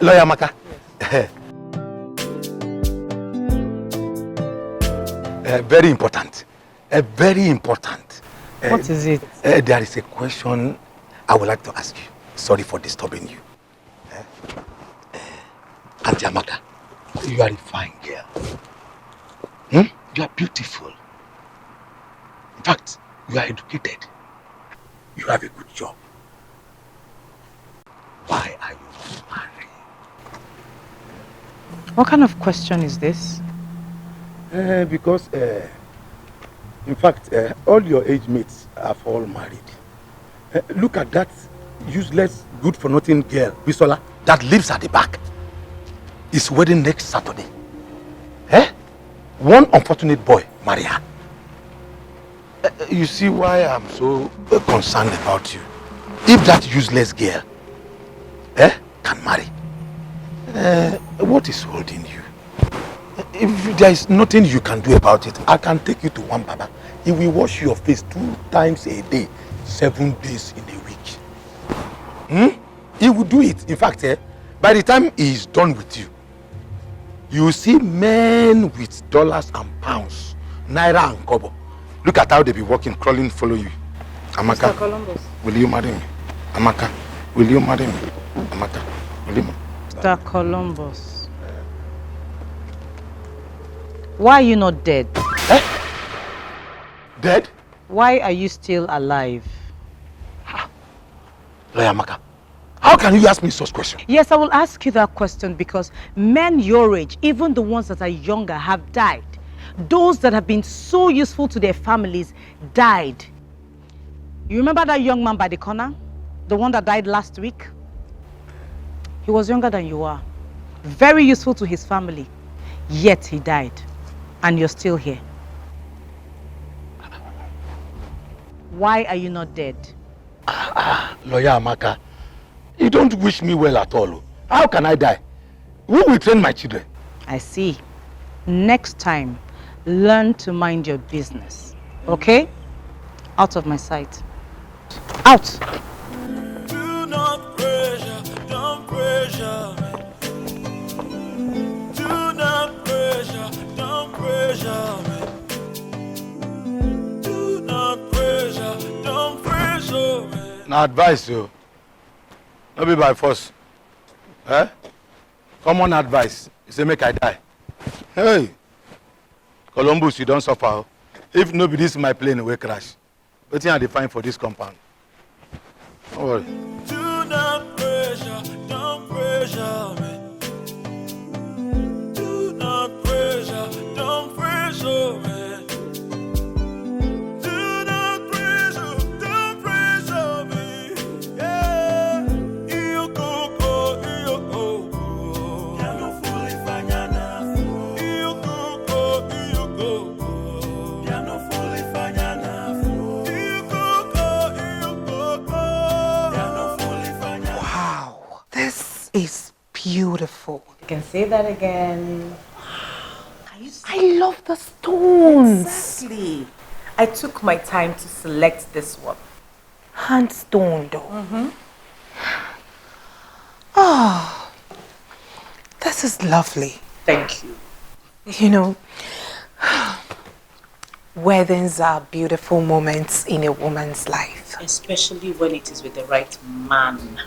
Lawyer Maka. Yes. Very important. Very important. What is it? There is a question I would like to ask you. Sorry for disturbing you. Auntie Amaka, you are a fine girl. You are beautiful. In fact, you are educated. You have a good job. Why are you not married? What kind of question is this? Because, in fact, all your age mates are all married. Look at that useless, good-for-nothing girl, Bisola, that lives at the back. Is wedding next Saturday. One unfortunate boy, marry her. You see why I'm so concerned about you. If that useless girl can marry, what is holding you? If there is nothing you can do about it, I can take you to one Baba. He will wash your face 2 times a day, 7 days in a week. He will do it. In fact, by the time he is done with you, you will see men with dollars and pounds, naira and kobo. Look at how they be walking, crawling, follow you. Amaka, Mr. Columbus. Will you marry me? Amaka, will you marry me? Amaka, will you marry me? Mr. Columbus. Why are you not dead? Dead? Why are you still alive? Lawyer Amaka, how can you ask me such questions? Yes, I will ask you that question because men your age, even the ones that are younger, have died. Those that have been so useful to their families died. You remember that young man by the corner? The one that died last week? He was younger than you are. Very useful to his family. Yet he died. And you're still here. Why are you not dead? Lawyer Amaka, you don't wish me well at all. How can I die? Who will train my children? I see. Next time, learn to mind your business. Okay? Out of my sight. Out! Do not pressure, don't pressure me. Do not pressure, don't pressure me. Do not pressure, don't pressure me. Now advice you. Not be by force. Common advice. You say make I die. Hey! Columbus, you don't suffer. If nobody is my plane, will crash. What are they find for this compound? Don't worry. Do not pressure, don't pressure me. Do not pressure, don't pressure me. Do not pressure, don't pressure me. Yeah, you go, you go. Ya no fully fanyana. You go, you go. Ya no fully fanyana. You go. Wow, this is beautiful. You can say that again. I love the stones. Exactly. I took my time to select this one. Hand stone though. Oh, this is lovely. Thank you. You know, weddings are beautiful moments in a woman's life. Especially when it is with the right man.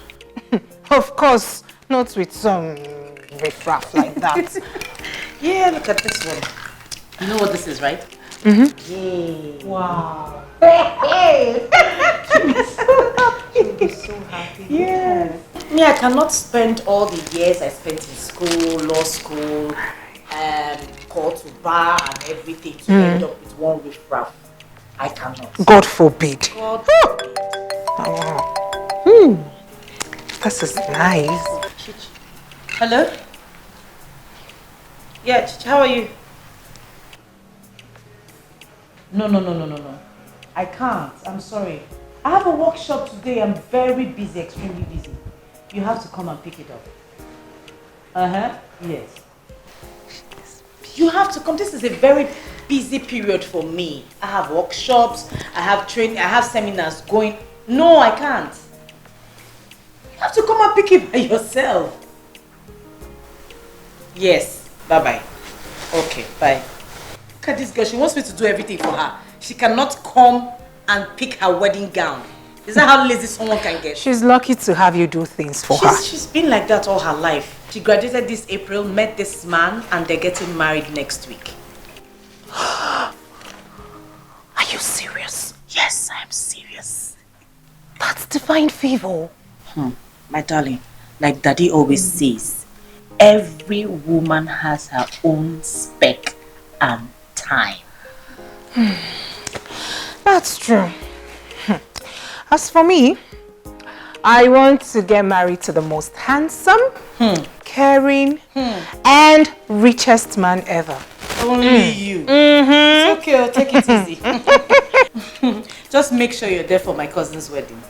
Of course, not with some riffraff like that. Yeah, look at this one. You know what this is, right? Mm-hmm. Yeah. Wow. Hey! You'll be so happy. Yes. Me, I cannot spend all the years I spent in school, law school, call to bar and everything to end up with one riffraff. I cannot. God forbid. God. Oh. This is nice. Hello? Yeah, Chichi, how are you? No. I can't. I'm sorry. I have a workshop today. I'm very busy, extremely busy. You have to come and pick it up. Yes. You have to come. This is a very busy period for me. I have workshops, I have training, I have seminars going. No, I can't. have to come and pick it by yourself. Yes, bye-bye. Okay, bye. Look at this girl, she wants me to do everything for her. She cannot come and pick her wedding gown. Is that how lazy someone can get? She's lucky to have you do things for her. She's been like that all her life. She graduated this April, met this man, and they're getting married next week. Are you serious? Yes, I'm serious. That's divine favor. My darling, like Daddy always says, every woman has her own spec and time. That's true. As for me, I want to get married to the most handsome, caring, and richest man ever. Only you. It's okay, I'll take it easy. Just make sure you're there for my cousin's wedding.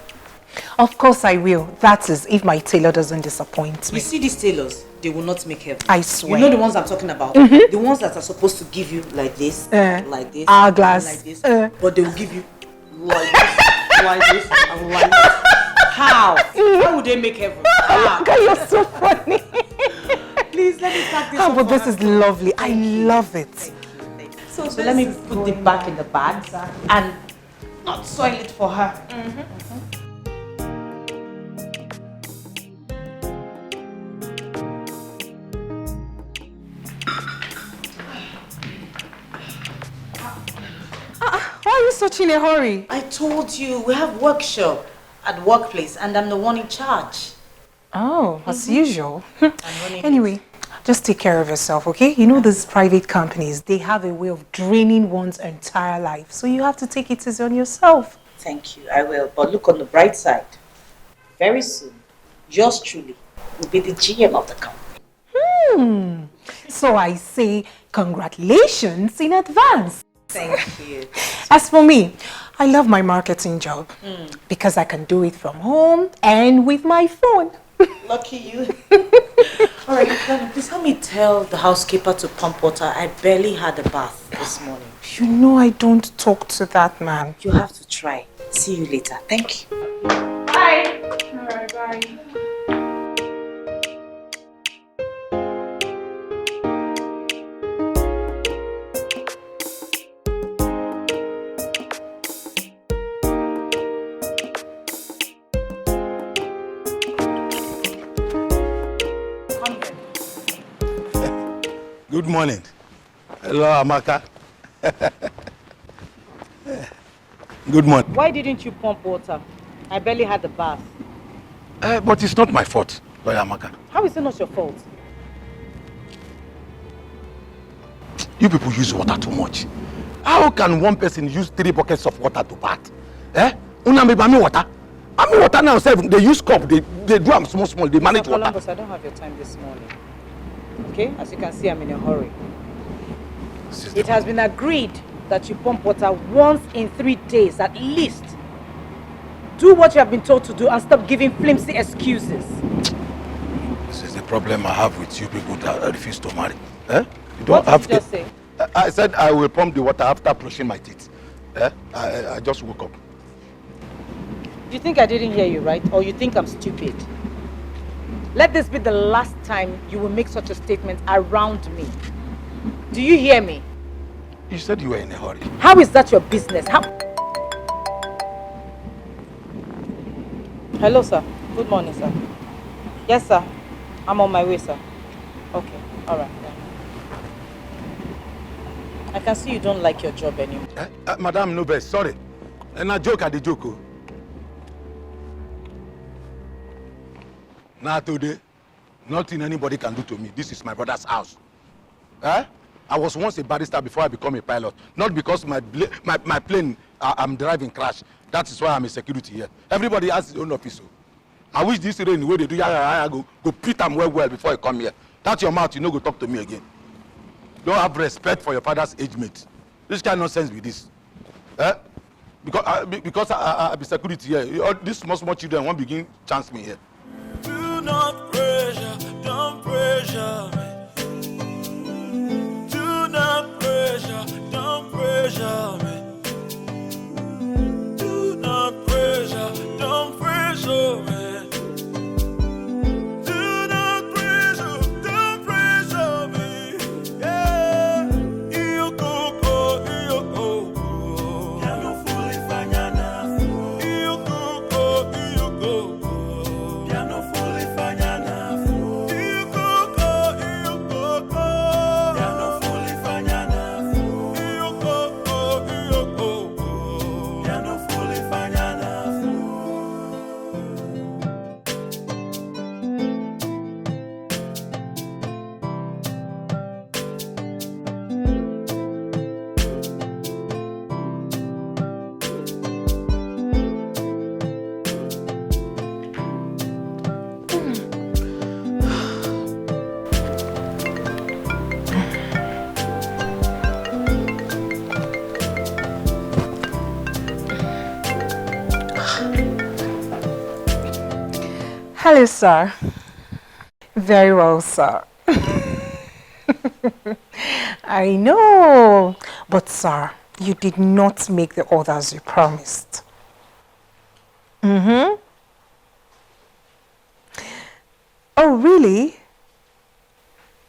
Of course I will. That is, if my tailor doesn't disappoint me. You see these tailors, they will not make heaven. I swear. You know the ones I'm talking about? The ones that are supposed to give you like this, like this, hourglass, like this, but they will give you like this, like this, and like this. How? How would they make heaven? Oh, God, you're so funny. Please let me pack this Oh, up but for this her. is lovely. I love it. Thank you. So let me put it back in the bag and not soil it for her. Why are you such in a hurry? I told you we have workshop at workplace and I'm the one in charge. Oh, as usual. I'm running Anyway, just take care of yourself, okay? You know these private companies, they have a way of draining one's entire life. So you have to take it easy on yourself. Thank you, I will. But look on the bright side. Very soon, yours truly will be the GM of the company. So I say congratulations in advance. Thank you. As for me, I love my marketing job because I can do it from home and with my phone. Lucky you. All right, darling, please help me tell the housekeeper to pump water. I barely had a bath this morning. You know I don't talk to that man. You have to try. See you later. Thank you. Bye. All right, bye. Good morning. Hello, Amaka. Good morning. Why didn't you pump water? I barely had a bath. But it's not my fault, Lawyer Amaka. How is it not your fault? You people use water too much. How can one person use 3 buckets of water to bath? Una me bami water. I mean water now, they use cup, they do them small, they manage water. Columbus, I don't have your time this morning. Okay? As you can see, I'm in a hurry. It has been agreed that you pump water once in 3 days at least. Do what you have been told to do and stop giving flimsy excuses. This is the problem I have with you people that refuse to marry. You What don't did have you just say? I said I will pump the water after brushing my teeth. I just woke up. You think I didn't hear you, right? Or you think I'm stupid? Let this be the last time you will make such a statement around me. Do you hear me? You said you were in a hurry. How is that your business? How? Hello, sir. Good morning, sir. Yes, sir. I'm on my way, sir. Okay. All right. Yeah. I can see you don't like your job anymore. Madam Nobel, sorry. And I joke at the joke. Now today, nothing anybody can do to me. This is my brother's house. I was once a barrister before I become a pilot. Not because my plane I'm driving crash. That is why I'm a security here. Everybody has his own office. I wish this rain, the way they do, go pit them well before you come here. That's your mouth, you know, go talk to me again. Don't have respect for your father's age mate. This kind of nonsense with this. Because I be security here. All these small children won't begin chance me here. Do not pressure, don't pressure me. Do not pressure, don't pressure me. Do not pressure, don't pressure me. Hello, sir. Very well, sir. I know. But, sir, you did not make the orders you promised. Mm-hmm. Oh, really?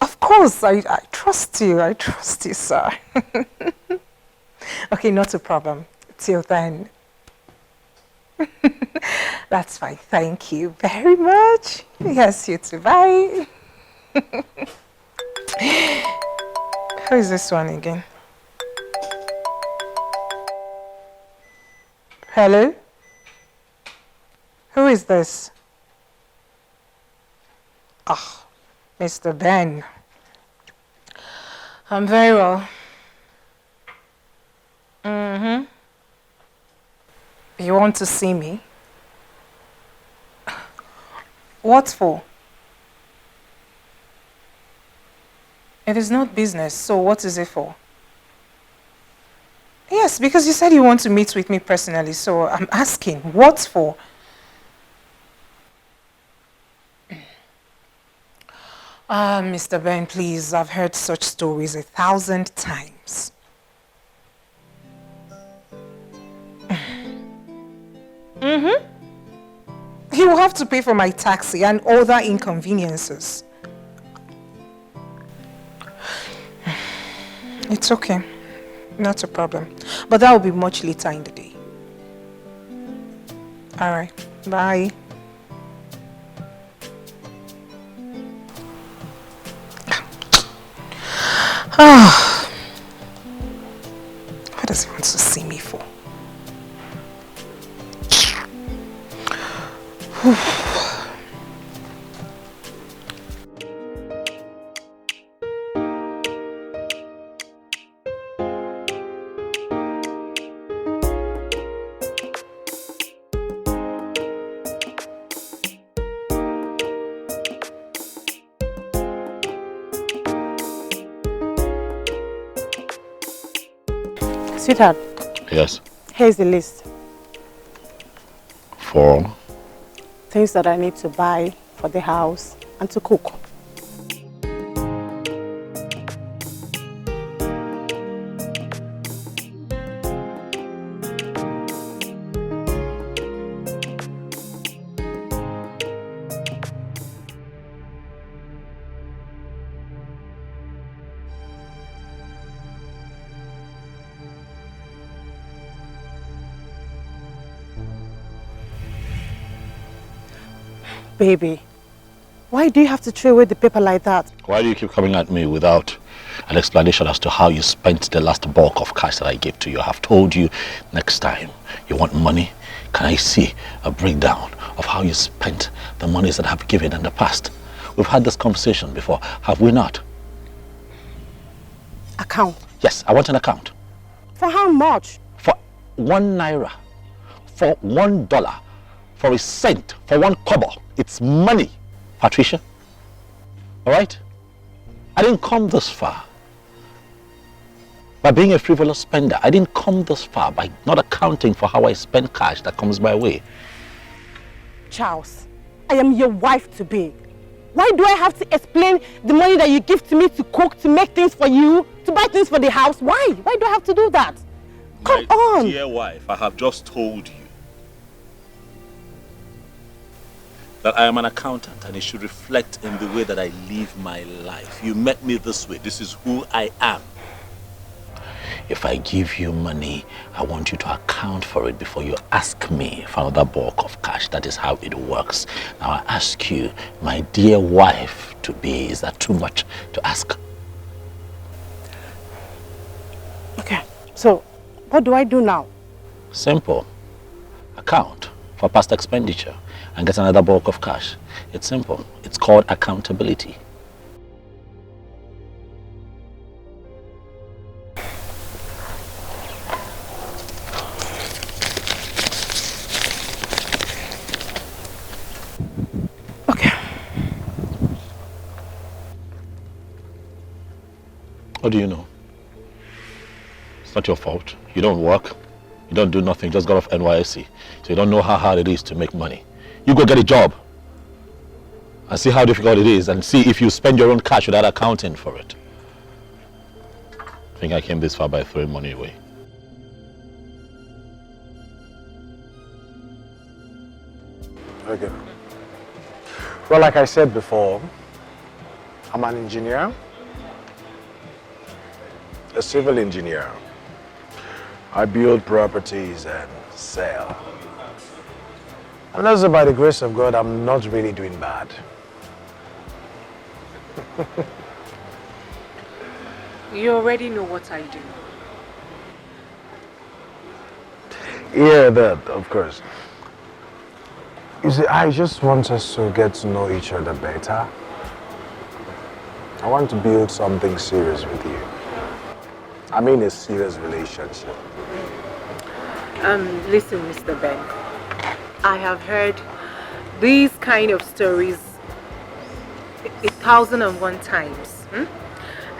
Of course, I trust you. I trust you, sir. Okay, not a problem. Till then. That's fine. Thank you very much. Yes, you too. Bye. Who is this one again? Hello? Who is this? Ah, Mr. Ben. I'm very well. Mm-hmm. You want to see me? What for? It is not business, so what is it for? Yes, because you said you want to meet with me personally, so I'm asking, what for? Mr. Ben, please, I've heard such stories 1,000 times. Mm-hmm. You will have to pay for my taxi and other inconveniences. It's okay. Not a problem. But that will be much later in the day. Alright. Bye. What does he want to see me for? Sweetheart. Yes. Here's the list. For? Things that I need to buy for the house and to cook. Baby, why do you have to throw away the paper like that? Why do you keep coming at me without an explanation as to how you spent the last bulk of cash that I gave to you? I have told you next time you want money, can I see a breakdown of how you spent the monies that I have given in the past? We've had this conversation before, have we not? Account? Yes, I want an account. For how much? For 1 naira, for $1, for a cent, for 1 kobo. It's money, Patricia. All right? I didn't come this far by being a frivolous spender. I didn't come this far by not accounting for how I spend cash that comes my way. Charles, I am your wife-to-be. Why do I have to explain the money that you give to me to cook, to make things for you, to buy things for the house? Why? Why do I have to do that? Come on. Dear wife, I have just told you that I am an accountant and it should reflect in the way that I live my life. You met me this way. This is who I am. If I give you money, I want you to account for it before you ask me for another bulk of cash. That is how it works. Now I ask you, my dear wife to be, is that too much to ask? Okay, so what do I do now? Simple. Account for past expenditure and get another bulk of cash. It's simple. It's called accountability. Okay. What do you know? It's not your fault. You don't work. You don't do nothing. Just got off NYSC. So you don't know how hard it is to make money. You go get a job. and see how difficult it is, and see if you spend your own cash without accounting for it. I think I came this far by throwing money away. Okay. Well, like I said before, I'm an engineer, a civil engineer. I build properties and sell. And that's by the grace of God, I'm not really doing bad. You already know what I do. Yeah, that, of course. You see, I just want us to get to know each other better. I want to build something serious with you. I mean a serious relationship. Listen, Mr. Ben. I have heard these kind of stories 1,001 times.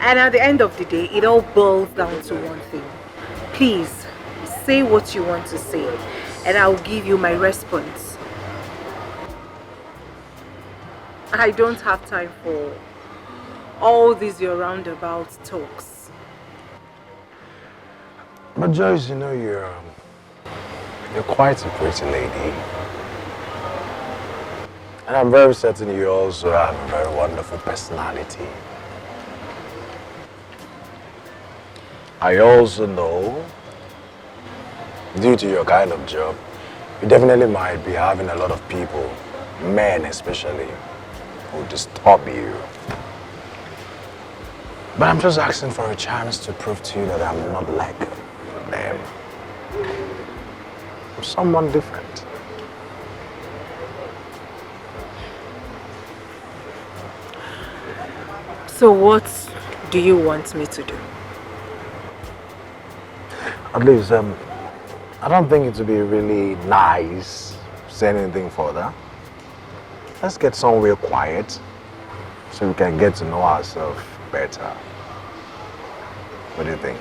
And at the end of the day, it all boils down to one thing. Please, say what you want to say, and I'll give you my response. I don't have time for all these your roundabout talks. But Joyce, you know, you're quite a pretty lady. And I'm very certain you also have a very wonderful personality. I also know, due to your kind of job, you definitely might be having a lot of people, men especially, who disturb you. But I'm just asking for a chance to prove to you that I'm not like them. I'm someone different. So what do you want me to do? At least, I don't think it would be really nice to say anything further. Let's get somewhere quiet so we can get to know ourselves better. What do you think?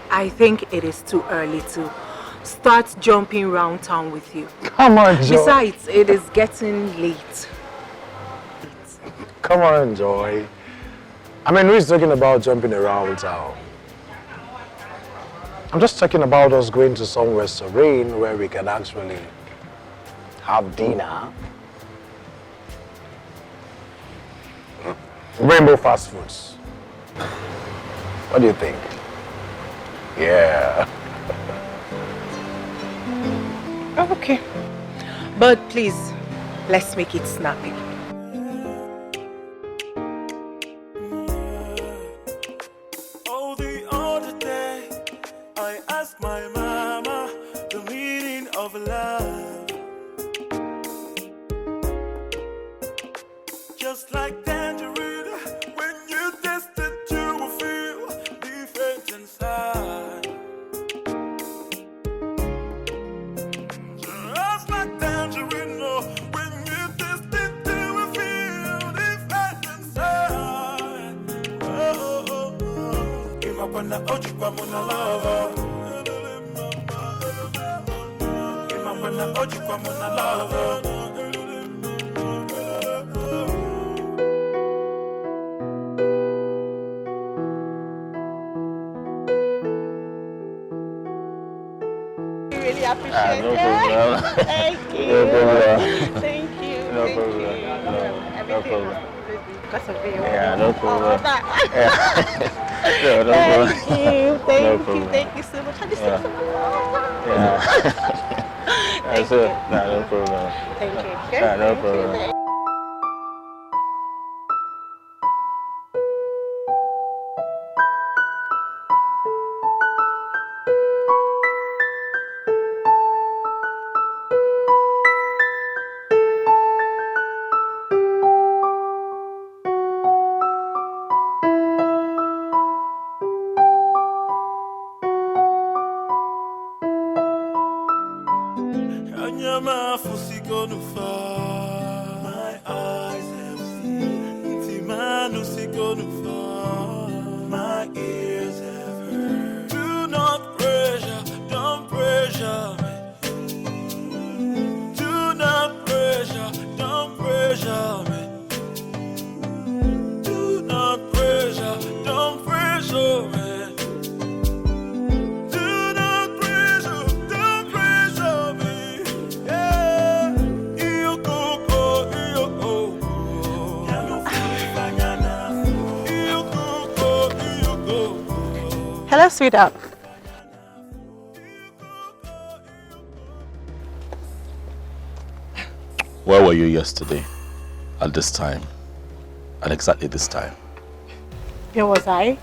I think it is too early to start jumping around town with you. Come on, Joy. Besides, it is getting late. Come on, Joy. I mean, who's talking about jumping around town? I'm just talking about us going to somewhere serene where we can actually have dinner. Rainbow fast foods. What do you think? Yeah. Okay. But please, let's make it snappy. Oh, the other day, I asked my mama the meaning of love. Just like tangerine, when you taste it, you will feel different inside. Just like tangerine, oh, when you taste it, you will feel different inside. Oh, oh, oh. Give up on the oji kwa muna love. Give up on the oji kwa muna love. Really appreciate No it. problem. Thank you. No problem. Thank you. No Thank problem. you. No Everything problem. was because of you. Yeah, no problem. Oh, that. No, no problem. Thank you. Thank No you. problem. Thank you so much. Have you seen Yeah. someone? Yeah. That's it. No problem. Thank you. Yeah, no Thank you. problem. Anyama fusiko nufa. My eyes have seen. Timanu siko nufa. My ears have heard. Do not pressure, don't pressure me. Hello, sweetheart. Where were you yesterday? At this time? At exactly this time? Where was I?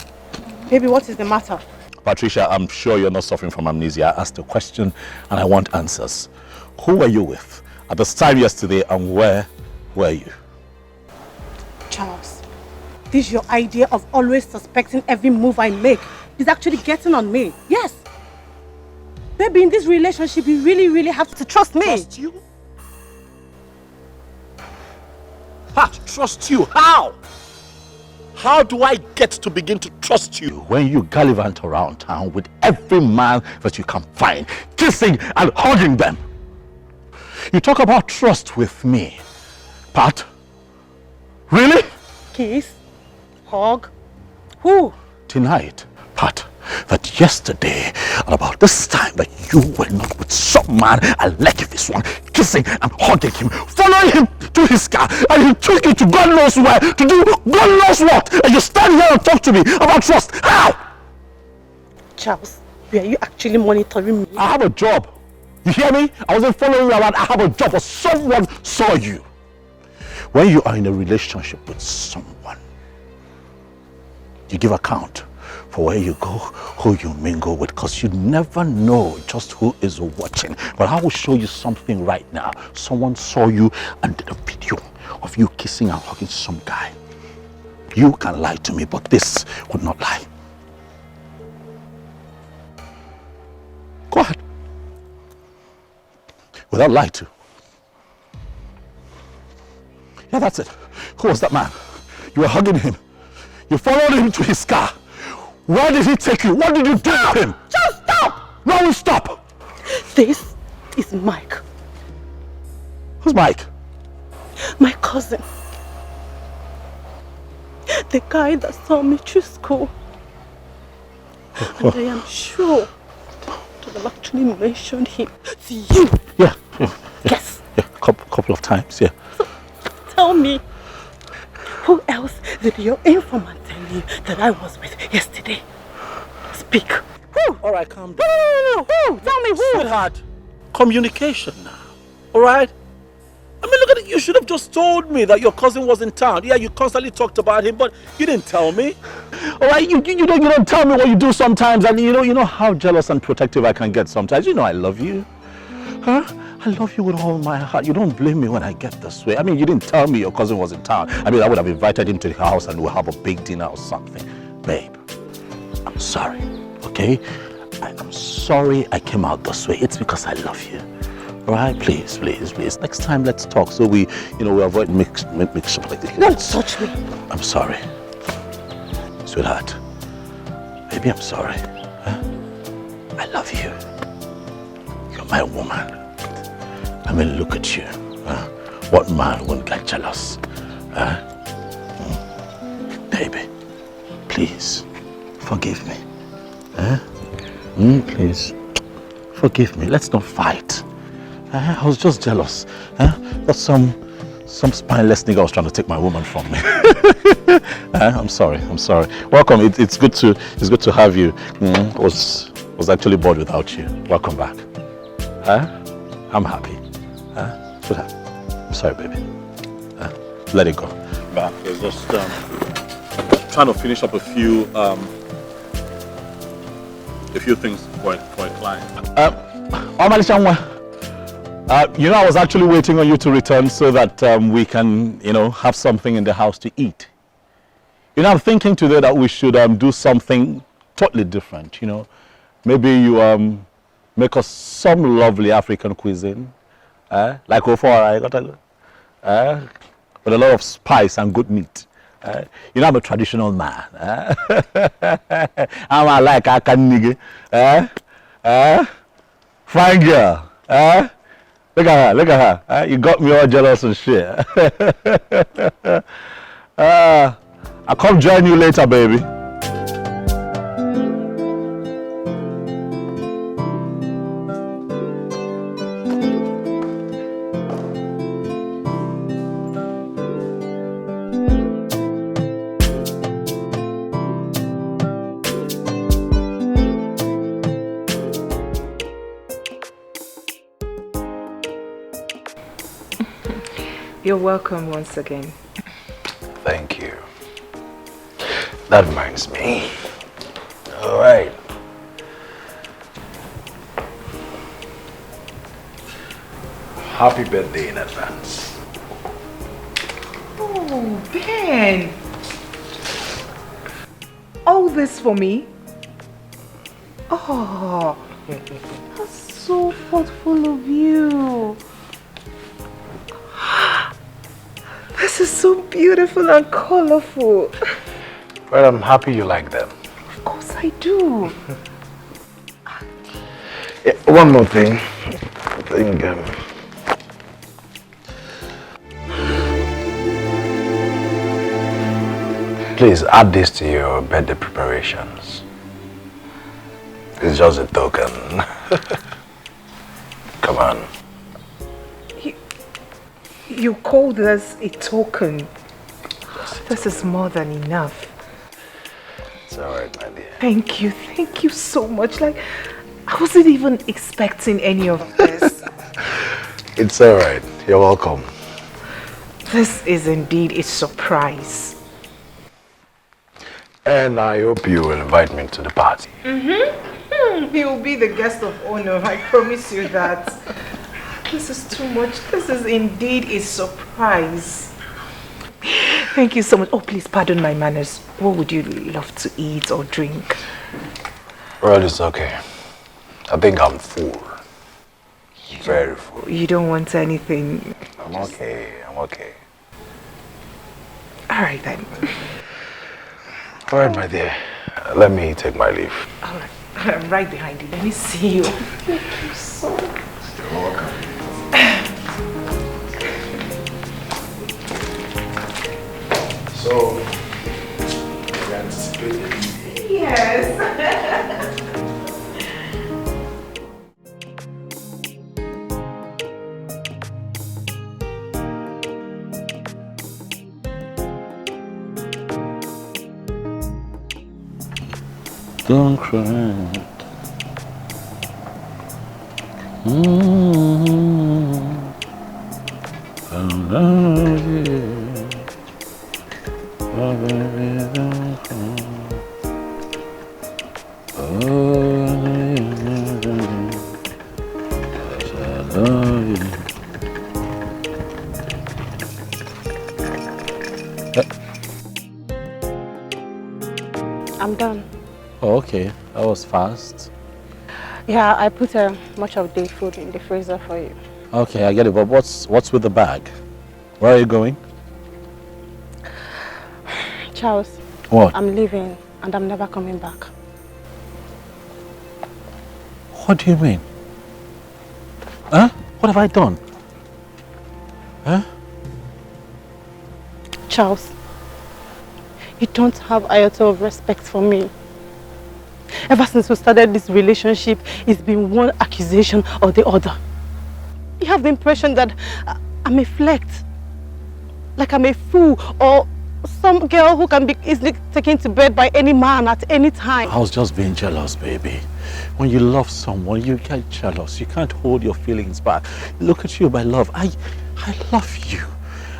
Baby, what is the matter? Patricia, I'm sure you're not suffering from amnesia. I asked a question and I want answers. Who were you with at this time yesterday and where were you? Charles, this your idea of always suspecting every move I make is actually getting on me. Yes. Baby, in this relationship, you really have to trust me. Trust you? Pat, trust you? How? How do I get to begin to trust you when you gallivant around town with every man that you can find, kissing and hugging them? You talk about trust with me, Pat? Really? Kiss? Hug? Who? Tonight, Pat, that yesterday at about this time that you were not with some man, a legivis one, kissing and hugging him, following him to his car, and he took you to God knows where to do God knows what, and you stand here and talk to me about trust. How? Charles, were you actually monitoring me? I have a job. You hear me? I wasn't following you around. I have a job, or someone saw you. When you are in a relationship with someone, you give account for where you go, who you mingle with, because you never know just who is watching. But I will show you something right now. Someone saw you and did a video of you kissing and hugging some guy. You can lie to me, but this would not lie. Go ahead. Without lie to. Yeah, that's it. Who was that man? You were hugging him. You followed him to his car. Where did he take you? What did you do to him? Just stop! No, stop! This is Mike. Who's Mike? My cousin. The guy that saw me through school. And I am sure that I've actually mentioned him to you. Yeah. Yes. Yeah, couple of times, yeah. So, tell me, who else did your informant tell you that I was with yesterday? Speak. Who? All right, calm down. No. Who? Tell me who. Sweetheart, communication now, all right? I mean, look at it. You should have just told me that your cousin was in town. Yeah, you constantly talked about him, but you didn't tell me. All right, you don't tell me what you do sometimes, and you know how jealous and protective I can get sometimes. You know I love you, huh? I love you with all my heart. You don't blame me when I get this way. I mean, you didn't tell me your cousin was in town. I mean, I would have invited him to the house and we'll have a big dinner or something. Babe, I'm sorry, okay? I'm sorry I came out this way. It's because I love you. All right, please. Next time, let's talk so we avoid mix-up like this. Don't touch me. I'm sorry, sweetheart. Baby, I'm sorry. Huh? I love you. You're my woman. I mean, look at you. What man won't get jealous? Baby, please, forgive me. Please, forgive me. Let's not fight. I was just jealous. That's some spineless nigga was trying to take my woman from me. I'm sorry. Welcome. It's good to have you. Was actually bored without you. Welcome back. I'm happy. Sweetheart, I'm sorry, baby. Let it go. But it's just trying to finish up a few things for a client. I was actually waiting on you to return so that we can, have something in the house to eat. I'm thinking today that we should do something totally different. Maybe you make us some lovely African cuisine. Like Ofora, with a lot of spice and good meat. I'm a traditional man. I'm like a nigga. Fine girl. Look at her. You got me all jealous and shit. I'll come join you later, baby. You're welcome once again. Thank you. That reminds me. All right. Happy birthday in advance. Oh, Ben. All this for me? Oh, that's so thoughtful of you. This is so beautiful and colorful. Well, I'm happy you like them. Of course I do. Yeah, one more thing. I think, please add this to your birthday preparations. It's just a token. Come on. You call this a token? This is more than enough. It's all right, my dear. Thank you so much. Like, I wasn't even expecting any of this. It's all right. You're welcome. This is indeed a surprise. And I hope you will invite me to the party. You'll be the guest of honor, I promise you that. This is too much. This is indeed a surprise. Thank you so much. Oh, please pardon my manners. What would you love to eat or drink? Well, it's okay. I think I'm full. Very full. You don't want anything? I'm okay. I'm okay. All right then. All right, my dear. Let me take my leave. All right. I'm right behind you. Let me see you. Thank you so much. You're welcome. So, you anticipated? Yes. Don't cry. I love you. Oh, baby, don't cry. Oh, I love you. I'm done. Oh, okay. That was fast. Yeah, I put much of the food in the freezer for you. Okay, I get it. But what's with the bag? Where are you going? Charles. What? I'm leaving and I'm never coming back. What do you mean? Huh? What have I done? Huh? Charles, you don't have an iota of respect for me. Ever since we started this relationship, it's been one accusation or the other. You have the impression that I'm a flirt, like I'm a fool, or some girl who can be easily taken to bed by any man at any time. I was just being jealous, baby. When you love someone, you get jealous. You can't hold your feelings back. Look at you, my love. I love you.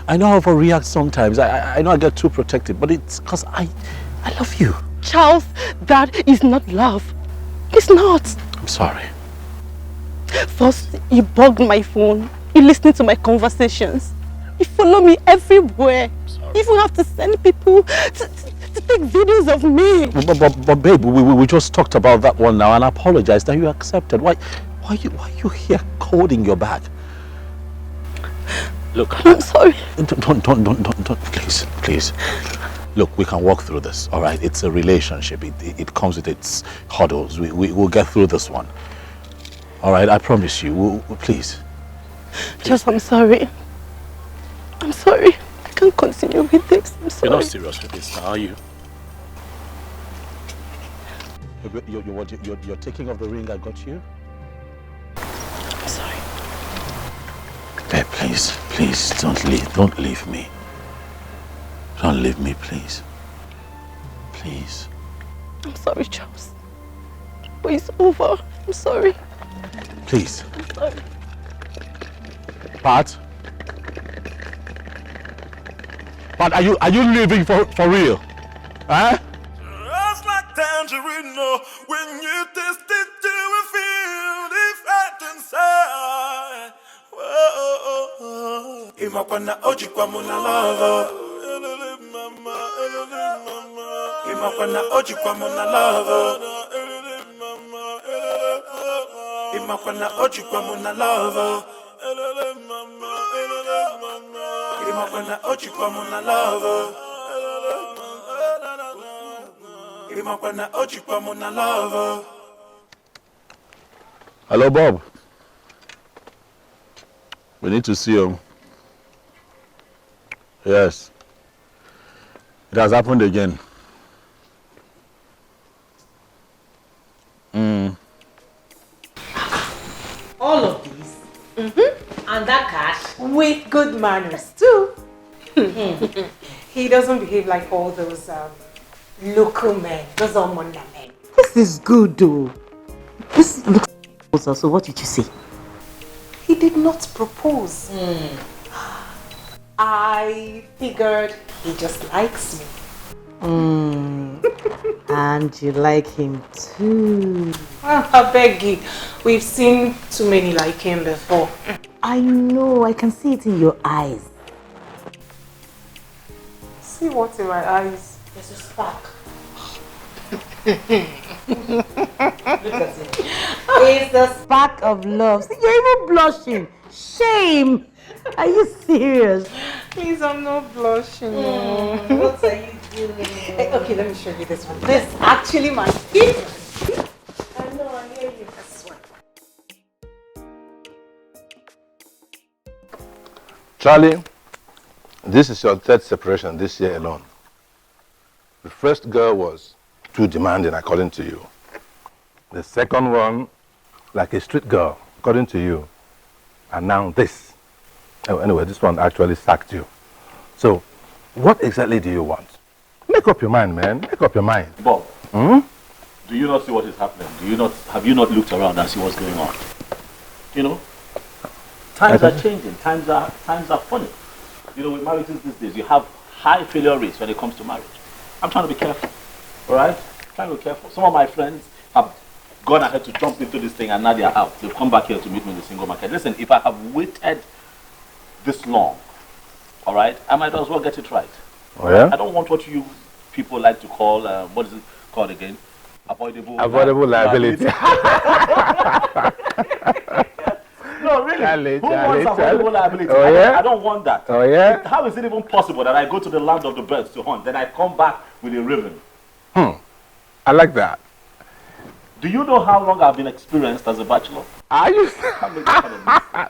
I know I overreact sometimes. I know I get too protective, but it's because I love you. Charles, that is not love. It's not. I'm sorry. First, you bugged my phone. You listened to my conversations. You follow me everywhere. You even have to send people to take videos of me. But babe, we just talked about that one now and I apologized. Now you accepted. Why are you here holding your bag? Look, I'm sorry. Don't, please. Look, we can walk through this, all right? It's a relationship. It comes with its hurdles. We'll get through this one. All right, I promise you. Please. Just, I'm sorry. I'm sorry. I can't continue with this. I'm sorry. You're not serious with this, are you? You're taking off the ring I got you? I'm sorry. Babe, please, don't leave me. Don't leave me, please. Please. I'm sorry, Charles. But it's over. I'm sorry. Please. I'm sorry. Pat? But are you living for real? Huh? Just like tangerine, no. When you taste it, you will feel the fat inside. Whoa. Imakwana oji kwa muna lava. Imakwana oji kwa muna lava. Imakwana oji kwa muna lava. Imakwana oji kwa muna lava. Imakwana oji kwa muna lava. Hello, Bob. We need to see you. Yes. It has happened again. All of these? And that cash? With good manners too. He doesn't behave like all those local men, those Omunda men. This is good though. This looks so what did you say? He did not propose. I figured he just likes me. And you like him too. I beg you, we've seen too many like him before. I know, I can see it in your eyes. See what's in my eyes? There's a spark. Look at it. It's the spark of love. See, you're even blushing. Shame. Are you serious? Please, I'm not blushing. What are you doing? Hey, okay, let me show you this one. This is actually my favorite. I know, I hear you. This one. Charlie, this is your third separation this year alone. The first girl was too demanding, according to you. The second one, like a street girl, according to you. And now this. Oh, anyway, this one actually sacked you. So, what exactly do you want? Make up your mind, man. Make up your mind. Bob, do you not see what is happening? Have you not looked around and see what's going on? You know? Times are changing. Times are funny. You know, with marriages these days, you have high failure rates when it comes to marriage. I'm trying to be careful. Alright? Trying to be careful. Some of my friends have gone ahead to jump into this thing and now they are out. They've come back here to meet me in the single market. Listen, if I have waited this long, alright, I might as well get it right. Oh, yeah? I don't want what you people like to call, what is it called again? Avoidable liability. No, really. Who wants Charlie. avoidable liability? Oh, yeah? I don't want that. Oh, yeah? How is it even possible that I go to the land of the birds to hunt, then I come back with a raven? I like that. Do you know how long I've been experienced as a bachelor? Are you?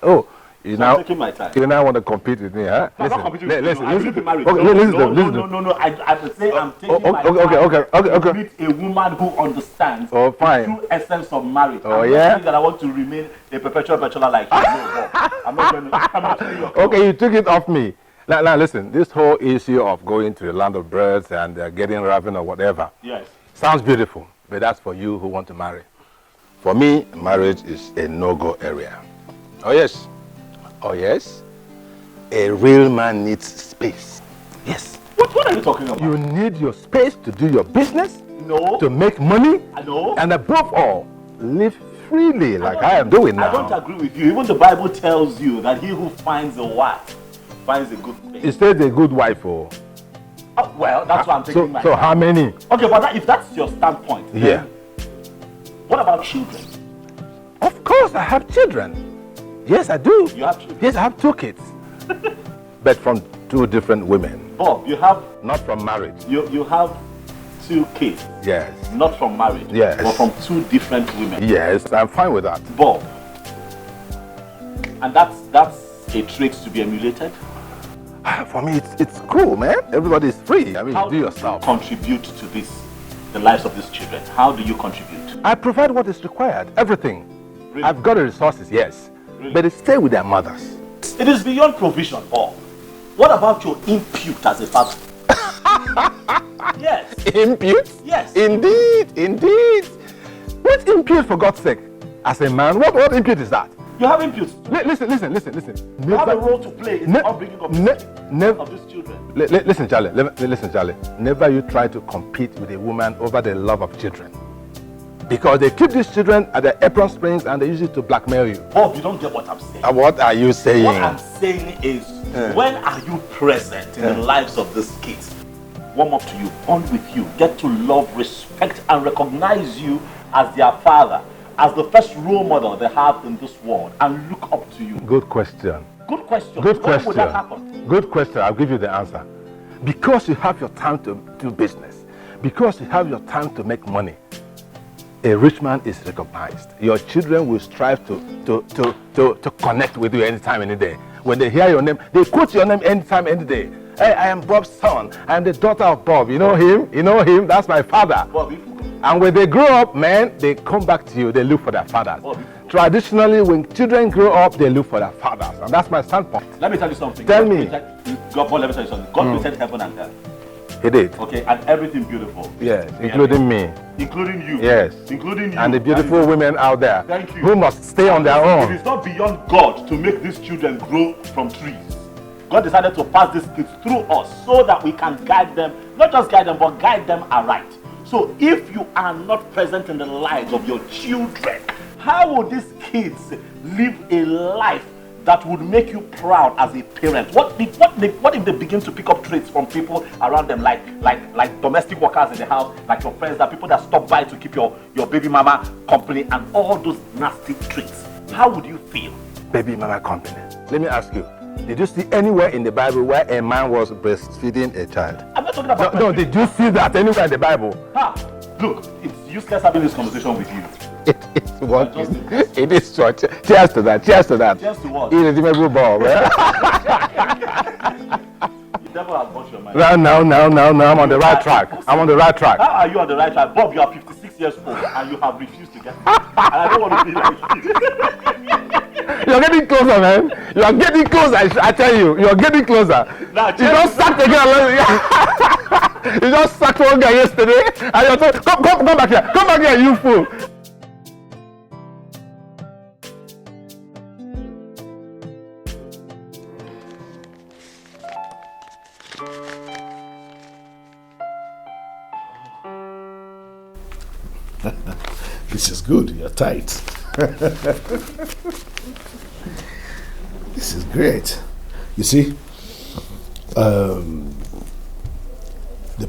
Oh, you I'm now taking my time. you now want to compete with me, huh? I'm not competing with you. Listen. I will be married. Okay, No, listen. No. I'm saying I'm taking my time Okay. to meet a woman who understands Oh, fine. the true essence of marriage. Oh, I'm yeah? not saying that I want to remain a perpetual bachelor like you. No, Bob. I'm not going to. Okay, you took it off me. Now listen, this whole issue of going to the land of birds and getting raven or whatever. Yes. Sounds beautiful, but that's for you who want to marry. For me, marriage is a no-go area. Oh yes. A real man needs space. Yes. What are you talking about? You need your space to do your business, No. to make money, I know. and above all, live freely like I am doing now. I don't agree with you. Even the Bible tells you that he who finds a wife finds a good thing. It says a good wife, oh. Oh, well, that's why I'm taking my So time. how many? Okay, but if that's your standpoint, Yeah. then what about children? Of course, I have children. Yes, I do. You have children? Yes, I have 2 kids. But from 2 different women, Bob, you have not from marriage. you have 2 kids, Yes. not from marriage, Yes. but from 2 different women. Yes, I'm fine with that. Bob, and that's a trait to be emulated. For me, it's cool, man. Everybody is free. I mean, How do yourself. contribute to the lives of these children? How do you contribute? I provide what is required, everything. Really? I've got the resources, yes. Really? But they stay with their mothers. It is beyond provision, Bob. What about your impute as a father? Yes. Impute? Yes. Indeed. What impute, for God's sake? As a man, what impute is that? You have input. Listen. You have a role to play in the upbringing of these children. Listen, Charlie. Listen, Charlie. Never you try to compete with a woman over the love of children. Because they keep these children at the apron strings and they use it to blackmail you. Bob, you don't get what I'm saying. What are you saying? What I'm saying is, when are you present in the lives of these kids? Warm up to you, bond with you, get to love, respect, and recognize you as their father, as the first role model they have in this world, and look up to you. Good question. Good question. Good When question. would that happen? Good question. I'll give you the answer. Because you have your time to do business, because you have your time to make money, a rich man is recognized. Your children will strive to connect with you anytime, any day. When they hear your name, they quote your name anytime, any day. Hey, I am Bob's son. I am the daughter of Bob. You know him? You know him? That's my father. Bobby. And when they grow up, man, they come back to you. They look for their fathers. Traditionally, when children grow up, they look for their fathers. And that's my standpoint. Let me tell you something. Tell me. Let me tell you something. God created heaven and earth. He did. Okay, and everything beautiful. Yes, including me. Including you. Yes. Including you. And the beautiful women out there. Thank you. Who must stay on their own. It is not beyond God to make these children grow from trees. God decided to pass these kids through us so that we can guide them, not just guide them, but guide them aright. So if you are not present in the lives of your children, how will these kids live a life that would make you proud as a parent? What if they begin to pick up traits from people around them, like domestic workers in the house, like your friends, that people that stop by to keep your baby mama company, and all those nasty traits? How would you feel? Baby mama company. Let me ask you, did you see anywhere in the Bible where a man was breastfeeding a child? I'm not talking about... No, did you see that anywhere in the Bible? Look, it's useless having this conversation with you. It is so. Cheers to that. Cheers to that. Cheers to what? Irredeemable ball. You never have watched your mind. No, I'm on the right track. I'm on the right track. How are you on the right track? Bob, you are 56 years old and you have refused to get married. And I don't want to be like you. You're getting closer, man. You are getting closer. I tell you, you're getting closer. Now, you just sacked again. You just sacked one guy yesterday, and you're told, come back here. Come back here, you fool. This is good. You're tight. This is great. You see, the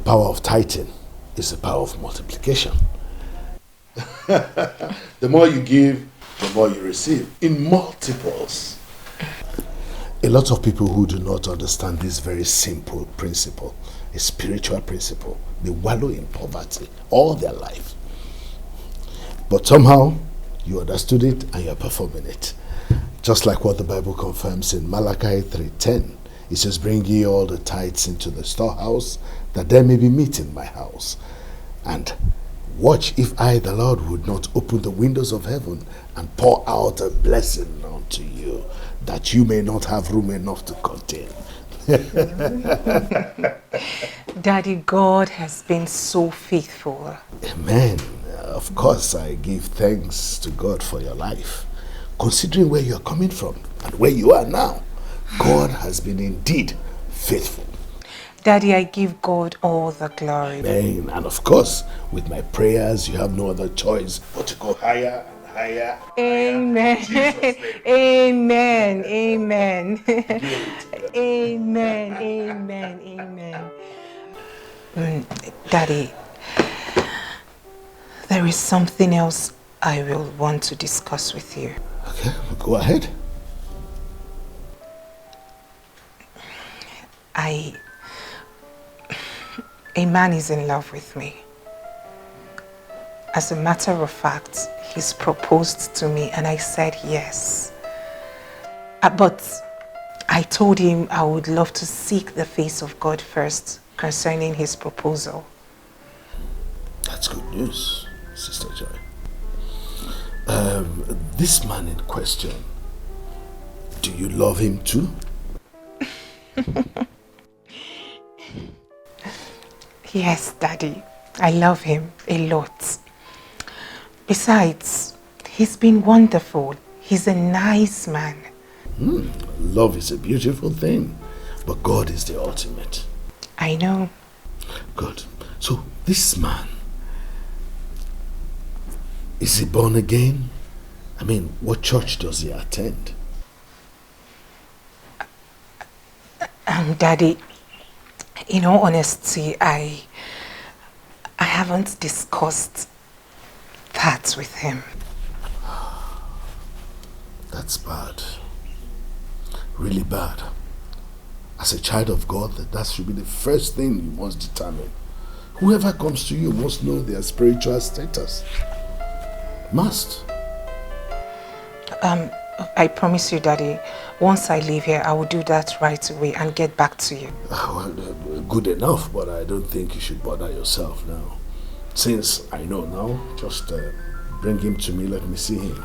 power of tithing is the power of multiplication. The more you give, the more you receive in multiples. A lot of people who do not understand this very simple principle, a spiritual principle, they wallow in poverty all their life. But somehow, you understood it and you're performing it. Just like what the Bible confirms in Malachi 3:10. It says, bring ye all the tithes into the storehouse, that there may be meat in my house. And watch if I, the Lord, would not open the windows of heaven and pour out a blessing unto you, that you may not have room enough to contain. Daddy, God has been so faithful. Amen. Of course, I give thanks to God for your life. Considering where you are coming from and where you are now, God has been indeed faithful. Daddy, I give God all the glory. Amen. And of course, with my prayers, you have no other choice but to go higher and higher. Amen. Amen. Amen. Amen. Amen. Amen. Daddy, there is something else I will want to discuss with you. Okay, go ahead. A man is in love with me. As a matter of fact, he's proposed to me and I said yes. But I told him I would love to seek the face of God first concerning his proposal. That's good news, Sister Joy. This man in question, do you love him too? Yes, Daddy. I love him a lot. Besides, he's been wonderful. He's a nice man. Love is a beautiful thing, but God is the ultimate. I know. Good. So this man, is he born again? I mean, what church does he attend? Daddy, in all honesty, I haven't discussed that with him. That's bad. Really bad. As a child of God, that should be the first thing you must determine. Whoever comes to you must know their spiritual status. Must. I promise you, Daddy, once I leave here, I will do that right away and get back to you. Well, good enough, but I don't think you should bother yourself now. Since I know now, just bring him to me, let me see him.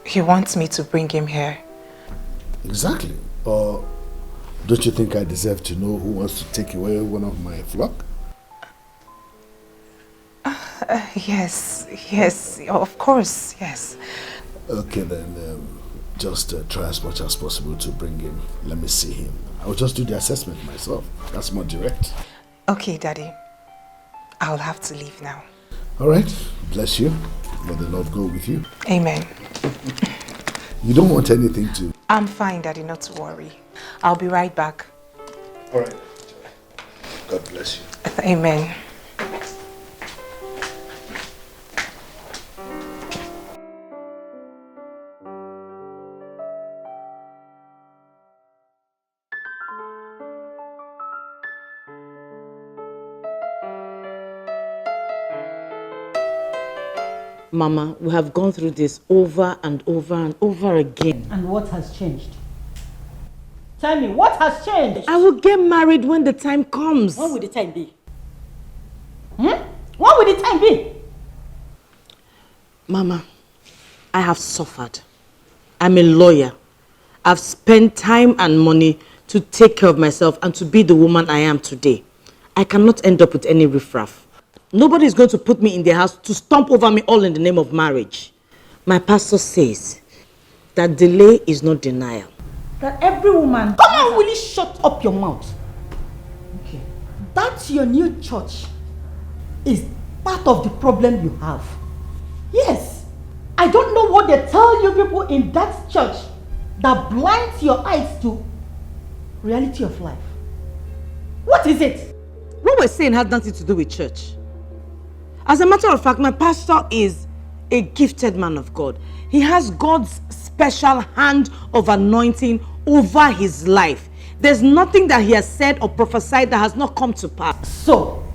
He wants me to bring him here. Exactly. Or don't you think I deserve to know who wants to take away one of my flock? Yes, of course, yes. Okay then, just try as much as possible to bring him. Let me see him. I'll just do the assessment myself. That's more direct. Okay, Daddy. I'll have to leave now. All right. Bless you. May the Lord go with you. Amen. You don't want anything to... I'm fine, Daddy, not to worry. I'll be right back. All right. God bless you. Amen. Mama, we have gone through this over and over and over again. And what has changed? Tell me, what has changed? I will get married when the time comes. When will the time be? When will the time be? Mama, I have suffered. I'm a lawyer. I've spent time and money to take care of myself and to be the woman I am today. I cannot end up with any riffraff. Nobody is going to put me in their house to stomp over me all in the name of marriage. My pastor says that delay is not denial. That every woman... Come on, will you shut up your mouth? Okay. That's your new church is part of the problem you have. Yes. I don't know what they tell you people in that church that blinds your eyes to reality of life. What is it? What we're saying has nothing to do with church. As a matter of fact, my pastor is a gifted man of God. He has God's special hand of anointing over his life. There's nothing that he has said or prophesied that has not come to pass. So,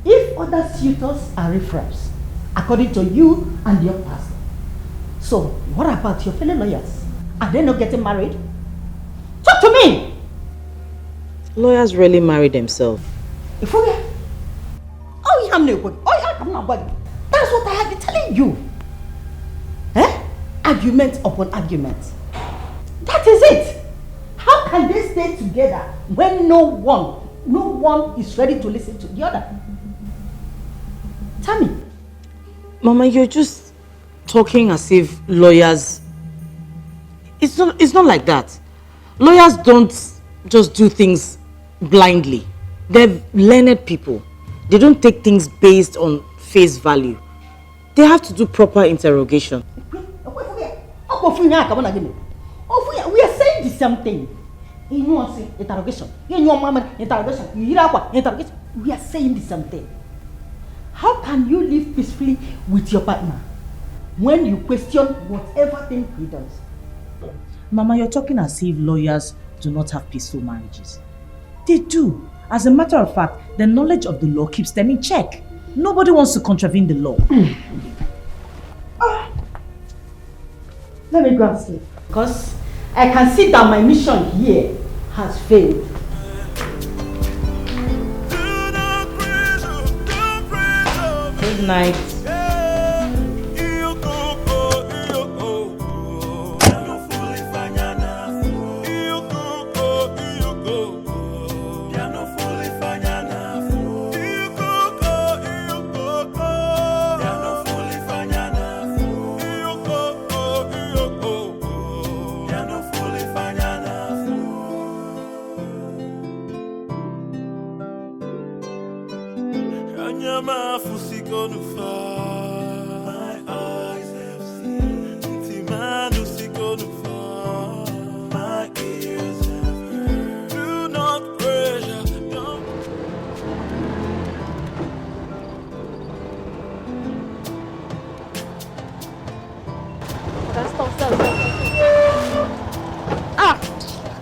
if other suitors are riffraffs, according to you and your pastor, so what about your fellow lawyers? Are they not getting married? Talk to me! Lawyers rarely marry themselves. If we that's what I have been telling you. Argument upon argument. That is it. How can they stay together when no one is ready to listen to the other? Tell me. Mama, you're just talking as if lawyers... It's not like that. Lawyers don't just do things blindly. They're learned people. They don't take things based on face value. They have to do proper interrogation. We are saying the same thing. Interrogation. Interrogation. We are saying the same thing. How can you live peacefully with your partner when you question whatever thing he does? Mama, you're talking as if lawyers do not have peaceful marriages. They do. As a matter of fact, the knowledge of the law keeps them in check. Nobody wants to contravene the law. Let me go and sleep. Because I can see that my mission here has failed. Good night. fusi gonna fall. My eyes have seen. Timanu si gonna fall. My ears have heard. Do not pressure. Don't. Stop. Ah!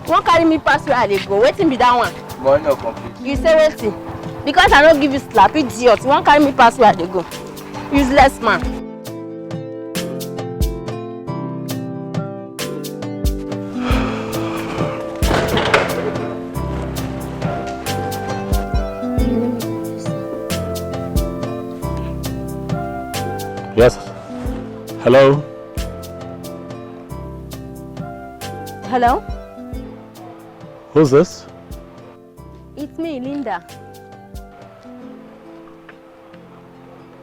Won't carry me past where I dey go. Waiting be that one. Boy, no complete. You say waiting. Because I don't give you slap, idiot. You won't carry me past where I dey go. Useless man. Yes. Hello? Hello? Who's this? It's me, Linda.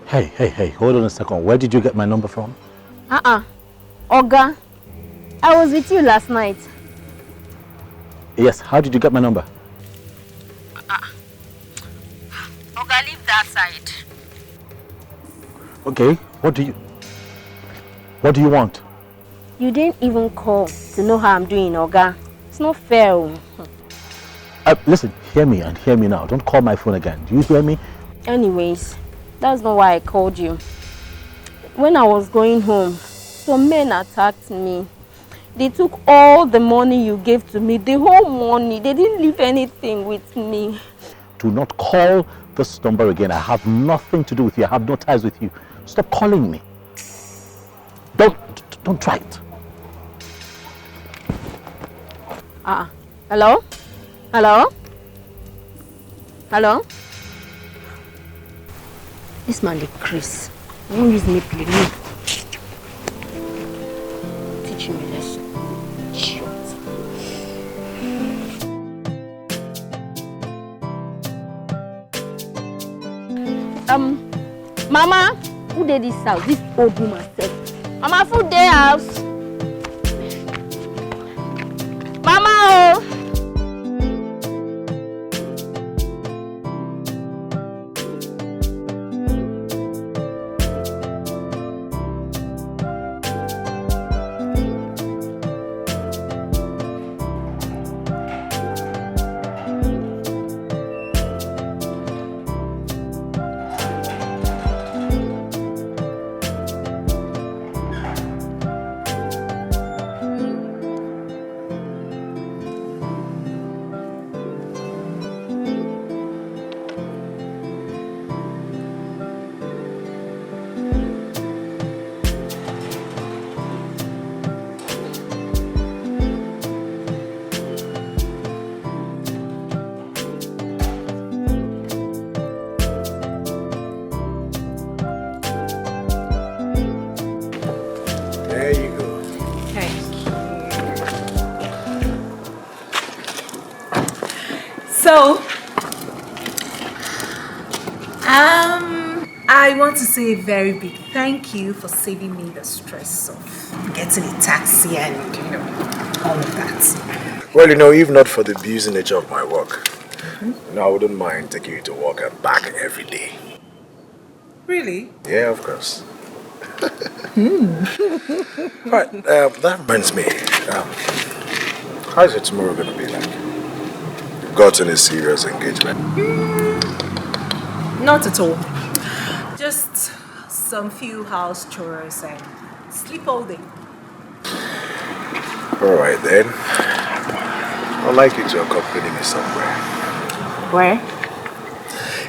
Hey, hold on a second. Where did you get my number from? Oga, I was with you last night. Yes, how did you get my number? Oga, leave that side. Okay, what do you want? You didn't even call to know how I'm doing, Oga. It's not fair. Listen, hear me and hear me now. Don't call my phone again. Do you hear me? Anyways, that's not why I called you. When I was going home, some men attacked me. They took all the money you gave to me, the whole money. They didn't leave anything with me. Do not call this number again. I have nothing to do with you. I have no ties with you. Stop calling me. Don't try it. Hello? Hello? Hello? This man, the Chris. Don't use me, play me. Teach me lesson. Shut. Mama, who did this house? This old woman said. Mama, food day house. Mama, oh. So, I want to say a very big thank you for saving me the stress of getting a taxi and, all of that. Well, if not for the abuse nature of my work, I wouldn't mind taking you to work and back every day. Really? Yeah, of course. Right, that reminds me. How's your tomorrow going to be like? Got any serious engagement? Not at all. Just some few house chores and sleep all day. Alright then. I'd like you to accompany me somewhere. Where?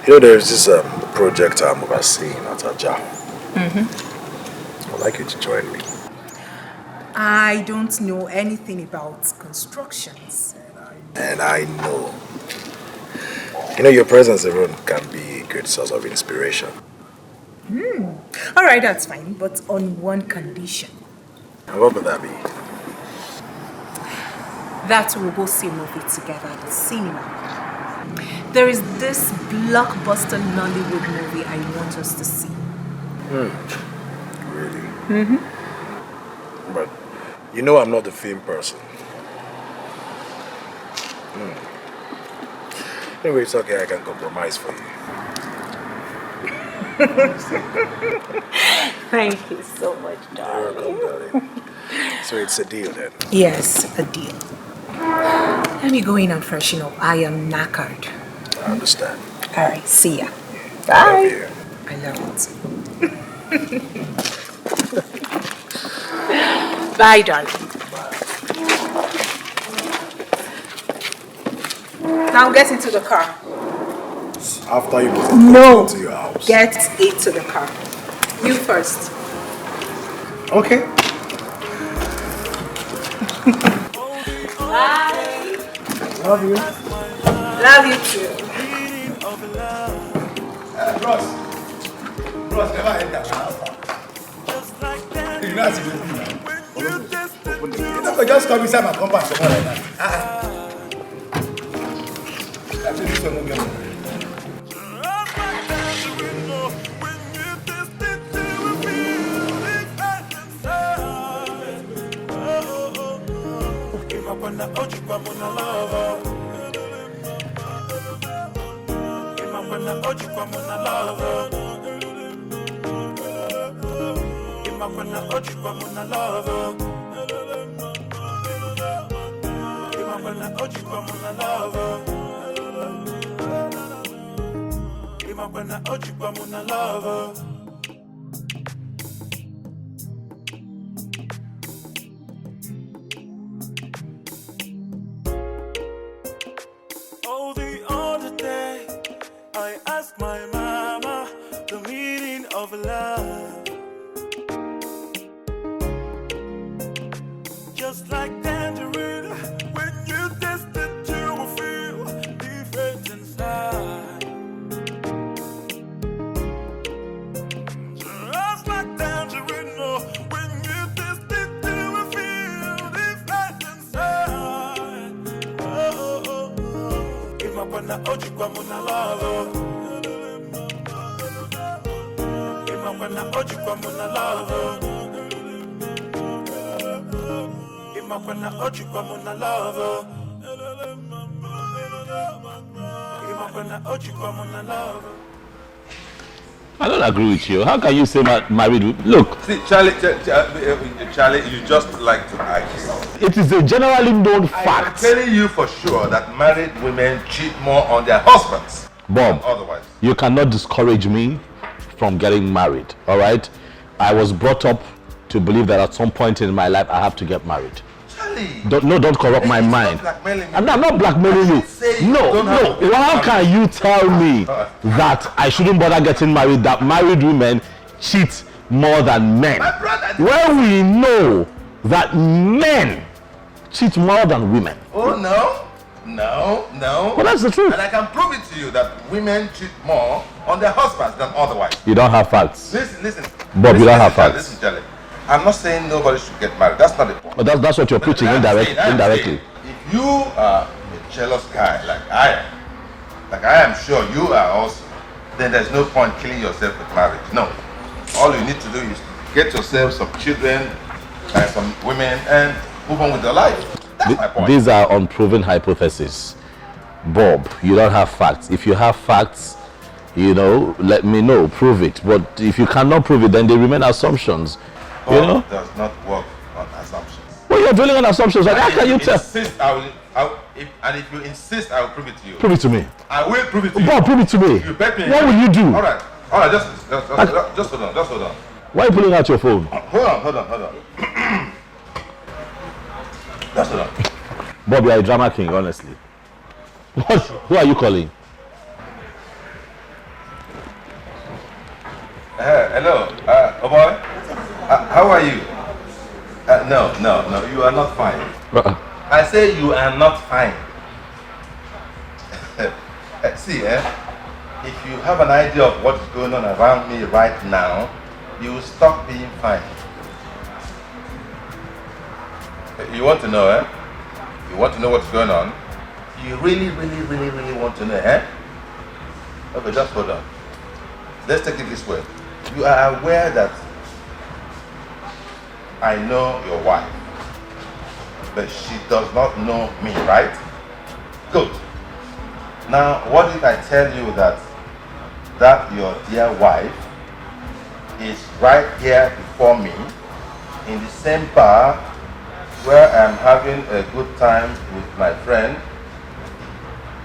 There's this project I'm overseeing at Aja. I'd like you to join me. I don't know anything about constructions. And I know. Your presence alone can be a good source of inspiration. Alright, that's fine, but on one condition. And what would that be? That we'll go see a movie together at the cinema. There is this blockbuster Nollywood movie I want us to see. Really? But I'm not a film person. Anyway, it's okay, I can compromise for you. Thank you so much, darling. You're welcome, darling. So it's a deal then? Yes, a deal. Let me go in and freshen up. I am knackered. I understand. All right, see ya. Bye. I love you. I love it. Bye, darling. Now get into the car. After you No. to your house. Get into the car. You first. Okay. Bye. Love you. Love you too. Bros, never end that house. You know how to do it. You're not going to just come inside my compound somewhere like that. That's this one won't get me. Oh, the other day, I asked my mama the meaning of love. Just like tangerine, when you taste it, you will feel different inside. Just like tangerine, oh, when you taste it, you will feel different inside. Oh, oh, oh. Imapana oji kwa muna love. Imapana oji kwa muna love. Imapana oji kwa muna love. Imapana oji kwa muna love. I don't agree with you. How can you say married? Look, See, Charlie, you just like to argue. it is a generally known I'm fact. telling you for sure that married women cheat more on their husbands Bob, than otherwise. you cannot discourage me from getting married, all right? I was brought up to believe that at some point in my life I have to get married. Charlie, Don't corrupt my it's not mind. blackmailing me. I'm not blackmailing you. Say you No, don't have no. to- How can you tell me that I shouldn't bother getting married, that married women cheat more than men? My brother, When we know that men cheat more than women. oh no. Well, that's the truth. And I can prove it to you that women cheat more on their husbands than otherwise. You don't have facts. Listen. Bob, you don't have Charlie, facts. Listen, Charlie. I'm not saying nobody should get married. That's not the point. But that's what you're preaching I'm indirectly. saying, if you are a jealous guy like I am sure you are also, then there's no point killing yourself with marriage. No. All you need to do is get yourself some children and some women and move on with your life. That's my point. These are unproven hypotheses. Bob, you don't have facts. If you have facts, let me know, prove it. But if you cannot prove it, then they remain assumptions. God does not work on assumptions. Well, you're dwelling on assumptions. Like, how can you tell? If you insist, I will prove it to you. Prove it to me. I will prove it to you. Bob, prove it to me. You bet me. What will you do? All right. Just hold on. Why are you pulling out your phone? Hold on. Just hold on. Bob, you're a drama king, honestly. What? Who are you calling? Hello. Oh boy. How are you? No, you are not fine. I say you are not fine. See, if you have an idea of what is going on around me right now, you will stop being fine. You want to know, You want to know what's going on? You really want to know, Okay, just hold on. Let's take it this way. You are aware that I know your wife, but she does not know me, right? Good. Now, what if I tell you that your dear wife is right here before me in the same bar where I'm having a good time with my friend,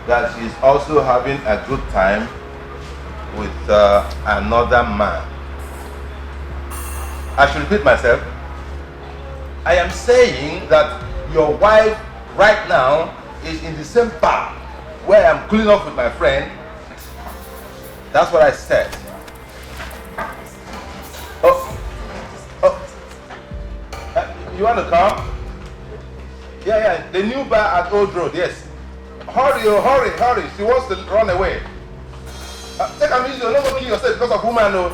that she's also having a good time with another man. I should repeat myself. I am saying that your wife right now is in the same bar where I'm cooling off with my friend. That's what I said. You want to come? Yeah, the new bar at Old Road, yes. Hurry, hurry. She wants to run away. Take them easy, don't go kill yourself because of woman.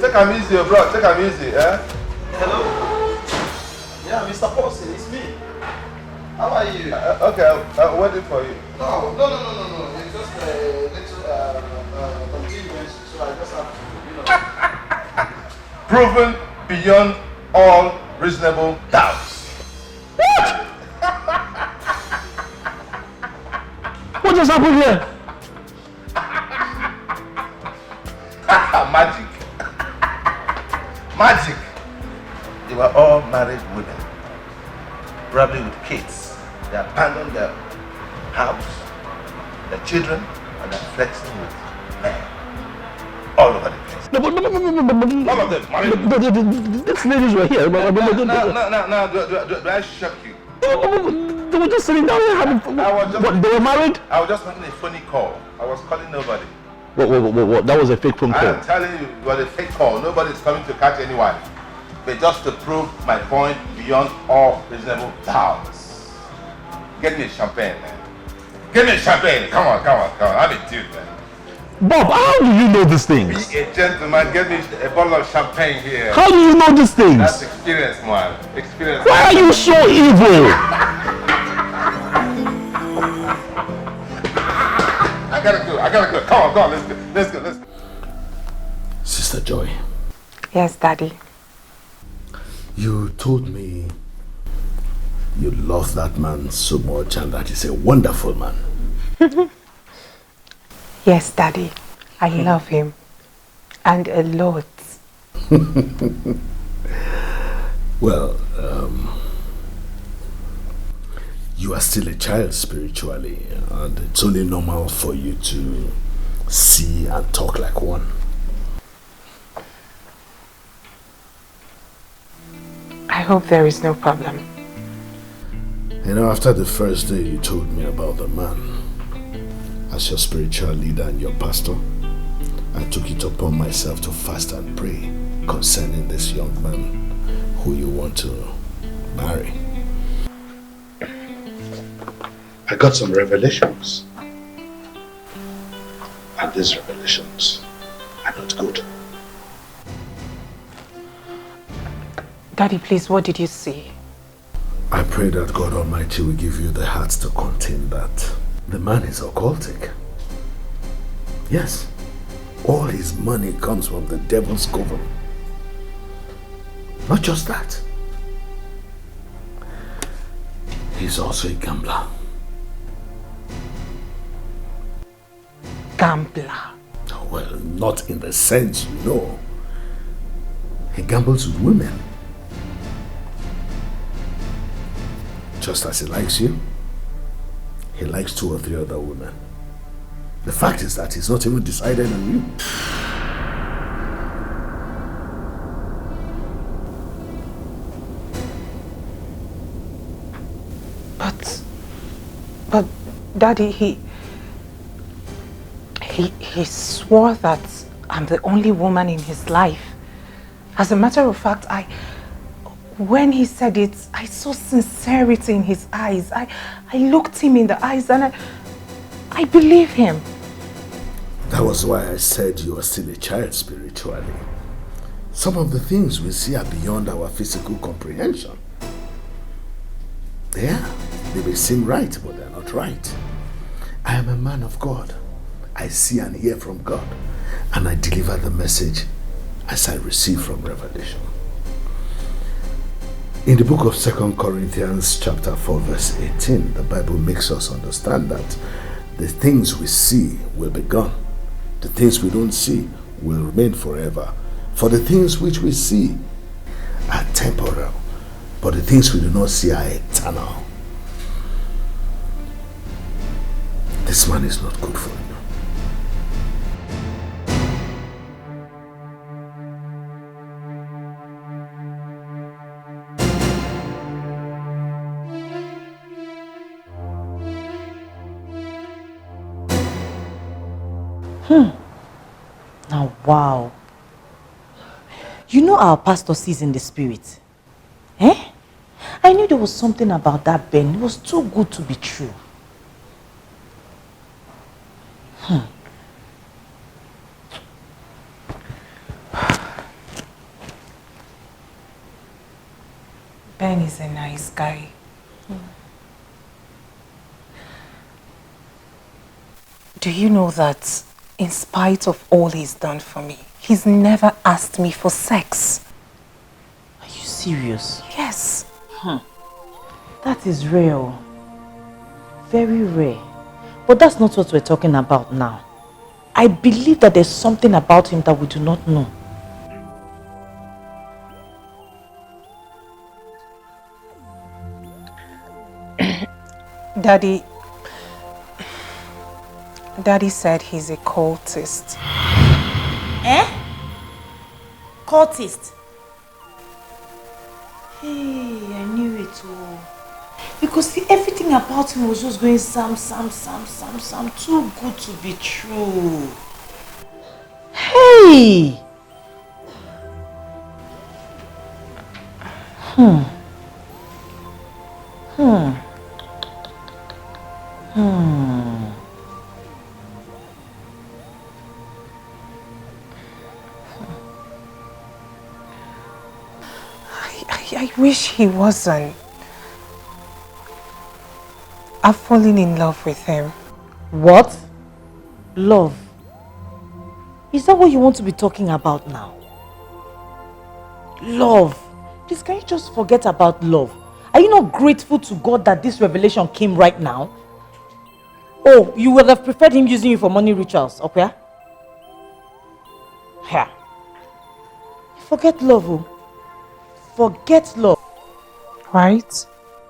Take them easy, bro. Take them easy. Hello? Yeah, Mr. Paulson, it's me. How are you? Okay, I'm waiting for you. No. It's just a little continuance, so I just have to, Proven beyond all reasonable doubts. What just happened here? Magic. They were all married women, probably with kids. They abandoned their house, their children, and they're flexing with men all over the place. No. All of them married. These ladies were here. No, do I shock you? They were just sitting down here having. What? They were married? I was just making a funny call. I was calling nobody. What? That was a fake phone call. I'm telling you, it was a fake call. Nobody's coming to catch anyone. But just to prove my point beyond all reasonable doubts. Get me a champagne, man. Get me a champagne. Come on. I'm a dude, man. Bob, how do you know these things? Be a gentleman. Get me a bottle of champagne here. How do you know these things? That's experience, man. Experience. Why are you so evil? I gotta go. Come on, let's go. Sister Joy. Yes, Daddy. You told me you love that man so much and that he's a wonderful man. Yes, Daddy. I love him. And a lot. Well, you are still a child spiritually, and it's only normal for you to see and talk like one. I hope there is no problem. You know, after the first day you told me about the man, as your spiritual leader and your pastor, I took it upon myself to fast and pray concerning this young man who you want to marry. I got some revelations. And these revelations are not good. Daddy, please, what did you see? I pray that God Almighty will give you the heart to contain that. The man is occultic. Yes, all his money comes from the devil's coven. Not just that. He's also a gambler. Gambler? Well, not in the sense you know. He gambles with women. Just as he likes you, he likes 2 or 3 other women. The fact is that he's not even decided on you. But Daddy, he swore that I'm the only woman in his life. As a matter of fact, when he said it, I saw sincerity in his eyes. I looked him in the eyes and I believe him. That was why I said you are still a child spiritually. Some of the things we see are beyond our physical comprehension. Yeah, they may seem right, but they're not right. I am a man of God. I see and hear from God, and I deliver the message as I receive from revelation. In the book of 2 Corinthians chapter 4 verse 18, the Bible makes us understand that the things we see will be gone. The things we don't see will remain forever. For the things which we see are temporal, but the things we do not see are eternal. This man is not good for you. Now, wow. You know our pastor sees in the spirit. Eh? I knew there was something about that Ben. It was too good to be true. Ben is a nice guy. Do you know that in spite of all he's done for me, he's never asked me for sex? Are you serious? Yes. That is rare. Very rare. But that's not what we're talking about now. I believe that there's something about him that we do not know. Daddy said he's a cultist. Eh? Cultist? Hey, I knew it all. Because see, everything about him was just going Sam. Too good to be true. Hey! I wish he wasn't. I've fallen in love with him. What? Love? Is that what you want to be talking about now? Love? Please, can you just forget about love? Are you not grateful to God that this revelation came right now? Oh, you would have preferred him using you for money rituals, okay? Yeah. Forget love, oh. Forget love. Right?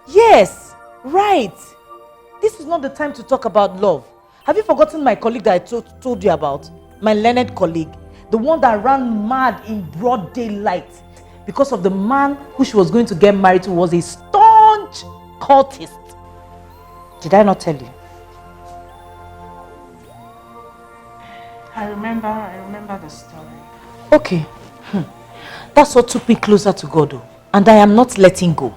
Yes, right. This is not the time to talk about love. Have you forgotten my colleague that I told you about? My Leonard colleague. The one that ran mad in broad daylight because of the man who she was going to get married to was a staunch cultist. Did I not tell you? I remember the story. Okay. That's what took me closer to God, though. And I am not letting go.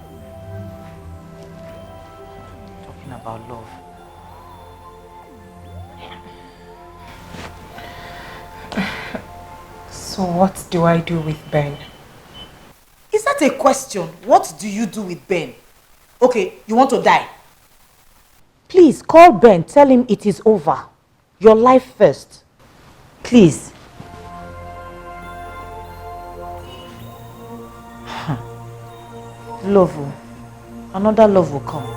Talking about love. So what do I do with Ben? Is that a question? What do you do with Ben? Okay, you want to die? Please, call Ben. Tell him it is over. Your life first. Please. Love will. Another love will come.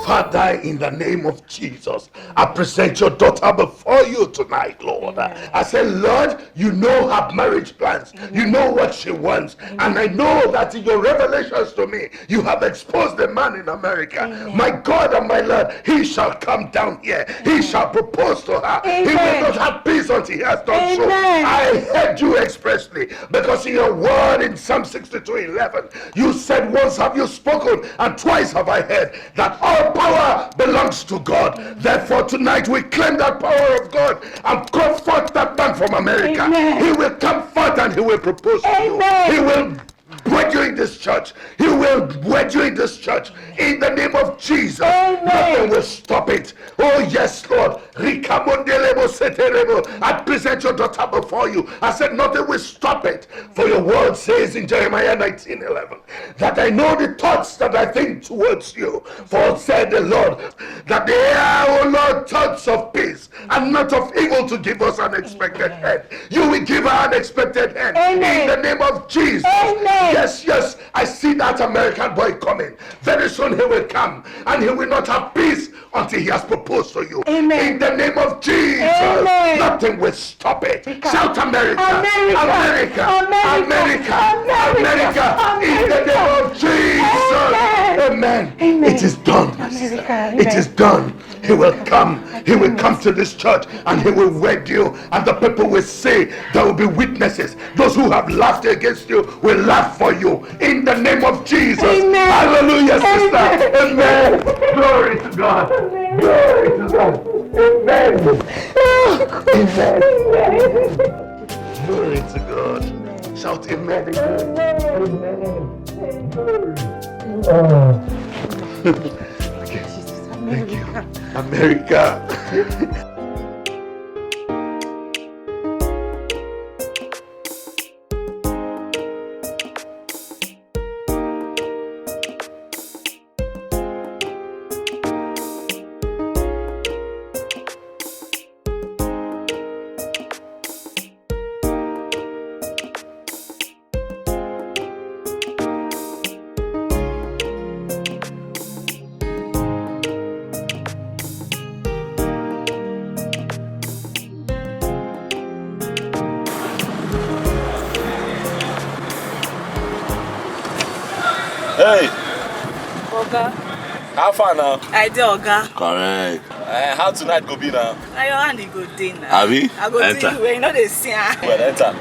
Father, in the name of Jesus, I present your daughter before you tonight, Lord. I say, Lord, you know her marriage plans. You know what she wants. And I know that in your revelations to me, you have exposed the man in America. My God and my Lord, he shall come down here. He shall propose to her. He will not have peace until he has done so. I heard you expressly, because in your word in Psalm 62:11, you said, once have you spoken and twice have I heard that all power belongs to God. Therefore tonight we claim that power of God and comfort that man from America. Amen. He will come forth and he will propose to you. He will wed you in this church. He will wed you in this church. In the name of Jesus. Amen. Nothing will stop it. Oh yes, Lord. I present your daughter before you. I said nothing will stop it. For your word says in Jeremiah 19:11 that I know the thoughts that I think towards you. For said the Lord that they are, oh Lord, thoughts of peace and not of evil to give us an expected end. You will give her an expected end. Amen. In the name of Jesus. Amen. Yes, I American boy coming. Very soon he will come, and he will not have peace until he has proposed to you. Amen. In the name of Jesus. Amen. Nothing will stop it. Shout America. America. America. America. America. In the name of Jesus. Amen. Amen. It is done. America. It is done. He will come. He will come to this church and he will wed you. And the people will say, there will be witnesses. Those who have laughed against you will laugh for you. In the name of Jesus. Amen. Hallelujah, sister. Amen. Glory to God. Glory to God. Amen. Amen. Glory to God. Shout amen again. Amen. Thank you. America. Hey! Oga. How far now? I did, Oga. Correct. How tonight go be now? Now your hand go day now. Abi? I go Enter. do you when you know they see. Well, enter.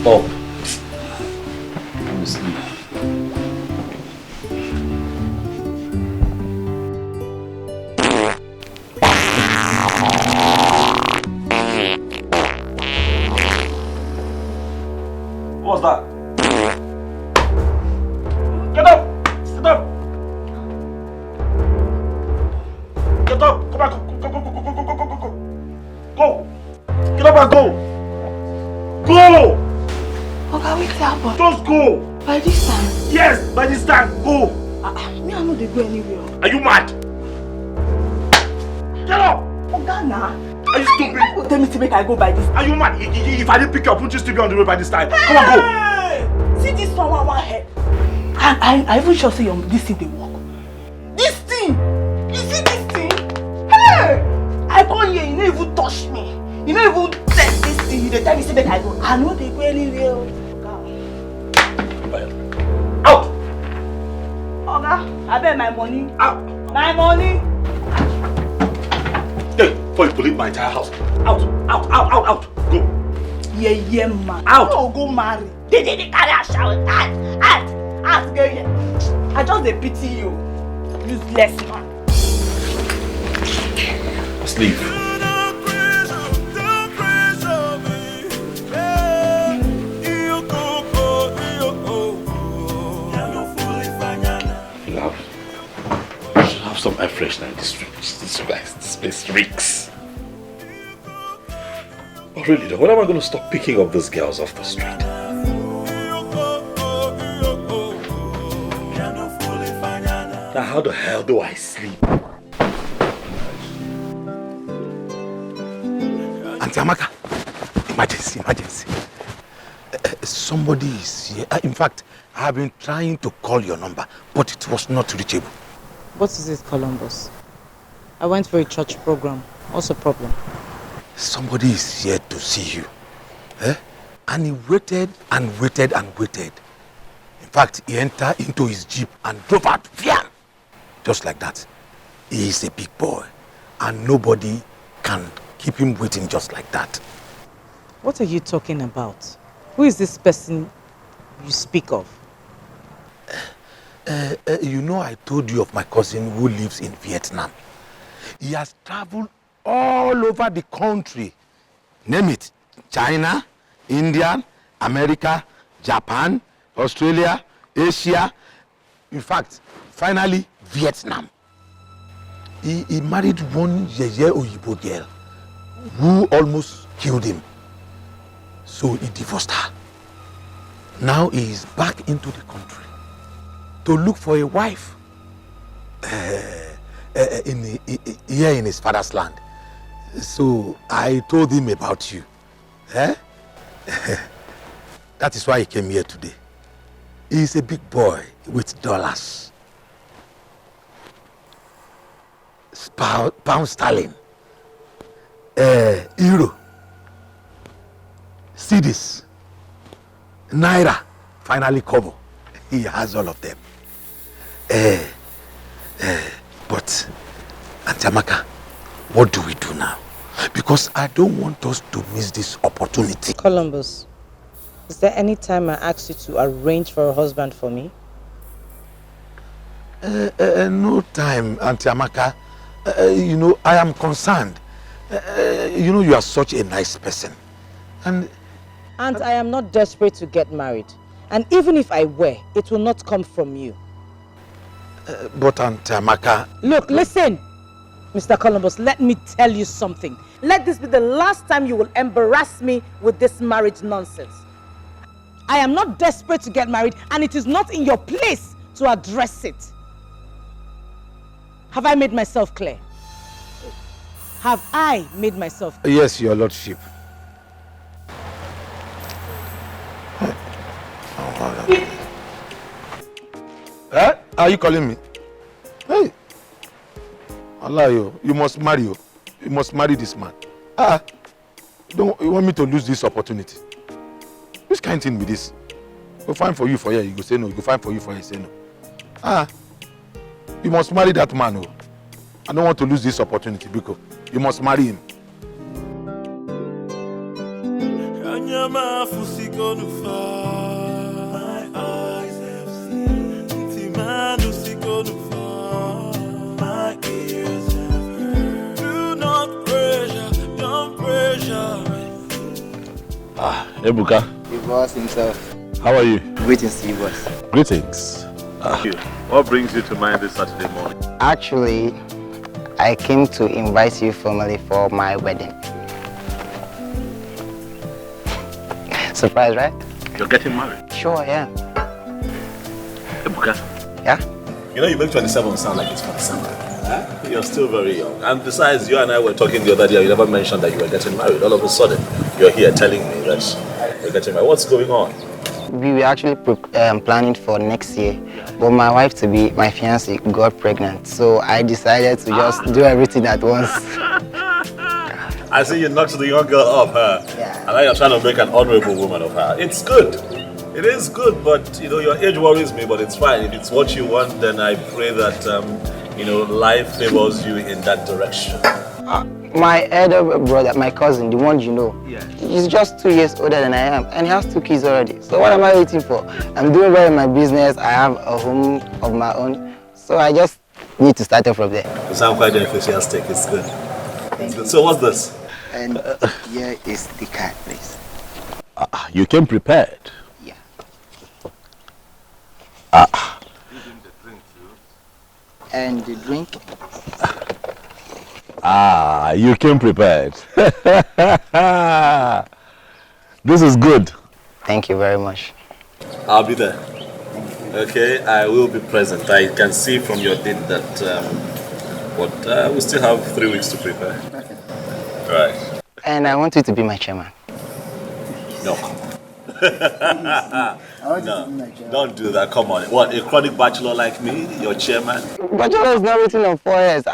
Stop. I'm asleep. What's that? Get up! Sit up! Get up! Come back! Go! Go! Get up and go! Go! Oga, wait happen. Just go! By this time? Yes, by this time, go! Me, I know they go anywhere. Are you mad? Get up! Oga, nah. Are you stupid? Don't tell me to make I go by this time. Are you mad? If I didn't pick you up, wouldn't you still be on the road by this time? Come on, go! See this one head. And I even sure say this thing they work. This thing! You see this thing? Hey! I come here, you don't even touch me. You don't even test this thing. You tell me say make I go. I know they go anywhere. Out! Oga, I bet my money. Out! My money! Hey, before you pollute my entire house. Out! Go! Yeah, man. Out! No, go marry. They carry a shower. Out, girl. I just dey pity you. Useless man. Sleep. Some air freshener in this place reeks. But really though, when am I going to stop picking up these girls off the street? Now how the hell do I sleep? Auntie Amaka, emergency. Somebody is here. In fact, I have been trying to call your number, but it was not reachable. What is it, Columbus? I went for a church program. What's the problem? Somebody is here to see you. And he waited and waited and waited. In fact, he entered into his jeep and drove out. Just like that. He is a big boy. And nobody can keep him waiting just like that. What are you talking about? Who is this person you speak of? You know, I told you of my cousin who lives in Vietnam. He has traveled all over the country. Name it. China, India, America, Japan, Australia, Asia. In fact, finally, Vietnam. He married one Yeye Oyibo girl who almost killed him. So he divorced her. Now he is back into the country to look for a wife here in his father's land. So I told him about you. That is why he came here today. He is a big boy with dollars. Pound sterling. Euro. Cedis. Naira. Finally Kobo. He has all of them. But Auntie Amaka, what do we do now? Because I don't want us to miss this opportunity. Columbus, is there any time I asked you to arrange for a husband for me? No time, Auntie Amaka. You know, I am concerned. You know, you are such a nice person. And I am not desperate to get married. And even if I were, it will not come from you. But Auntie Amaka... Look, listen. Mr. Columbus, let me tell you something. Let this be the last time you will embarrass me with this marriage nonsense. I am not desperate to get married, and it is not in your place to address it. Have I made myself clear? Have I made myself clear? Yes, your lordship. Are you calling me? Hey, Allah, you must marry you. You must marry this man. Don't you want me to lose this opportunity? Which kind of thing with this? Go find for you for here, you go say no. Go find for you for here, you say no. You must marry that man. I don't want to lose this opportunity because you must marry him. My eyes have seen my ears have heard. Do not pressure, don't pressure me. Ebuka. The boss himself. How are you? Greetings to you, boss. Greetings. What brings you to mind this Saturday morning? Actually, I came to invite you formally for my wedding. Surprise, right? You're getting married? Sure, yeah. Ebuka. Yeah? You know, you make 27 sound like it's 47. Huh? You're still very young. And besides, you and I were talking the other day, you never mentioned that you were getting married. All of a sudden, you're here telling me that you're getting married. What's going on? We were actually planning for next year, but my wife to be, my fiancée, got pregnant. So I decided to just do everything at once. I see you knocked the young girl off her. Yeah. And now you're trying to make an honorable woman of her. It's good. It is good, but you know, your age worries me, but it's fine. If it's what you want, then I pray that, you know, life favors you in that direction. My elder brother, my cousin, the one you know, he's just 2 years older than I am, and he has 2 kids already. So what am I waiting for? I'm doing well in my business. I have a home of my own, so I just need to start off from there. You sound quite enthusiastic. It's good. It's good. So what's this? And here is the card, please. You came prepared. Yeah. And the drink. You came prepared. This is good. Thank you very much. I'll be there. Okay, I will be present. I can see from your date that we still have 3 weeks to prepare. Okay. Right. and I want you to be my chairman. No, come on. No, don't do that. Come on. What, a chronic bachelor like me, your chairman? Bachelor is not written on foreheads.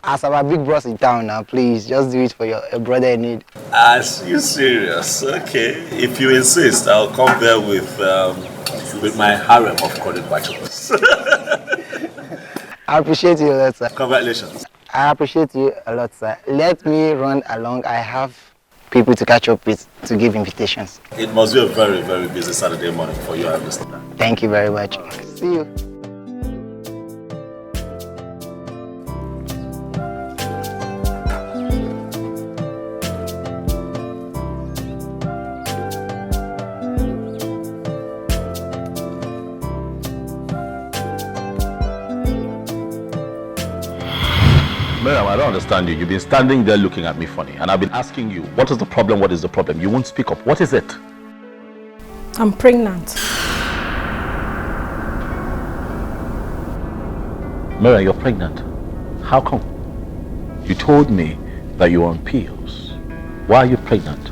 As our big boss in town now, please, just do it for your brother in need. Are you serious? Okay. If you insist, I'll come there with my harem of chronic bachelors. I appreciate you a lot, sir. Congratulations. I appreciate you a lot, sir. Let me run along. I have people to catch up with to give invitations. It must be a very, very busy Saturday morning for you, I understand. Thank you very much. See you. Miriam, I don't understand you. You've been standing there looking at me funny, and I've been asking you, what is the problem? What is the problem? You won't speak up. What is it? I'm pregnant. Miriam, you're pregnant. How come? You told me that you were on pills. Why are you pregnant?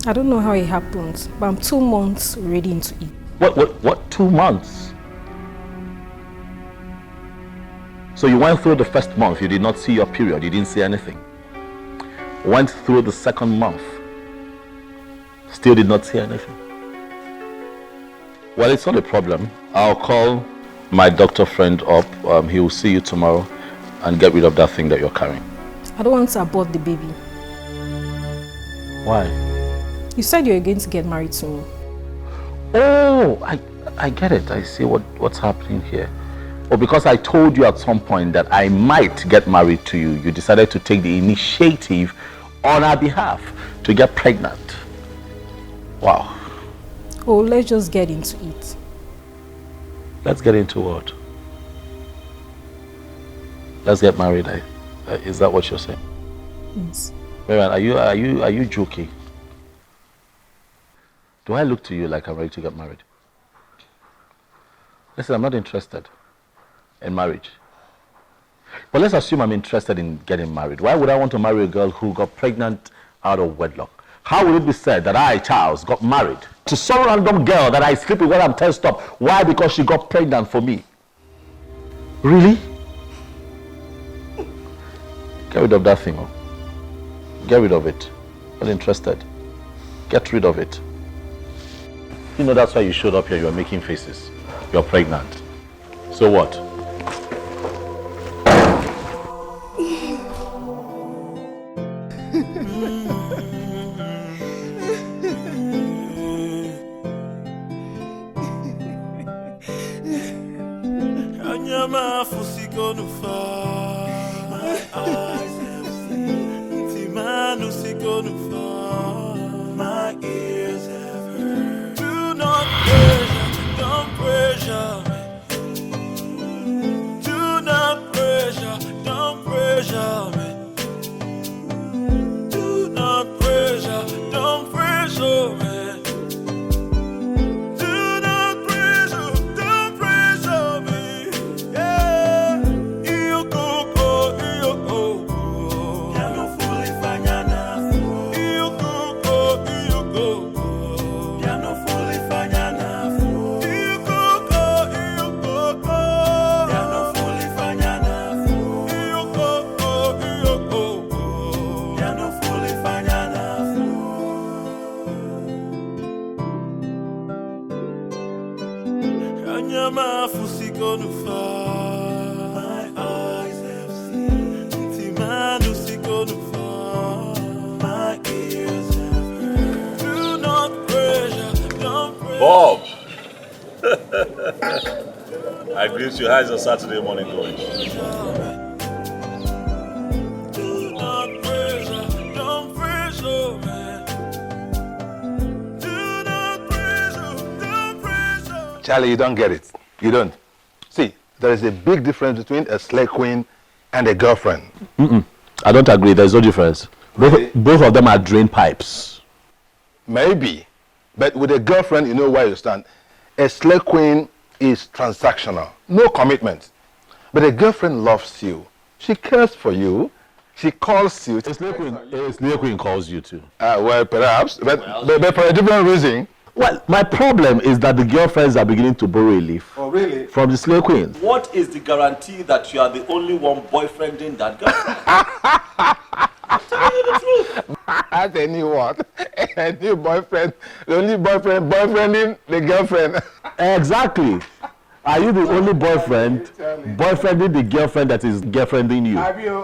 I don't know how it happened, but I'm 2 months ready into it. What? 2 months? So you went through the first month, you did not see your period, you didn't see anything. Went through the second month, still did not see anything. Well, it's not a problem. I'll call my doctor friend up. He will see you tomorrow and get rid of that thing that you're carrying. I don't want to abort the baby. Why? You said you were going to get married soon. Oh, I get it. I see what's happening here. Or because I told you at some point that I might get married to you, you decided to take the initiative on our behalf to get pregnant. Wow. Oh, let's just get into it. Let's get into what? Let's get married. Is that what you're saying? Yes. Marian, are you joking? Do I look to you like I'm ready to get married? Listen, I'm not interested in marriage. But let's assume I'm interested in getting married. Why would I want to marry a girl who got pregnant out of wedlock? How would it be said that I, Charles, got married to some random girl that I sleep with when I'm tensed up? Why? Because she got pregnant for me. Really? Get rid of that thing. Oh. Get rid of it. Not interested. Get rid of it. You know that's why you showed up here. You're making faces. You're pregnant. So what? My ears have heard. Do not pressure, don't pressure me. Do not pressure, don't pressure me. Do not pressure, don't pressure me. Do not pressure, don't pressure me. Yeah, you go, you go. My eyes have seen. My ears have heard. Do not pressure, don't pressure. Bob! I greet you. How's your Saturday morning going? Do not pressure, don't pressure me. Do not pressure, don't pressure. Charlie, you don't get it. You don't. See, there is a big difference between a slay queen and a girlfriend. I don't agree. There's no difference. Both of them are drain pipes. Maybe. But with a girlfriend, you know where you stand. A slay queen is transactional. No commitment. But a girlfriend loves you. She cares for you. She calls you. A slave queen calls you too. Well, perhaps, but for a different reason. Well, my problem is that the girlfriends are beginning to borrow a leaf. Oh, really? From the slave queen. What is the guarantee that you are the only one boyfriending that girlfriend? I'm telling you the truth. I tell you what, a new boyfriend, the only boyfriending the girlfriend. Exactly. Are you the only boyfriending the girlfriend that is girlfriending you?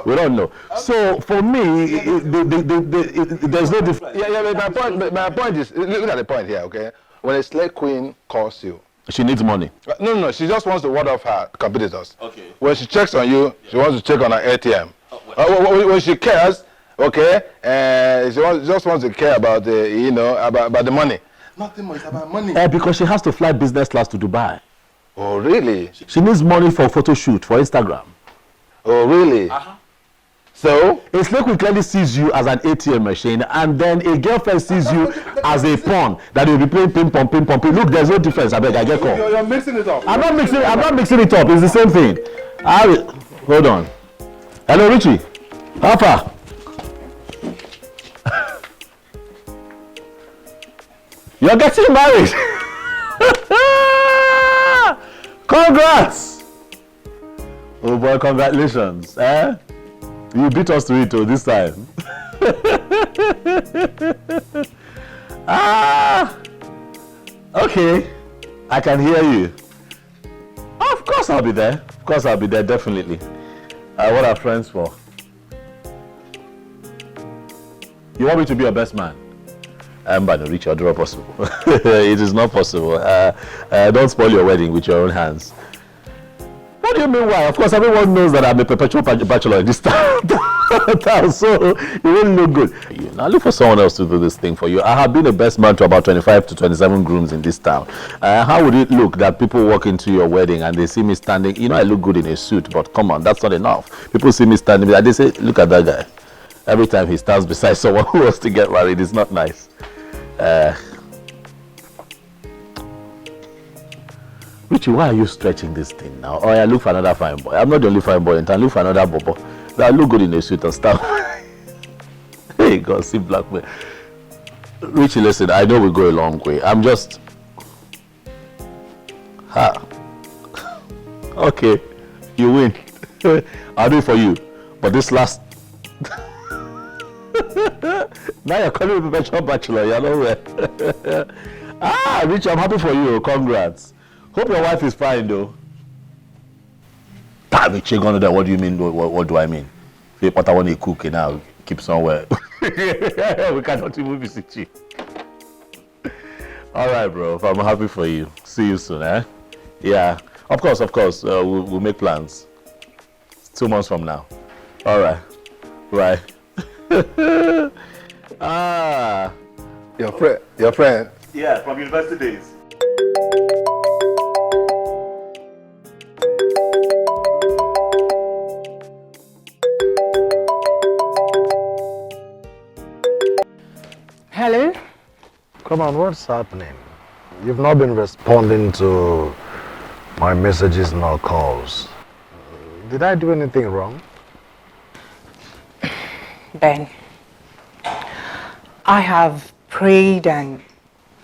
We don't know. So for me, there's no difference. Yeah, but my point is, look at the point here, okay? When a slave queen calls you, she needs money. No, she just wants to ward off her competitors. Okay. When she checks on you, she wants to check on her ATM. When she cares, okay, she just wants to care about the, about the money. Nothing more, it's about money. Because she has to fly business class to Dubai. Oh, really? She needs money for photo shoot, for Instagram. Oh, really? So? A slave queen clearly sees you as an ATM machine, and then a girlfriend sees you as a pawn that will be playing ping pong. Look, there's no difference. I beg, I get caught. You're mixing it up. I'm not mixing it up. It's the same thing. Hold on. Hello, Richie. How far? You're getting married. Congrats! Oh boy, congratulations. You beat us to it this time. Okay. I can hear you. Of course I'll be there. Of course I'll be there, definitely. What are friends for? You want me to be your best man? I'm going to reach your door possible. It is not possible. Don't spoil your wedding with your own hands. What do you mean why? Of course, everyone knows that I'm a perpetual bachelor in this town, so it wouldn't look good. Now look for someone else to do this thing for you. I have been a best man to about 25 to 27 grooms in this town. How would it look that people walk into your wedding and they see me standing? I look good in a suit, but come on, that's not enough. People see me standing and they say, look at that guy. Every time he stands beside someone who wants to get married, it's not nice. Richie, why are you stretching this thing now? Oh, I look for another fine boy. I'm not the only fine boy in town. Look for another bobo that look good in a suit and stuff. Hey, God, see black man. Richie, listen, I know we go a long way. I'm just... Okay, you win. I'll do it for you. But this last... Now you're calling me perpetual bachelor, you're nowhere. Richie, I'm happy for you. Congrats. Hope your wife is fine though. Richie, what do you mean? What do I mean? What I want to cook now, keep somewhere. We cannot even visit you. Alright, bro. I'm happy for you. See you soon, eh? Yeah. Of course. We'll make plans. 2 months from now. Alright. Right. Your friend? Yeah, from university days. Hello? Come on, what's happening? You've not been responding to my messages nor calls. Did I do anything wrong? Ben, I have prayed and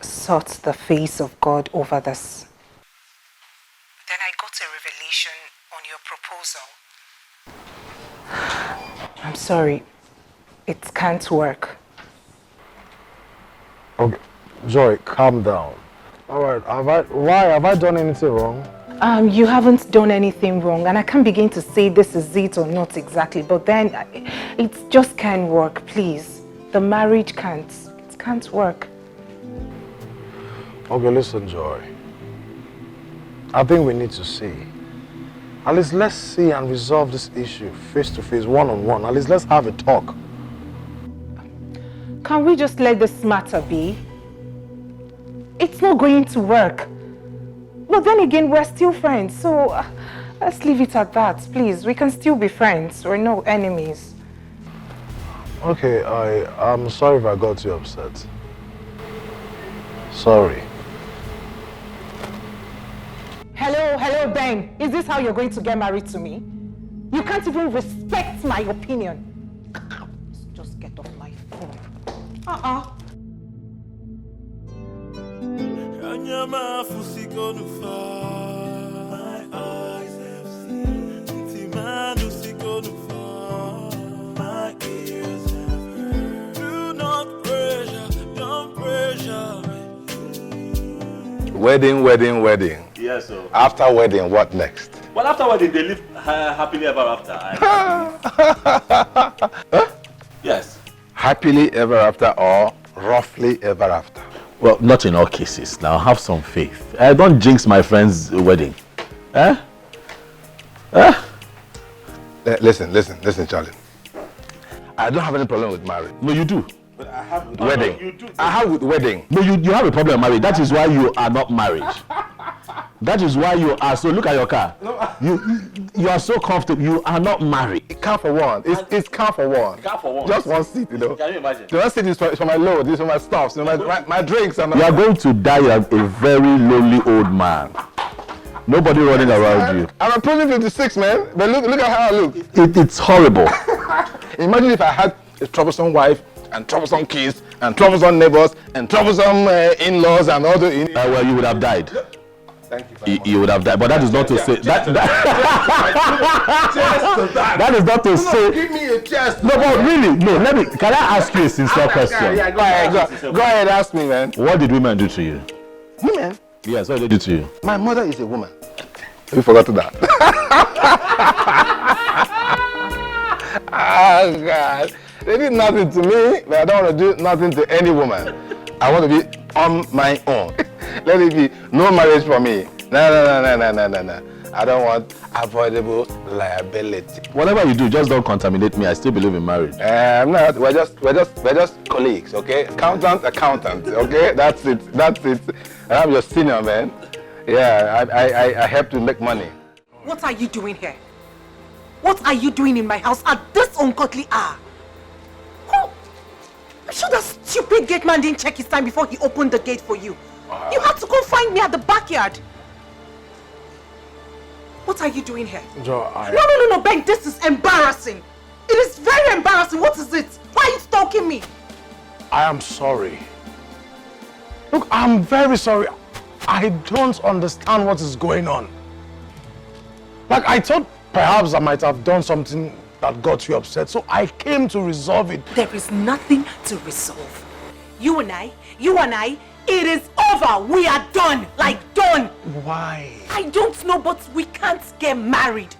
sought the face of God over this. Then I got a revelation on your proposal. I'm sorry, it can't work. Okay, Joy, calm down. All right, why have I done anything wrong? You haven't done anything wrong, and I can't begin to say this is it or not exactly, but then it just can't work, please. The marriage can't work. Okay, listen, Joy. I think we need to see. At least let's see and resolve this issue face to face, one-on-one. At least let's have a talk. Can we just let this matter be? It's not going to work. But then again, we're still friends, so let's leave it at that, please. We can still be friends. We're no enemies. Okay, I'm sorry if I got you upset. Sorry. Hello, Ben. Is this how you're going to get married to me? You can't even respect my opinion. of my phone. My eyes have seen. My ears have heard. Do not pressure, don't pressure me. Wedding. Yes, sir. After wedding, what next? Well, after wedding, they live happily ever after. Yes. Happily ever after or roughly ever after? Well, not in all cases. Now, have some faith. Don't jinx my friend's wedding. Listen, Charlie. I don't have any problem with marriage. No, you do. But I have with Wedding. You do. I have with wedding. No, you have a problem with marriage. That is why you are not married. That is why you are so. Look at your car. You are so comfortable. You are not married. Car for one. It's car for one. Car for one. Just one seat, you know. Can you imagine? The one seat is for my load. This is for my stuff. So my drinks. And You are going to die as a very lonely old man. Nobody running around you. I'm approaching 56, man. But look at how I look. It's horrible. Imagine if I had a troublesome wife and troublesome kids and troublesome neighbors and troublesome in-laws and all the. Well, you would have died. Thank you very much. You would have died, but that is not to say that is not to say. Give me a chest. No, but really, no. Can I ask you a sincere question? Yeah, go ahead, ask me, man. What did women do to you? Women? Yes, what did they do to you? My mother is a woman. You forgot that. Oh God, they did nothing to me, but I don't want to do nothing to any woman. I want to be on my own. Let it be no marriage for me. No. I don't want avoidable liability. Whatever you do, just don't contaminate me. I still believe in marriage. I'm not. We're just colleagues, okay? Accountant. Okay? That's it. I'm your senior, man. Yeah, I help to make money. What are you doing here? What are you doing in my house at this ungodly hour? Oh, I'm sure that stupid gate man didn't check his time before he opened the gate for you. You had to go find me at the backyard. What are you doing here? Joe, No, Ben, this is embarrassing. It is very embarrassing. What is it? Why are you stalking me? I am sorry. Look, I'm very sorry. I don't understand what is going on. Like, I thought perhaps I might have done something that got you upset, so I came to resolve it. There is nothing to resolve. You and I, it is over. We are done. Like, done. Why? I don't know, but we can't get married.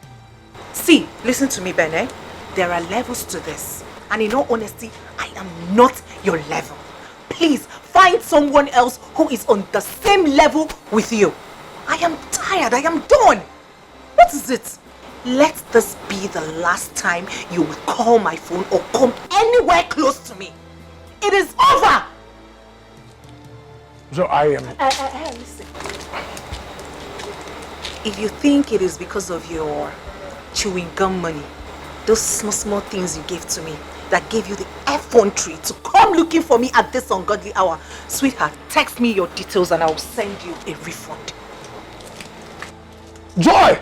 See, listen to me, Bene. There are levels to this. And in all honesty, I am not your level. Please, find someone else who is on the same level with you. I am tired. I am done. What is it? Let this be the last time you will call my phone or come anywhere close to me. It is over. So I am... Listen. If you think it is because of your chewing gum money, those small things you gave to me that gave you the effrontery to come looking for me at this ungodly hour, sweetheart, text me your details and I will send you a refund. Joy!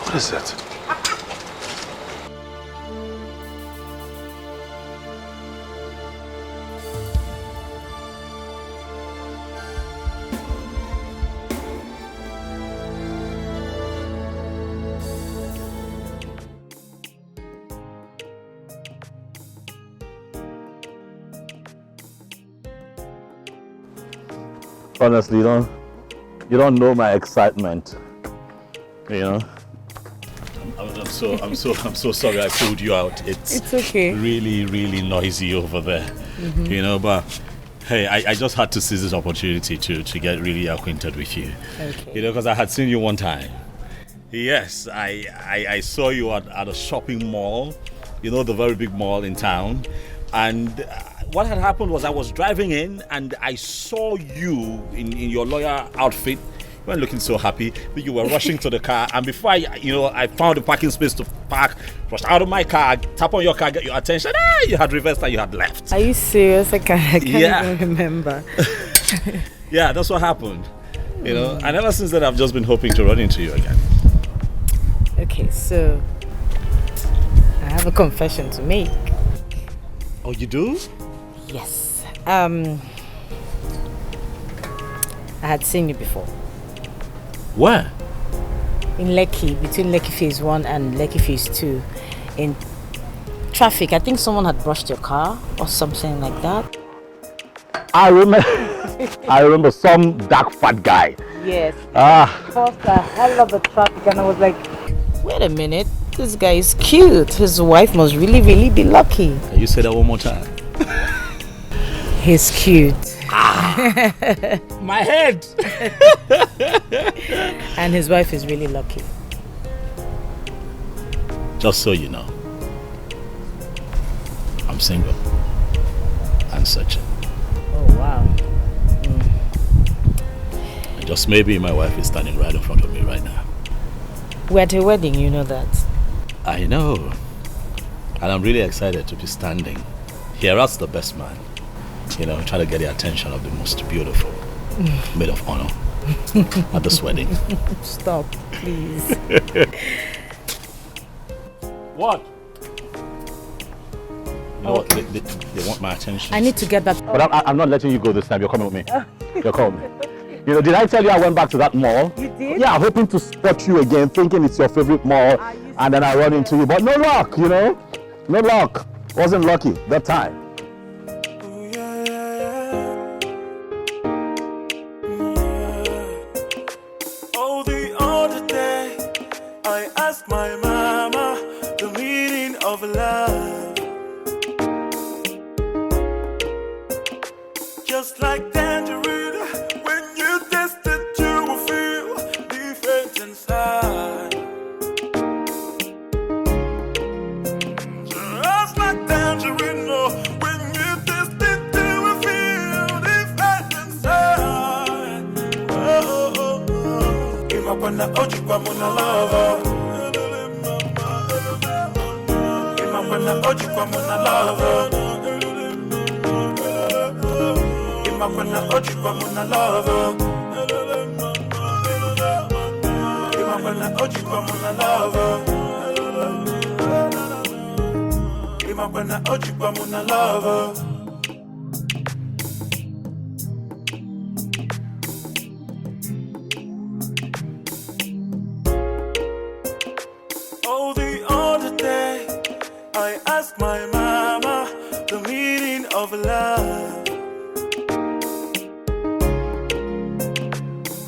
What is it? Honestly, you don't know my excitement. You know. I'm so sorry I pulled you out. It's okay. Really noisy over there. Mm-hmm. You know, but hey, I just had to seize this opportunity to get really acquainted with you. Okay. You know, because I had seen you one time. Yes, I saw you at a shopping mall. You know, the very big mall in town. And what had happened was I was driving in and I saw you in your lawyer outfit. You weren't looking so happy, but you were rushing to the car. And before I found a parking space to park, rushed out of my car, tap on your car, get your attention. You had reversed and you had left. Are you serious? I can't even remember. Yeah, that's what happened. You know, and ever since then I've just been hoping to run into you again. Okay, so I have a confession to make. Oh, you do? Yes. I had seen you before. Where? In Lekki, between Lekki Phase 1 and Lekki Phase 2. In traffic. I think someone had brushed your car or something like that. I remember some dark fat guy. Yes. First, I hell of the traffic, and I was like, wait a minute. This guy is cute. His wife must really, really be lucky. Can you say that one more time? He's cute. My head! And his wife is really lucky. Just so you know, I'm single and searching. Oh, wow. And just maybe my wife is standing right in front of me right now. We're at a wedding, you know that. I know. And I'm really excited to be standing here as the best man. You know, trying to get the attention of the most beautiful maid of honor at this wedding. Stop, please. What? You know what? They want my attention. I need to get back. But I'm not letting you go this time. You're coming with me. You're coming with me. You know, did I tell you I went back to that mall? You did? Yeah, hoping to spot you again, thinking it's your favorite mall, and then I run into you. But no luck, you know? No luck. Wasn't lucky that time. Oh, the other day, I asked my mama the meaning of love. Just like tangerine, when you taste it, you will feel different inside. Just like tangerine, when you taste it, you will feel different inside. Oh, oh, oh. Imapana oji kwa muna lava. Imapana oji kwa muna lava. Imapana oji kwa muna lava. Imapana oji kwa muna lava. Imapana oji kwa muna lava. Oh, the other day, I asked my mama the meaning of love.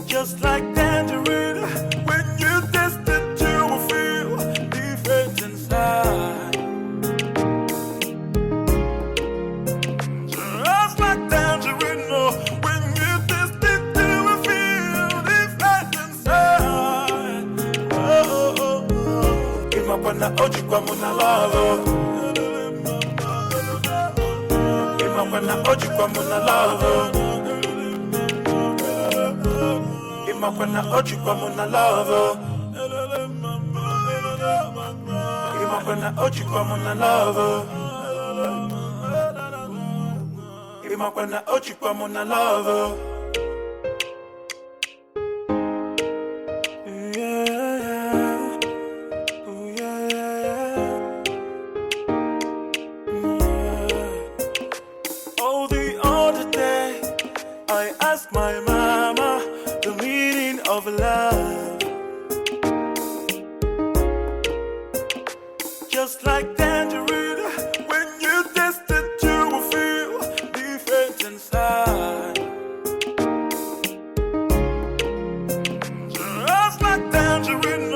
Just like tangerine, when you taste it, you will feel different inside. Just like tangerine, when you taste it, you will feel different inside. Oh, oh, oh. Imapana oji kwa muna lava. Imapana oji kwa muna lava. Imapana oji kwa muna lava. Imapana oji kwa muna lava. Imapana oji kwa muna lava. Oh, the other day, I asked my mama the meaning of love. Just like tangerine, when you taste it, you will feel different inside. Just like tangerine,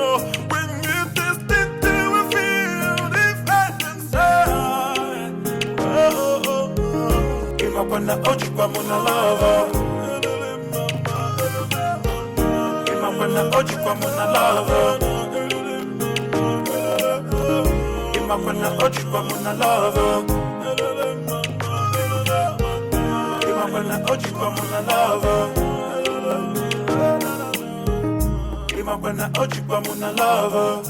when you taste it, you will feel different inside. Oh, oh, oh. Imapana oji kwa muna lava. Imapana oji kwa muna lava. Imapana oji kwa muna lava. Imapana oji kwa muna lava. Imapana oji kwa muna lava.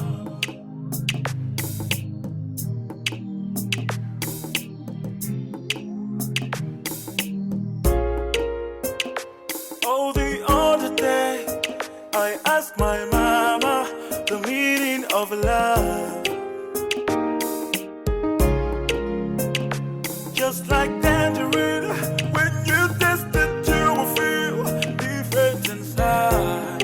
Oh, the other day, I asked my mama the meaning of love. Just like tangerine, when you taste it, you will feel different inside.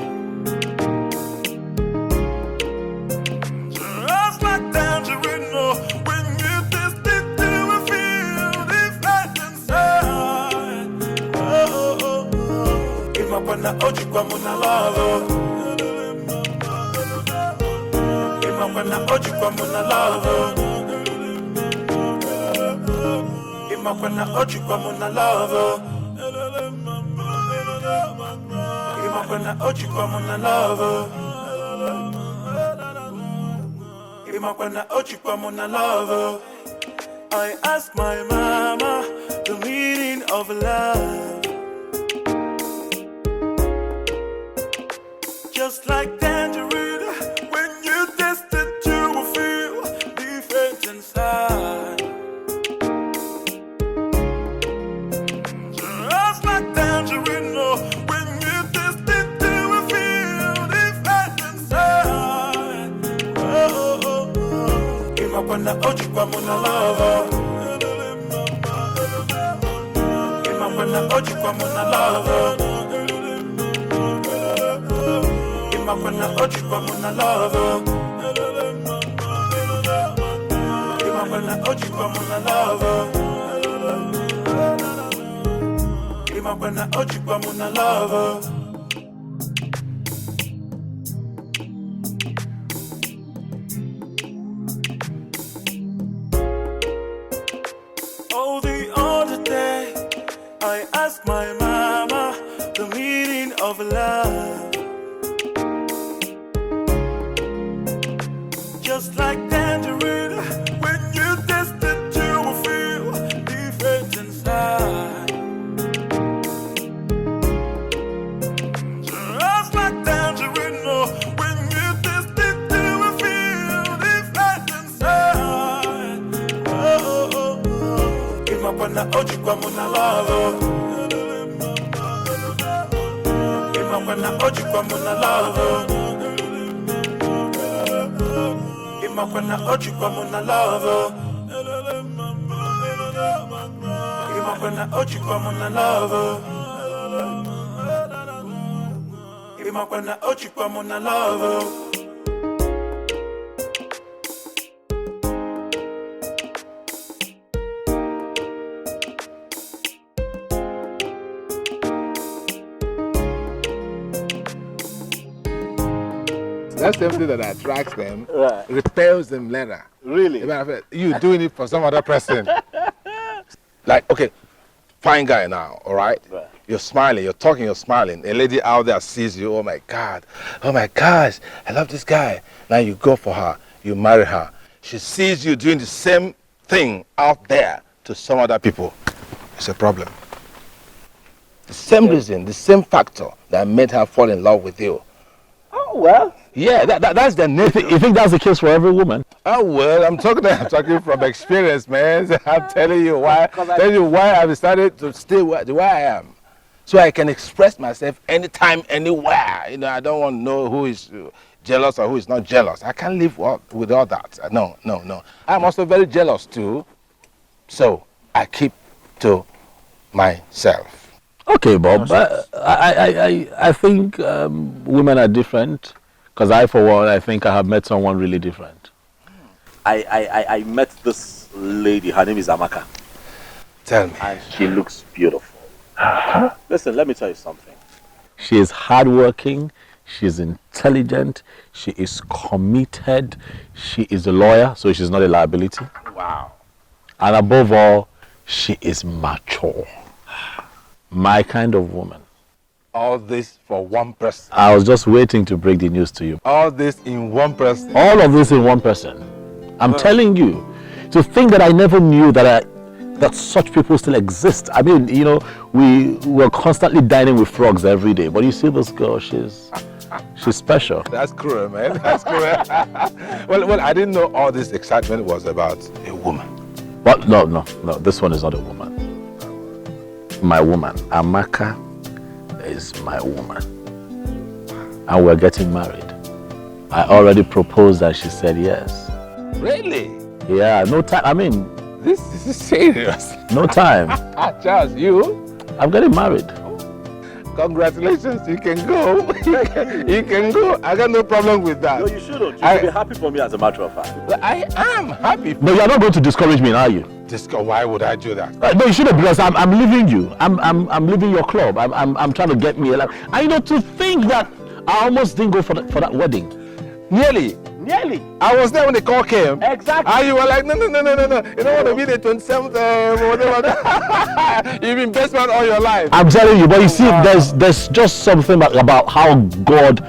Just like tangerine, oh, when you taste it, you will feel different inside. Oh, oh, oh. Imapana oji kwa muna love. Imapana oji kwa muna love. Imapana oji kwa muna love. Imapana oji kwa muna love. Imapana oji kwa muna love. I asked my mama the meaning of love. Just like tangerine, when you taste it, you will feel different inside. Just like tangerine, oh, when you taste it, you will feel different inside. Oh, oh, oh. Imapana oji kwa muna love. Imapana oji kwa muna love. Imapana oji kwa muna love. Imapana oji kwa muna love. Imapana oji kwa muna love. Oh, the other day I asked my mama the meaning of love. Just like tangerine, when you taste it, you will feel different inside. Just like tangerine, oh, when you taste it, you will feel different inside. Oh, oh, oh. Imapana oji kwa muna love. Imapana oji kwa muna love. Imapana oji kwa muna love. Imapana oji kwa muna love. Imapana oji kwa muna love. That's something that attracts them, right, repels them later. Really? You doing it for some other person. Like, okay, fine guy now, all right? You're smiling, you're talking, you're smiling. A lady out there sees you, oh my God, oh my gosh, I love this guy. Now you go for her, you marry her. She sees you doing the same thing out there to some other people. It's a problem. The same reason, the same factor that made her fall in love with you. Oh, well. Yeah, that's the nature. You think that's the case for every woman? Oh, well, I'm talking from experience, man. I'm telling you why I decided to stay where I am. So I can express myself anytime, anywhere. You know, I don't want to know who is jealous or who is not jealous. I can't live with all that. No. I'm also very jealous too. So I keep to myself. Okay, Bob. I think women are different. Because for one, I think I have met someone really different. I met this lady. Her name is Amaka. Tell me. And she looks beautiful. Listen, let me tell you something. She is hardworking. She's intelligent. She is committed. She is a lawyer, so she's not a liability. Wow. And above all, she is mature. My kind of woman. All this for one person. I was just waiting to break the news to you. All this in one person. All of this in one person. I'm telling you, to think that I never knew that such people still exist. I mean, you know, we were constantly dining with frogs every day. But you see this girl, she's special. That's cruel, man. That's cruel. well, I didn't know all this excitement was about a woman. But no. This one is not a woman. My woman, Amaka, is my woman, and we're getting married. I already proposed and she said yes. Really? Yeah, no time. I mean, This is serious. No time. Charles, you? I'm getting married. Congratulations, you can go. You can go. I got no problem with that. No, you shouldn't. You should be happy for me as a matter of fact. I am happy. But you're not going to discourage me, are you? Why would I do that? No, you shouldn't, because I'm leaving you. I'm leaving your club. I'm trying to get me alive. And to think that I almost didn't go for that wedding. Nearly. I was there when the call came. Exactly. And you were like, no. You don't want to be the 27th, whatever. You've been best man all your life. I'm telling you, but you see, there's just something about how God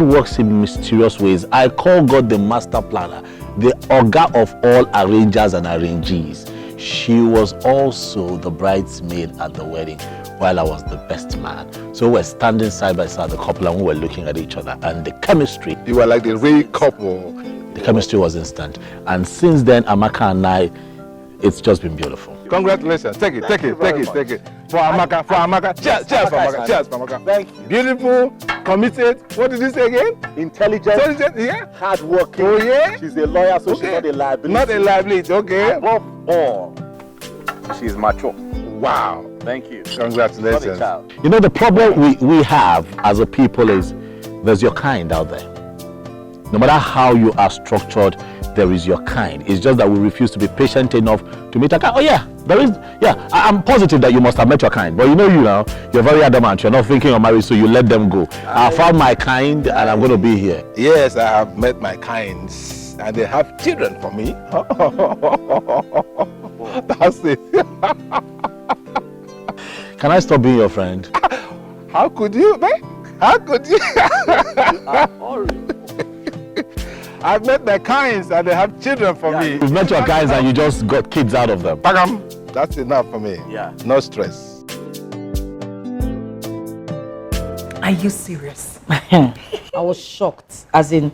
works in mysterious ways. I call God the master planner, the Oga of all arrangers and arrangees. She was also the bridesmaid at the wedding, while I was the best man. So we're standing side by side, the couple, and we were looking at each other, and the chemistry. You were like the real couple. The chemistry was instant. And since then, Amaka and I, it's just been beautiful. Congratulations. Take it. For Amaka. Cheers for Amaka. Thank you. Beautiful, committed. What did you say again? Intelligent, yeah. hardworking. Oh, yeah? She's a lawyer, so she's not a liability. Not a liability, okay. Above all, she's mature. Wow. Thank you. Congratulations. The problem we have as a people is there's your kind out there. No matter how you are structured, there is your kind. It's just that we refuse to be patient enough to meet a kind. Oh yeah, there is. Yeah, I'm positive that you must have met your kind. But you're very adamant. You're not thinking of marriage, so you let them go. I found my kind, and I'm going to be here. Yes, I have met my kinds, and they have children for me. That's it. Can I stop being your friend? How could you, man? How could you? I've met their kinds and they have children for me. You've met your kinds and you just got kids out of them. That's enough for me. Yeah. No stress. Are you serious? I was shocked. As in,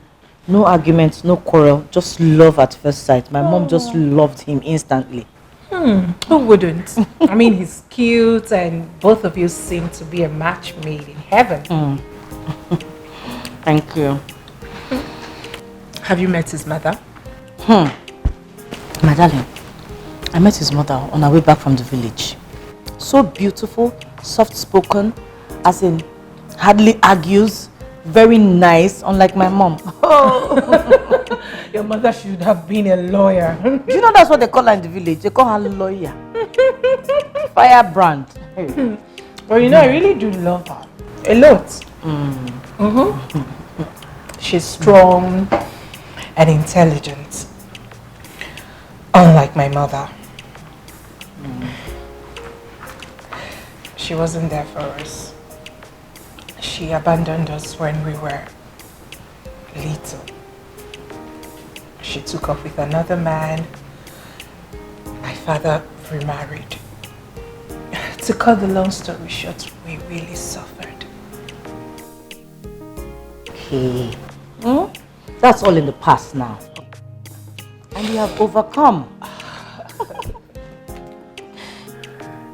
no argument, no quarrel, just love at first sight. My mom just loved him instantly. Who wouldn't? I mean, he's cute and both of you seem to be a match made in heaven. Thank you. Have you met his mother? My darling, I met his mother on our way back from the village. So beautiful, soft-spoken, as in hardly argues, very nice, unlike my mom. Your mother should have been a lawyer. Do you know that's what they call her in the village? They call her lawyer. Firebrand. Well, I really do love her. A lot. She's strong and intelligent. Unlike my mother. She wasn't there for us. She abandoned us when we were little. She took up with another man. My father remarried. To cut the long story short, we really suffered. Okay. That's all in the past now. And you have overcome.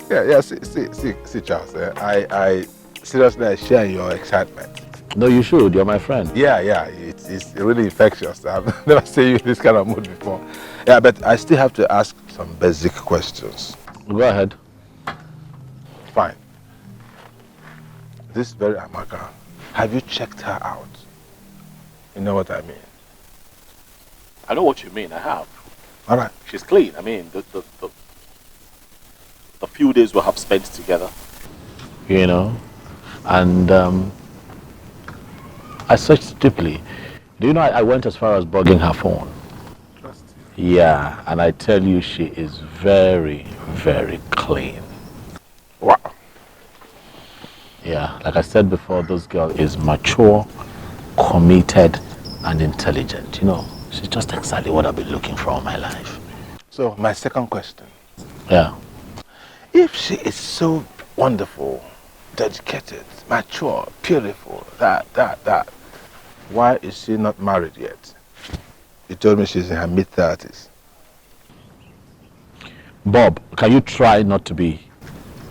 Yeah, see, Charles, I seriously share your excitement. No, you should. You're my friend. Yeah, it's really infectious. I've never seen you in this kind of mood before. Yeah, but I still have to ask some basic questions. Go ahead. Fine. This very Amaka, have you checked her out? You know what I mean? I know what you mean. I have. All right. She's clean. I mean, the few days we have spent together. And I searched deeply. Do you know I went as far as bugging her phone? Yeah, and I tell you, she is very, very clean. Wow. Yeah, like I said before, this girl is mature, committed, and intelligent. She's just exactly what I've been looking for all my life. So, my second question. Yeah. If she is so wonderful, dedicated, mature, beautiful, that, why is she not married yet? You told me she's in her mid-30s. Bob, can you try not to be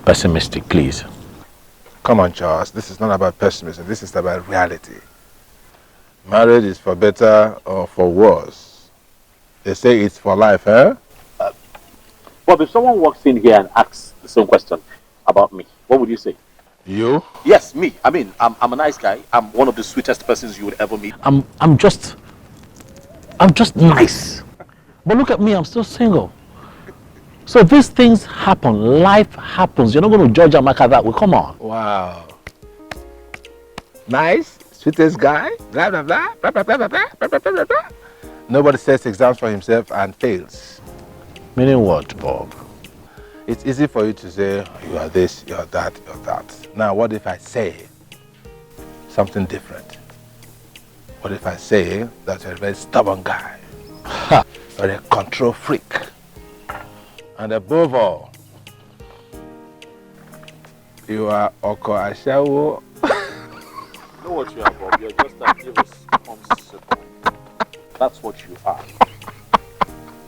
pessimistic, please? Come on, Charles. This is not about pessimism. This is about reality. Marriage is for better or for worse. They say it's for life, huh? Bob, if someone walks in here and asks the same question about me, what would you say? You? Yes, me. I mean, I'm a nice guy. I'm one of the sweetest persons you would ever meet. I'm just nice. But look at me, I'm still single. So these things happen, life happens. You're not going to judge Amaka that way. Come on. Wow. Nice, sweetest guy, blah, blah, blah, blah, blah, blah, blah, blah, blah, blah, blah. Nobody sets exams for himself and fails. Meaning what, Bob? It's easy for you to say, you are this, you are that, you are that. Now, what if I say something different? What if I say that you're a very stubborn guy? Ha! You're a control freak. And above all, you are Oko Ashawo. You know what you are, Bob? You're just an irresponsible. That's what you are.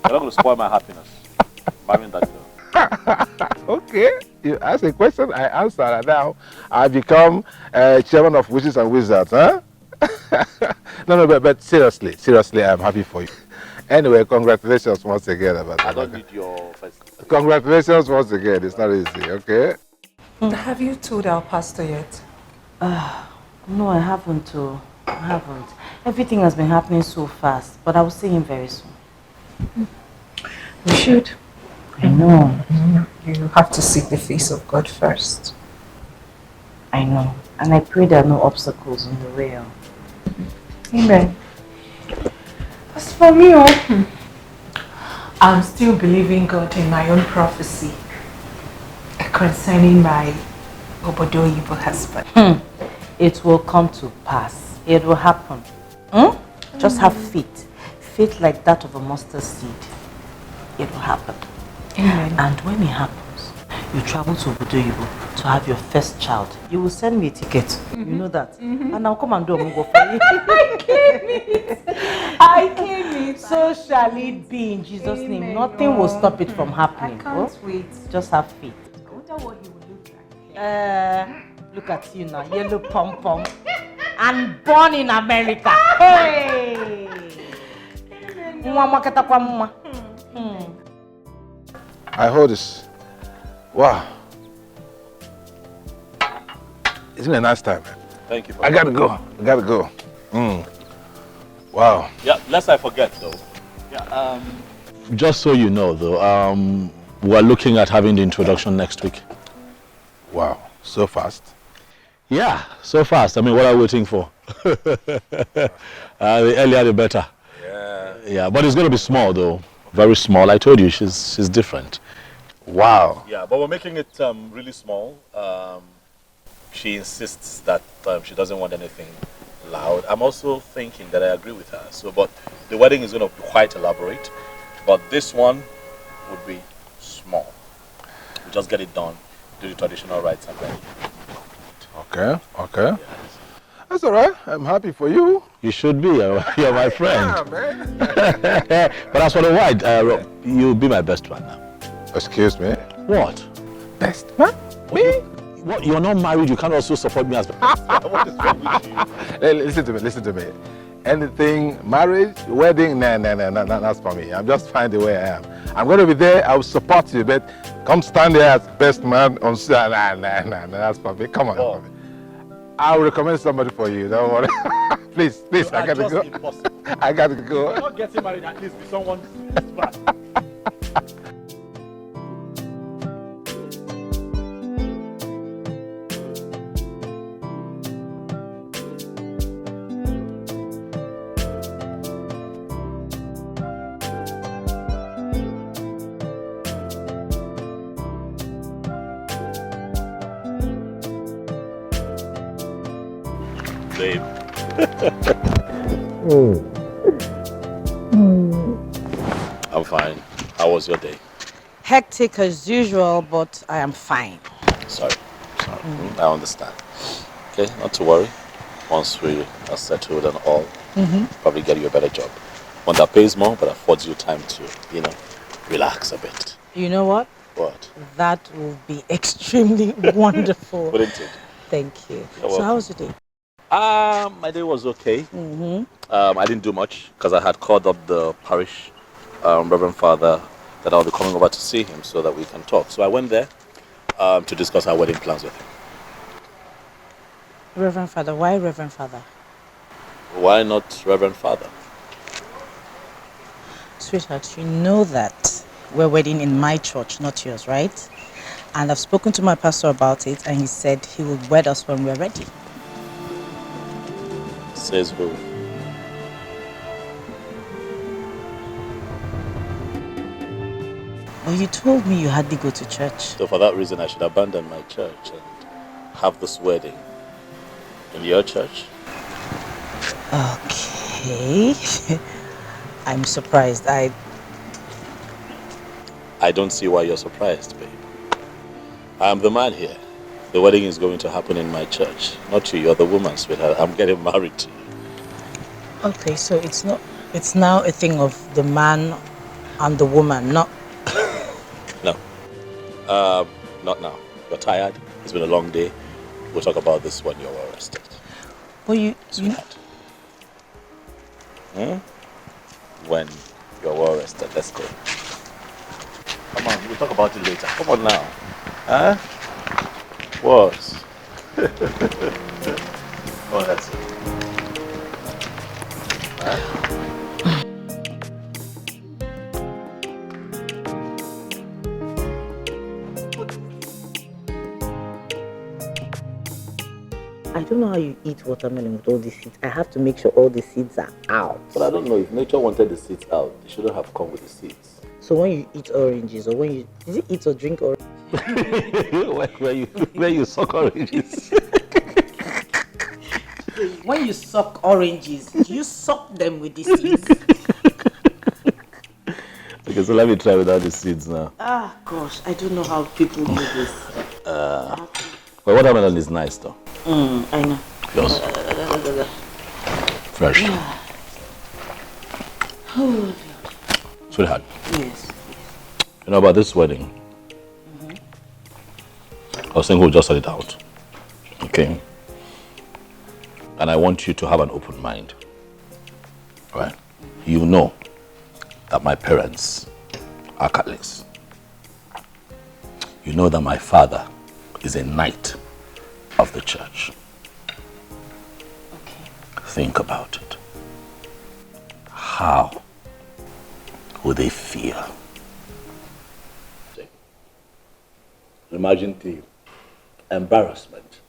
You're not going to spoil my happiness. Marrying that girl. Okay, you ask a question, I answer, and now I become chairman of Witches and Wizards, huh? No, but seriously, I'm happy for you. Anyway, congratulations once again. I don't need your first. Congratulations once again. It's not easy, okay? Have you told our pastor yet? No, I haven't. I haven't. Everything has been happening so fast, but I will see him very soon. You should. I know. You have to seek the face of God first. I know. And I pray there are no obstacles on the way. Amen. As for me, I'm still believing God in my own prophecy concerning my Obodo evil husband. It will come to pass. It will happen. Just have faith. Faith like that of a mustard seed. It will happen. Amen. And when it happens, you travel to Obodo Ibo to have your first child. You will send me a ticket. You know that. And I'll come and do a mungo for you. I claim it. So shall it be in Jesus' name. Nothing will stop it from happening. I can't wait. Just have faith. I wonder what he will look like. Look at you now, yellow pom-pom. And born in America. Hey! I hold this. Wow. It's been a nice time, man. Thank you. I gotta go. Wow. Yeah, lest I forget though. Yeah. Just so you know though, we're looking at having the introduction next week. Wow, so fast. Yeah, so fast. I mean, what are we waiting for? The earlier the better. Yeah, but it's going to be small though. Very small. I told you, she's different. Wow. Yeah, but we're making it really small. She insists that she doesn't want anything loud. I'm also thinking that I agree with her. So, but the wedding is going to be quite elaborate. But this one would be small. We just get it done, do the traditional rites and then. Okay. Yes. That's all right. I'm happy for you. You should be. You're my friend. Yeah, man. But as for the white, you'll be my best man now. Excuse me? What? Best man? Me? What? You're not married. You can't also support me as best man. What is wrong with you? Hey, listen to me. Anything, marriage, wedding, no, that's for me. I'm just fine the way I am. I'm going to be there. I will support you, but come stand there as best man on stage. Nah, that's for me. Come on. Oh. I'll recommend somebody for you. Don't worry. please, I got to go. Impossible. I got to go. You're not getting married, at least with someone who's bad. Babe. I'm fine. How was your day? Hectic as usual, but I am fine. Sorry. I understand. Okay, not to worry. Once we are settled and all, probably get you a better job. One that pays more, but affords you time to, relax a bit. You know what? What? That will be extremely wonderful. Wouldn't it? Thank you. You're So welcome. how was your day? My day was okay. I didn't do much because I had called up the parish Reverend Father that I'll be coming over to see him so that we can talk. So I went there to discuss our wedding plans with him. Reverend Father, why Reverend Father? Why not Reverend Father? Sweetheart, you know that we're wedding in my church, not yours, right? And I've spoken to my pastor about it, and he said he will wed us when we're ready. Says who? Well, you told me you hardly go to church. So for that reason, I should abandon my church and have this wedding in your church. Okay. I'm surprised. I don't see why you're surprised, babe. I'm the man here. The wedding is going to happen in my church. Not you, you're the woman, sweetheart. I'm getting married to you. Okay, so it's now a thing of the man and the woman, not... No. Not now. You're tired. It's been a long day. We'll talk about this when you're well rested. Well, Sweetheart. When you're well rested, let's go. Come on, we'll talk about it later. Come on now. Huh? What? Oh, that's it. Huh? I don't know how you eat watermelon with all these seeds. I have to make sure all the seeds are out. But I don't know, if nature wanted the seeds out, they shouldn't have come with the seeds. So when you eat oranges, or when you... Is it eat or drink oranges? where you suck oranges. When you suck oranges, you suck them with the seeds. Okay, so let me try without the seeds now. Ah, gosh, I don't know how people do this. Well, watermelon is nice though. I know. Yes. Fresh. Oh, Sweetheart. yes. You know about this wedding? I was saying we'll just sort it out. Okay? And I want you to have an open mind. Right? You know that my parents are Catholics. You know that my father is a knight of the church. Okay. Think about it. How would they feel? Imagine the embarrassment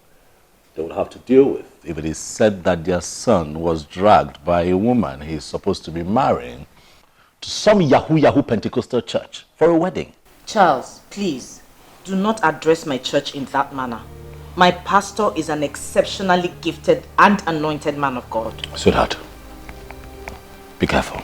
they would have to deal with if it is said that their son was dragged by a woman he's supposed to be marrying to some Yahoo Pentecostal church for a wedding. Charles, please, do not address my church in that manner. My pastor is an exceptionally gifted and anointed man of God. Sweetheart, be careful.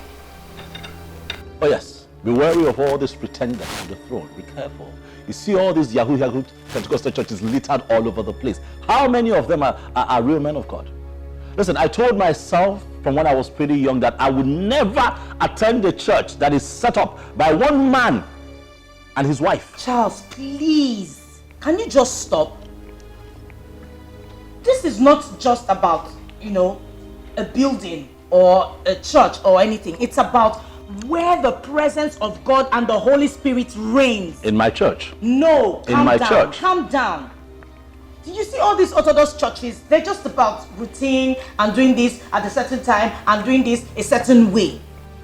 Oh yes, be wary of all these pretenders to the throne. Be careful. You see all these Yahoo Pentecostal churches littered all over the place. How many of them are real men of God? Listen, I told myself from when I was pretty young that I would never attend a church that is set up by one man and his wife. Charles, please, can you just stop? This is not just about, a building or a church or anything. It's about where the presence of God and the Holy Spirit reigns. In my church? No, in my church. Calm down. Do you see all these Orthodox churches? They're just about routine and doing this at a certain time and doing this a certain way.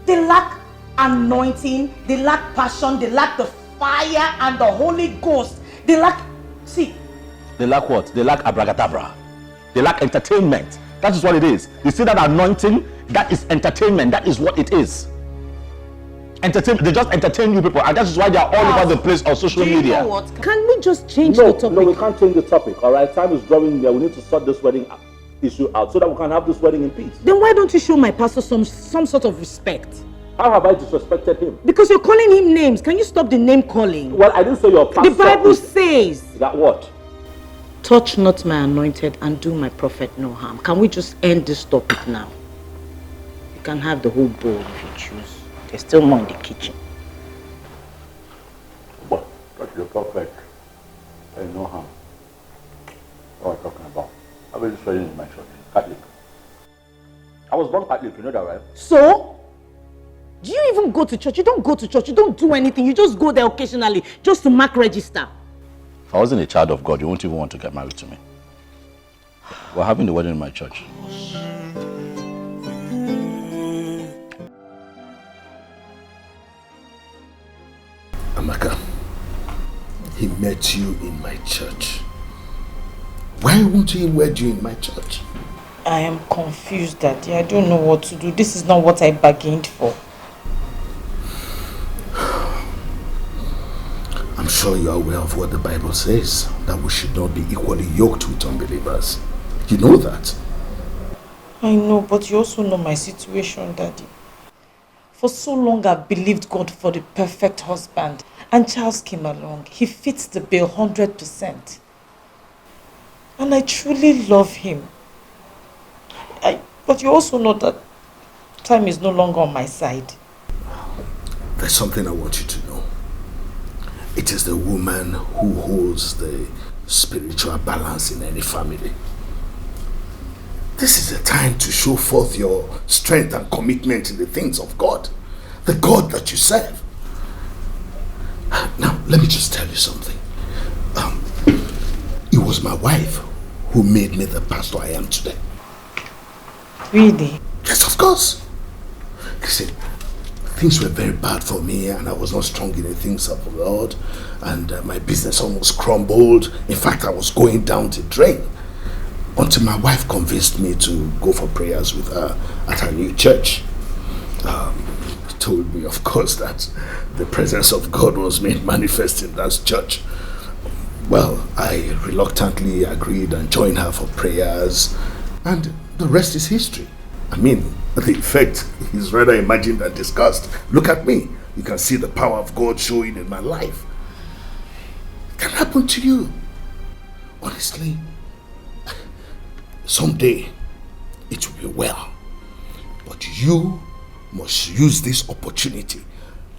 They lack anointing, they lack passion, they lack the fire and the Holy Ghost. They lack what? They lack abracadabra. They lack entertainment. That is what it is. You see that anointing? That is entertainment. That is what it is. Entertainment. They just entertain you people, and that is why they are all over the place on social media. You know what? Can we just change the topic? No, we can't change the topic. All right, time is drawing near. We need to sort this wedding issue out so that we can have this wedding in peace. Then why don't you show my pastor some sort of respect? How have I disrespected him? Because you're calling him names. Can you stop the name calling? Well, I didn't say your pastor. The Bible says that what? Touch not my anointed and do my prophet no harm. Can we just end this topic now? You can have the whole bowl if you choose. There's still more in the kitchen. What? Touch your prophet and no harm. What are you talking about? I was just in my church. Catholic. I was born Catholic, you know that, right? So? Do you even go to church. You don't go to church. You don't do anything. You just go there occasionally just to mark register. If I wasn't a child of God, you won't even want to get married to me. We're having the wedding in my church. Amaka, he met you in my church. Why won't he wed you in my church? I am confused, Daddy. I don't know what to do. This is not what I bargained for. I'm sure you are aware of what the Bible says, that we should not be equally yoked with unbelievers. You know that. I know, but you also know my situation, Daddy. For so long I've believed God for the perfect husband, and Charles came along. He fits the bill 100%. And I truly love him. But you also know that time is no longer on my side. There's something I want you to know. It is the woman who holds the spiritual balance in any family. This is a time to show forth your strength and commitment in the things of God. The God that you serve. Now, let me just tell you something. It was my wife who made me the pastor I am today. Really? Yes, of course. Listen, things were very bad for me and I was not strong in the things of the Lord. And my business almost crumbled. In fact, I was going down the drain. Until my wife convinced me to go for prayers with her at her new church. Told me, of course, that the presence of God was made manifest in that church. Well, I reluctantly agreed and joined her for prayers, and the rest is history. I mean, the effect is rather imagined than discussed. Look at me. You can see the power of God showing in my life. It can happen to you. Honestly, someday it will be well. But you must use this opportunity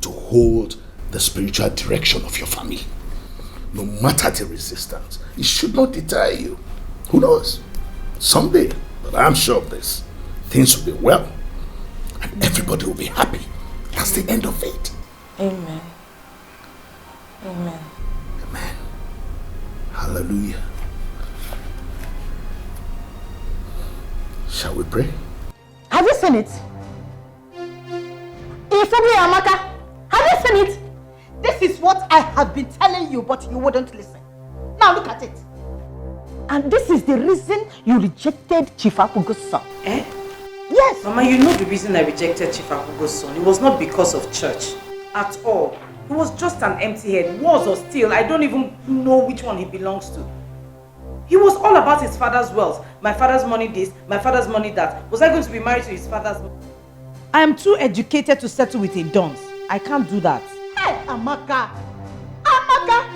to hold the spiritual direction of your family. No matter the resistance, it should not deter you. Who knows? Someday, but I'm sure of this, things will be well and everybody will be happy. That's the end of it. Amen. Amen. Amen. Hallelujah. Shall we pray? Have you seen it? Ifeanyi Amaka, have you seen it? This is what I have been telling you, but you wouldn't listen. Now look at it. And this is the reason you rejected Chief Apugo's son. Eh? Yes. Mama, you know the reason I rejected Chief Apugo's son. It was not because of church. At all. He was just an empty head. Was or still, I don't even know which one he belongs to. He was all about his father's wealth. My father's money this, my father's money that. Was I going to be married to his father's money? I am too educated to settle with a dunce. I can't do that. Hey, Amaka! Amaka!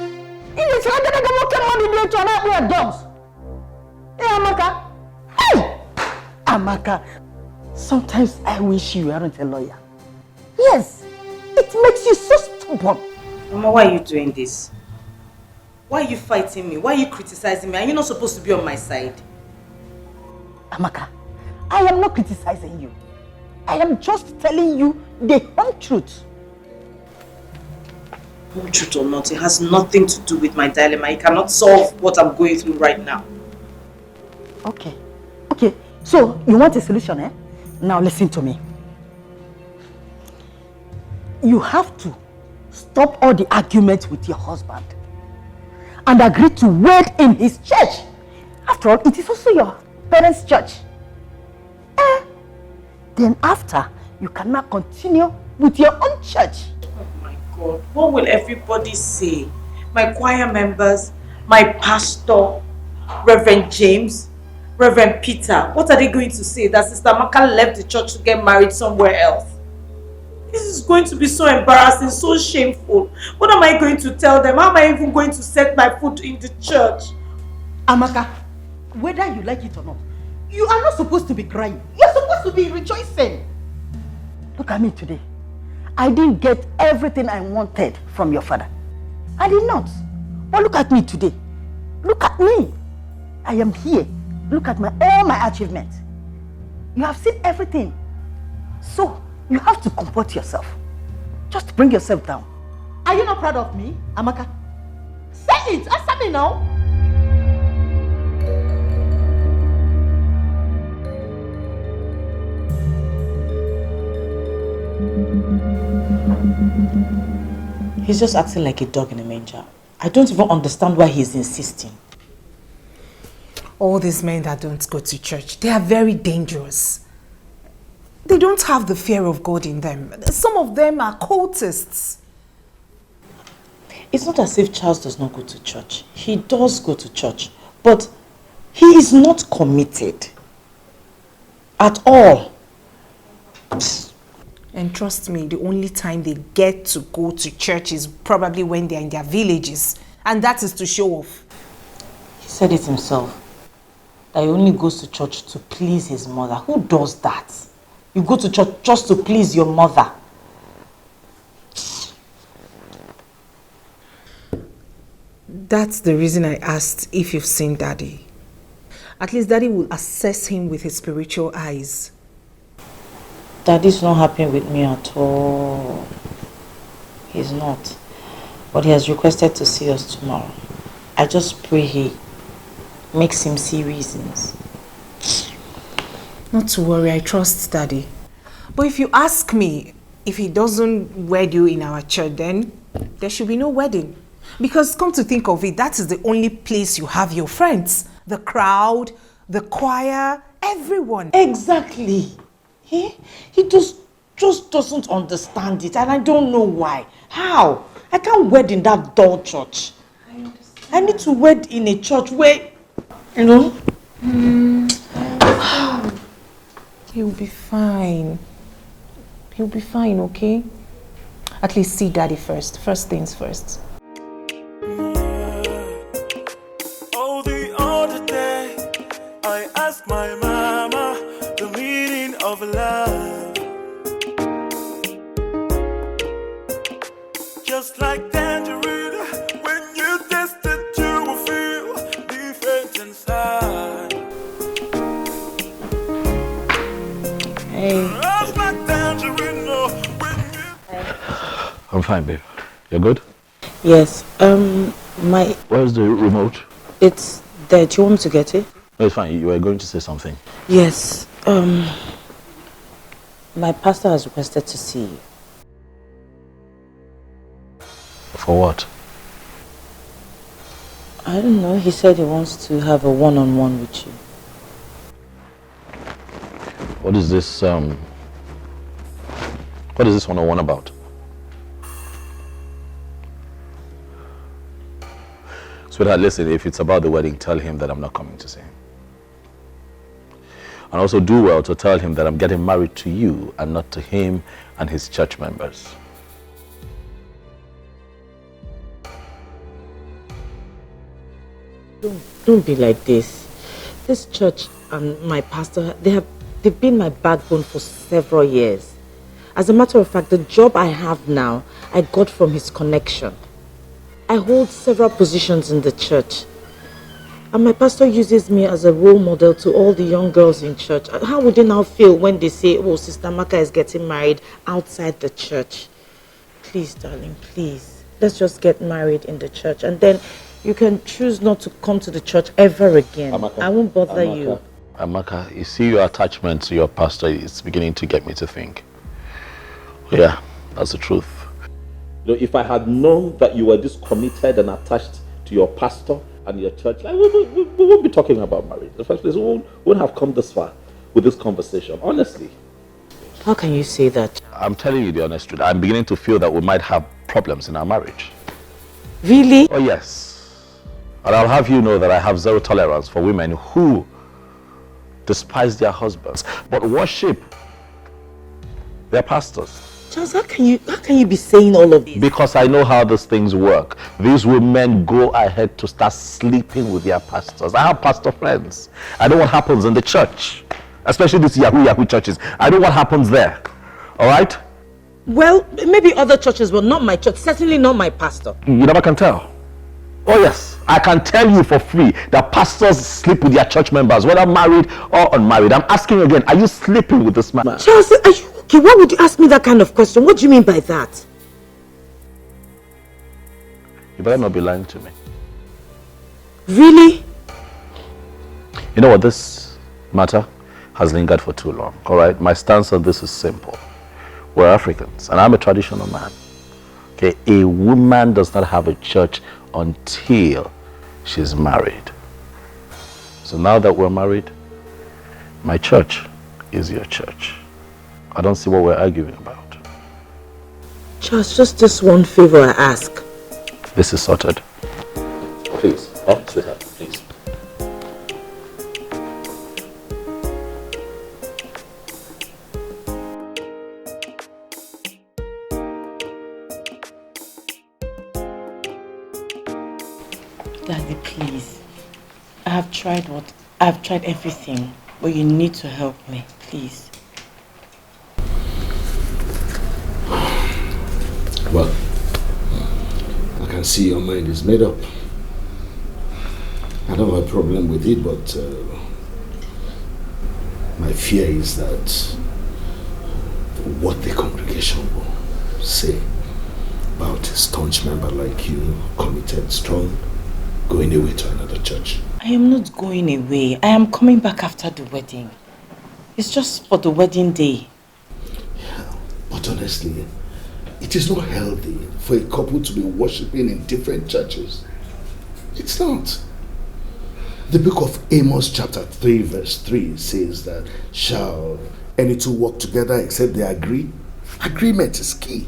It's not gonna go to money to another dunce. Hey, Amaka! Hey! Amaka, sometimes I wish you weren't a lawyer. Yes, it makes you so stubborn. Mama, why are you doing this? Why are you fighting me? Why are you criticizing me? Are you not supposed to be on my side? Amaka, I am not criticizing you. I am just telling you the whole truth. Whole truth or not, it has nothing to do with my dilemma. It cannot solve what I'm going through right now. Okay. Okay, so you want a solution, eh? Now listen to me. You have to stop all the arguments with your husband and agree to wed in his church. After all, it is also your parents' church. Then after, you can now continue with your own church. Oh my God, what will everybody say? My choir members, my pastor, Reverend James, Reverend Peter, what are they going to say? That Sister Amaka left the church to get married somewhere else? This is going to be so embarrassing, so shameful. What am I going to tell them? How am I even going to set my foot in the church? Amaka, whether you like it or not, you are not supposed to be crying. You're supposed to be rejoicing. Look at me today. I didn't get everything I wanted from your father. I did not. But look at me today. Look at me. I am here. Look at all my achievements. You have seen everything. So, you have to comport yourself. Just bring yourself down. Are you not proud of me, Amaka? Say it! Answer me now! He's just acting like a dog in a manger. I don't even understand why he's insisting. All these men that don't go to church, they are very dangerous. They don't have the fear of God in them. Some of them are cultists. It's not as if Charles does not go to church. He does go to church, but he is not committed at all. And trust me, the only time they get to go to church is probably when they're in their villages. And that is to show off. He said it himself. That he only goes to church to please his mother. Who does that? You go to church just to please your mother. That's the reason I asked if you've seen Daddy. At least Daddy will assess him with his spiritual eyes. Daddy's not happy with me at all. He's not. But he has requested to see us tomorrow. I just pray he makes him see reasons. Not to worry, I trust Daddy. But if you ask me, if he doesn't wed you in our church, then there should be no wedding. Because come to think of it, that is the only place you have your friends. The crowd, the choir, everyone. Exactly. He just doesn't understand it, and I don't know why. How? I can't wed in that dull church. I need to wed in a church where, you know. He'll be fine. He'll be fine, okay? At least see Daddy first. First things first. Oh, the other day, I asked my mama the meaning of love. Just like tangerine, when you taste it, you will feel different inside. Hey. Just like tangerine, when you... I'm fine, babe. You're good? Yes. Where's the remote? It's there. Do you want me to get it? No, it's fine. You were going to say something. Yes. My pastor has requested to see you. For what? I don't know. He said he wants to have a one-on-one with you. What is this one-on-one about? Sweetheart, listen, if it's about the wedding, tell him that I'm not coming to see him. And also do well to tell him that I'm getting married to you and not to him and his church members. Don't be like this. This church and my pastor, they've been my backbone for several years. As a matter of fact, the job I have now, I got from his connection. I hold several positions in the church. And my pastor uses me as a role model to all the young girls in church. How would they now feel when they say, oh, Sister Maka is getting married outside the church? Please, darling, please. Let's just get married in the church. And then you can choose not to come to the church ever again. Amaka, I won't bother you. Amaka, you see your attachment to your pastor is beginning to get me to think. Yeah, that's the truth. You know, if I had known that you were this committed and attached to your pastor and your church, like, we won't be talking about marriage. In the first place, we wouldn't have come this far with this conversation, honestly. How can you say that? I'm telling you the honest truth. I'm beginning to feel that we might have problems in our marriage. Really? Oh, yes. And I'll have you know that I have zero tolerance for women who despise their husbands, but worship their pastors. Charles, how can you be saying all of this? Because I know how these things work. These women go ahead to start sleeping with their pastors. I have pastor friends. I know what happens in the church, especially these Yahoo churches. I know what happens there. All right? Well, maybe other churches, but not my church. Certainly not my pastor. You never can tell. Oh yes, I can tell you for free that pastors sleep with their church members, whether married or unmarried. I'm asking you again, are you sleeping with this man? Charles, are you okay? Why would you ask me that kind of question? What do you mean by that? better not be lying to me. Really? You know what, this matter has lingered for too long, all right? My stance on this is simple. We're Africans, and I'm a traditional man. Okay, a woman does not have a church until she's married. So now that we're married, my church is your church. I don't see what we're arguing about. Charles, just this one favor I ask. This is sorted. Please, sweetheart, please. Daddy, please. I've tried everything, but you need to help me, please. Well, I can see your mind is made up. I don't have a problem with it, but my fear is that what the congregation will say about a staunch member like you, committed, strong, going away to another church. I am not going away. I am coming back after the wedding. It's just for the wedding day. Yeah, but honestly, it is not healthy for a couple to be worshipping in different churches. It's not. The book of Amos chapter 3 verse 3 says that, shall any two walk together except they agree? Agreement is key.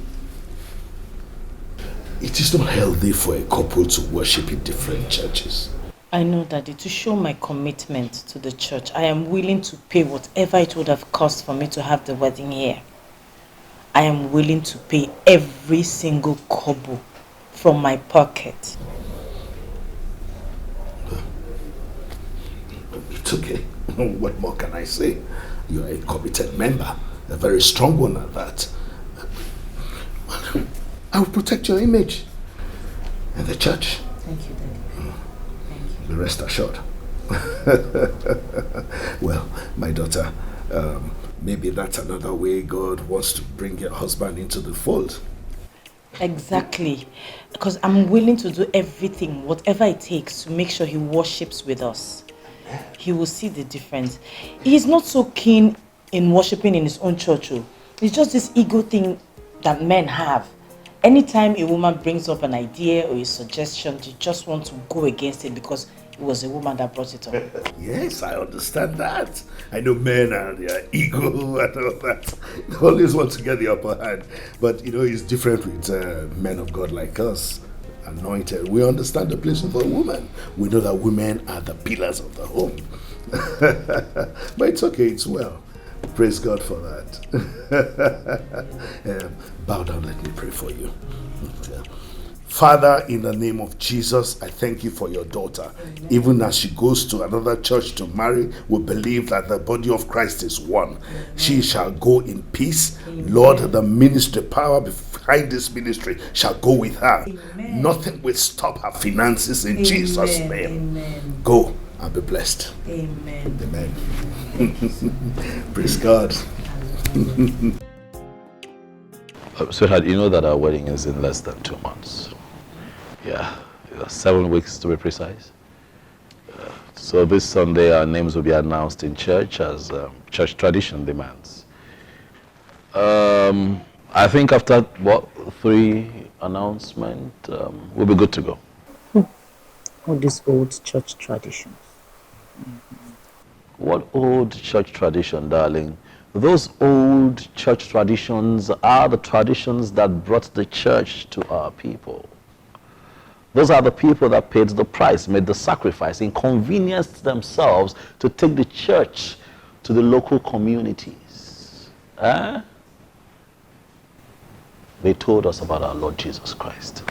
It is not healthy for a couple to worship in different churches. I know, Daddy, to show my commitment to the church, I am willing to pay whatever it would have cost for me to have the wedding here. I am willing to pay every single kobo from my pocket. It's okay. What more can I say? You are a committed member, a very strong one at that. Well, I will protect your image and the church. Thank you, Daddy. Thank you. Be rest assured. Well, my daughter, maybe that's another way God wants to bring your husband into the fold. Exactly. Because I'm willing to do everything, whatever it takes, to make sure he worships with us. He will see the difference. He's not so keen in worshiping in his own church. It's just this ego thing that men have. Anytime a woman brings up an idea or a suggestion, they just want to go against it because it was a woman that brought it up. Yes, I understand that. I know men and their ego and all that. They always want to get the upper hand. But, you know, it's different with men of God like us, anointed. We understand the place of a woman. We know that women are the pillars of the home. But it's okay, it's well. Praise God for that. Bow down, let me pray for you. Father, in the name of Jesus, I thank you for your daughter. Amen. Even as she goes to another church to marry, we believe that the body of Christ is one. Amen. She shall go in peace. Amen. Lord, the ministry, power behind this ministry shall go with her. Amen. Nothing will stop her finances in Jesus' name. Amen. Go and be blessed. Amen. Amen. Praise God. Sweetheart, you know that our wedding is in less than 2 months. Yeah, 7 weeks to be precise. So this Sunday our names will be announced in church as church tradition demands. I think after, 3 announcements, we'll be good to go. All these old church traditions. What old church tradition, darling? Those old church traditions are the traditions that brought the church to our people. Those are the people that paid the price, made the sacrifice, inconvenienced themselves to take the church to the local communities. They told us about our Lord Jesus Christ.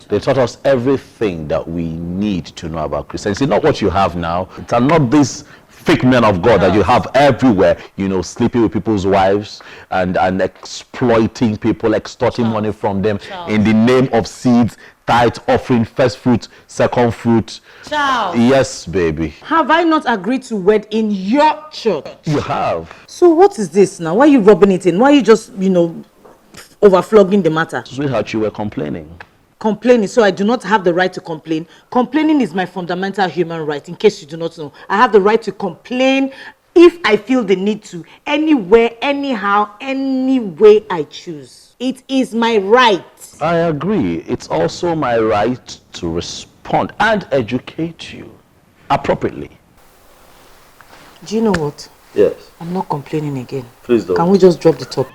They taught us everything that we need to know about Christianity. Not what you have now. It's not these fake men of God that you have everywhere, you know, sleeping with people's wives and exploiting people, extorting money from them in the name of seeds, tithe, offering, first fruit, second fruit. Child. Yes, baby. Have I not agreed to wed in your church? You have. So what is this now? Why are you rubbing it in? Why are you just, overflogging the matter? Sweetheart, you were complaining. complaining, so I do not have the right to complain. Complaining is my fundamental human right, in case you do not know. I have the right to complain if I feel the need to, anywhere, anyhow, any way I choose. It is my right. I agree. It's also my right to respond and educate you appropriately. Do you know what? Yes. I'm not complaining again. Please don't. Can we just drop the top?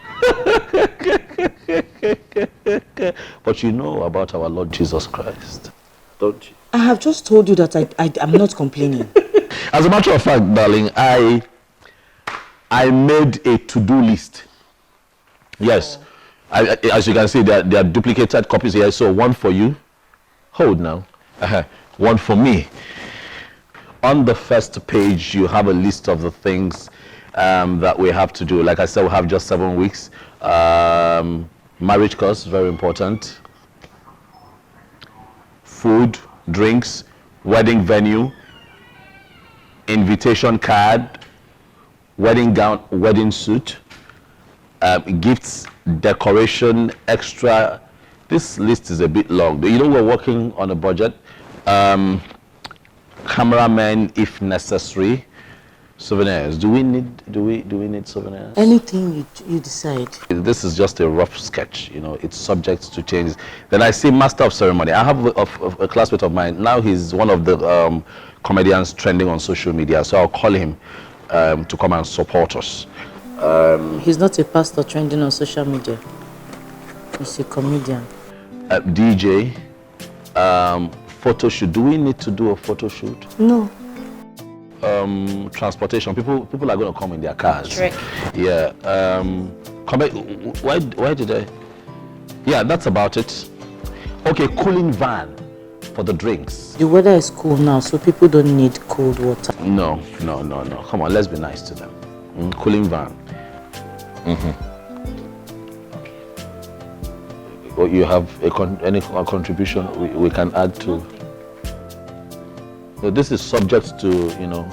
But you know about our Lord Jesus Christ, don't you? I have just told you that I'm not complaining. As a matter of fact, darling, I made a to-do list. Yes. As you can see, there are duplicated copies here. So one for you. Hold now. One for me. On the first page, you have a list of the things that we have to do. Like I said, we have just 7 weeks. Marriage course, very important. Food, drinks, wedding venue, invitation card, wedding gown, wedding suit, gifts, decoration, extra. This list is a bit long. You know, we're working on a budget. Cameramen if necessary. Souvenirs. Do we need souvenirs? Anything you decide. This is just a rough sketch, you know, it's subject to changes. Then I see master of ceremony. I have a classmate of mine. Now he's one of the comedians trending on social media. So I'll call him to come and support us. He's not a pastor trending on social media. He's a comedian. DJ, photo shoot. Do we need to do a photo shoot? No. Transportation. People are going to come in their cars. Trek. Yeah. Why did I? Yeah, that's about it. Okay, cooling van for the drinks. The weather is cool now, so people don't need cold water. No. Come on, let's be nice to them. Cooling van. Or you have any contribution we can add to? So this is subject to your.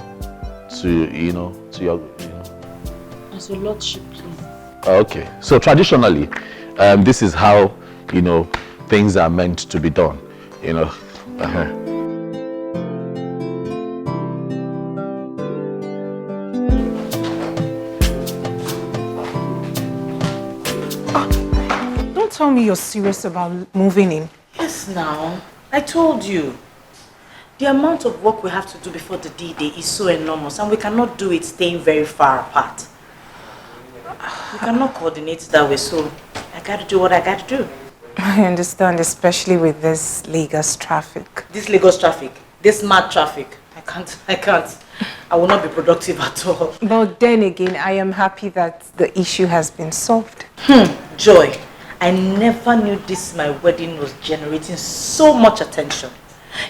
As your lordship, please. Okay. So traditionally, this is how things are meant to be done. Don't tell me you're serious about moving in. Yes, now. I told you. The amount of work we have to do before the D-Day is so enormous, and we cannot do it staying very far apart. We cannot coordinate that way, so I gotta do what I gotta do. I understand, especially with this Lagos traffic. This Lagos traffic, this mad traffic, I can't. I will not be productive at all. But then again, I am happy that the issue has been solved. Joy, I never knew this my wedding was generating so much attention.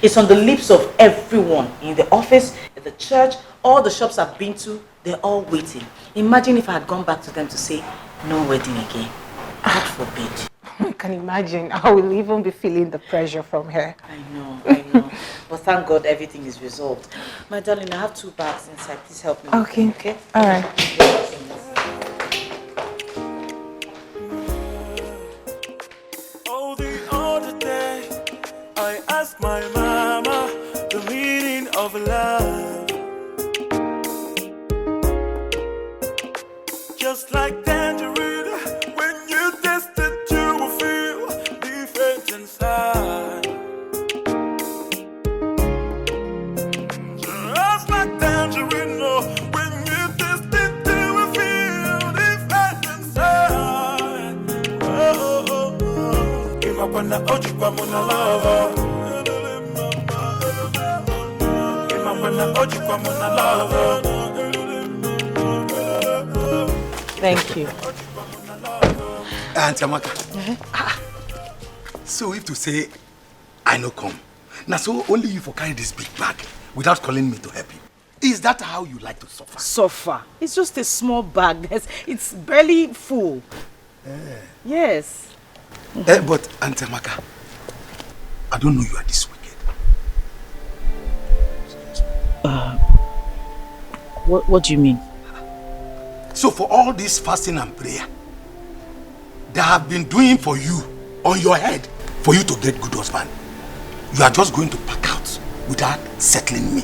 It's on the lips of everyone, in the office, in the church, all the shops I've been to, they're all waiting. Imagine if I had gone back to them to say, no wedding again. God forbid. I can imagine. I will even be feeling the pressure from her. I know. But thank God everything is resolved. My darling, I have 2 bags inside. Please help me. Okay. All right. Oh, the other day, I asked my mama the meaning of love. Just like tangerine, when you taste it, you will feel different inside. Just like tangerine, when you taste it, you will feel different inside. Give up on the ojikwa muna lover. Give up on the ojikwa muna lover. Thank you. Auntie Amaka. So if to say I no come, now so only you for carry this big bag without calling me to help you. Is that how you like to suffer? Suffer? It's just a small bag. It's barely full. Yes. But Auntie Amaka, I don't know you are this wicked. What do you mean? So for all this fasting and prayer that I have been doing for you on your head, for you to get good husband, you are just going to pack out without settling me.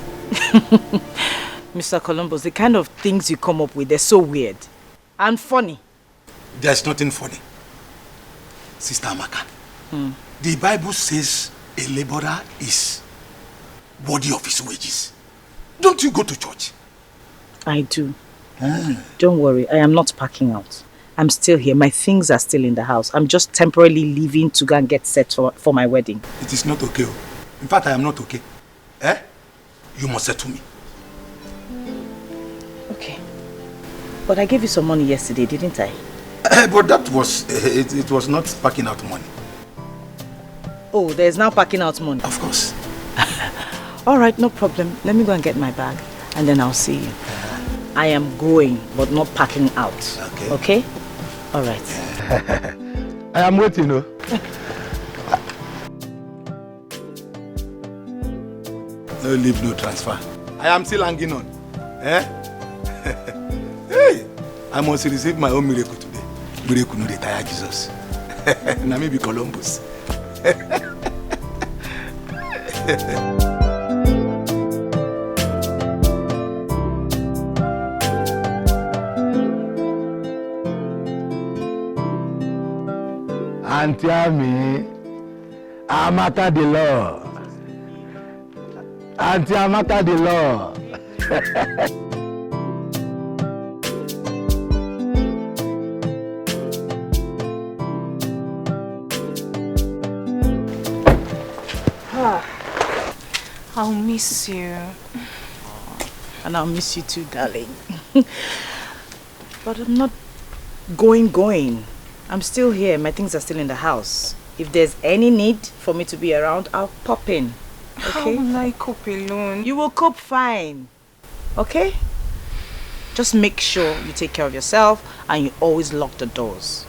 Mr. Columbus, the kind of things you come up with, they're so weird and funny. There's nothing funny. Sister Amaka, the Bible says a laborer is worthy of his wages. Don't you go to church? I do. Don't worry, I am not packing out. I'm still here. My things are still in the house. I'm just temporarily leaving to go and get set for my wedding. It is not okay. In fact, I am not okay. You must settle me. Okay. But I gave you some money yesterday, didn't I? But that was, it was not packing out money. Oh, there's now packing out money? Of course. Alright, no problem. Let me go and get my bag and then I'll see you. I am going, but not packing out. Okay. Okay? Alright. I am waiting, no? No leave, no transfer. I am still hanging on. Hey, I must receive my own miracle today. Miracle no retire Jesus. Now maybe Columbus. Auntie Ami, Amaka the law. Auntie Amaka the law. I'll miss you. And I'll miss you too, darling. But I'm not going. I'm still here. My things are still in the house. If there's any need for me to be around, I'll pop in. Okay? How will I cope alone? You will cope fine. Okay? Just make sure you take care of yourself and you always lock the doors.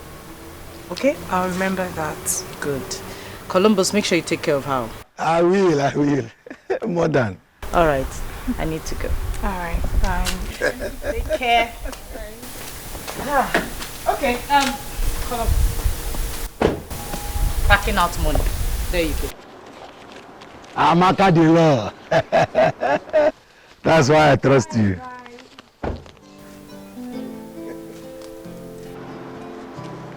Okay? I'll remember that. Good. Columbus, make sure you take care of her. I will. More than. Alright. I need to go. Alright, fine. Take care. Okay, packing out money. There you go. Amaka the law. That's why I trust you.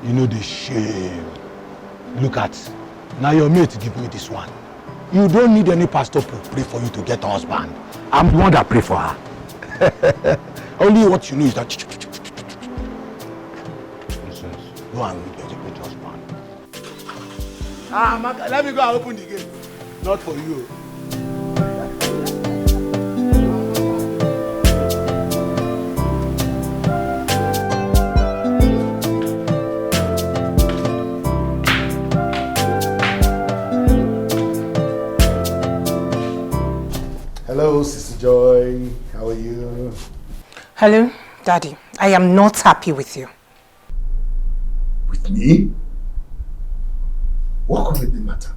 You know the shame. Look at, now your mate give me this one. You don't need any pastor to pray for you to get a husband. I'm the one that pray for her. Only what you know is that go and get a good husband. Maka, let me go and open the gate. Not for you. Hello, Sister Joy. How are you? Hello, Daddy. I am not happy with you. With me? What could be the matter?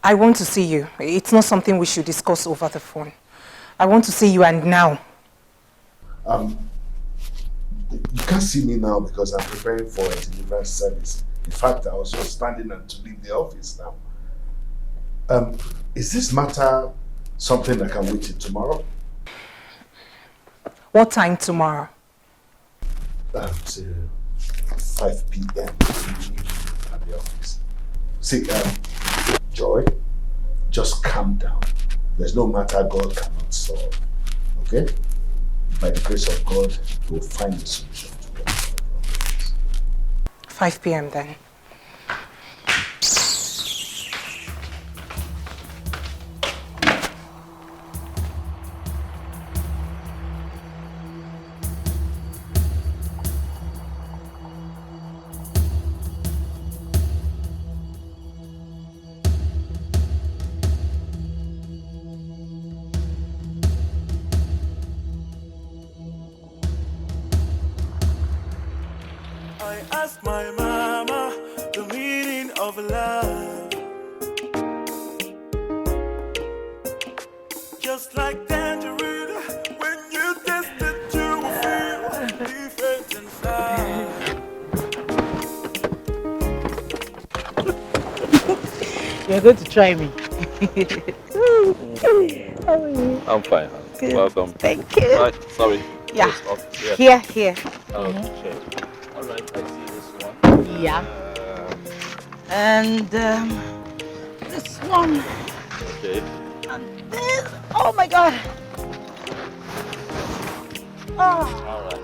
I want to see you. It's not something we should discuss over the phone. I want to see you and now. You can't see me now because I'm preparing for a deliverance service. In fact, I was just standing to leave the office now. Is this matter something that can wait till tomorrow? What time tomorrow? Till 5 p.m. at the office. See, Joy, just calm down. There's no matter God cannot solve. Okay? By the grace of God, we'll find a solution to all our problems. 5 p.m. then. I asked my mama the meaning of love. Just like tangerine, when you taste it, you will feel different inside. You're going to try me. I'm fine. Good. Welcome. Thank you. Right, sorry. Yeah. Yeah. Here. Okay. All right, I see this one. Yeah. And this one. Okay. And this. Oh my God. Oh. All right.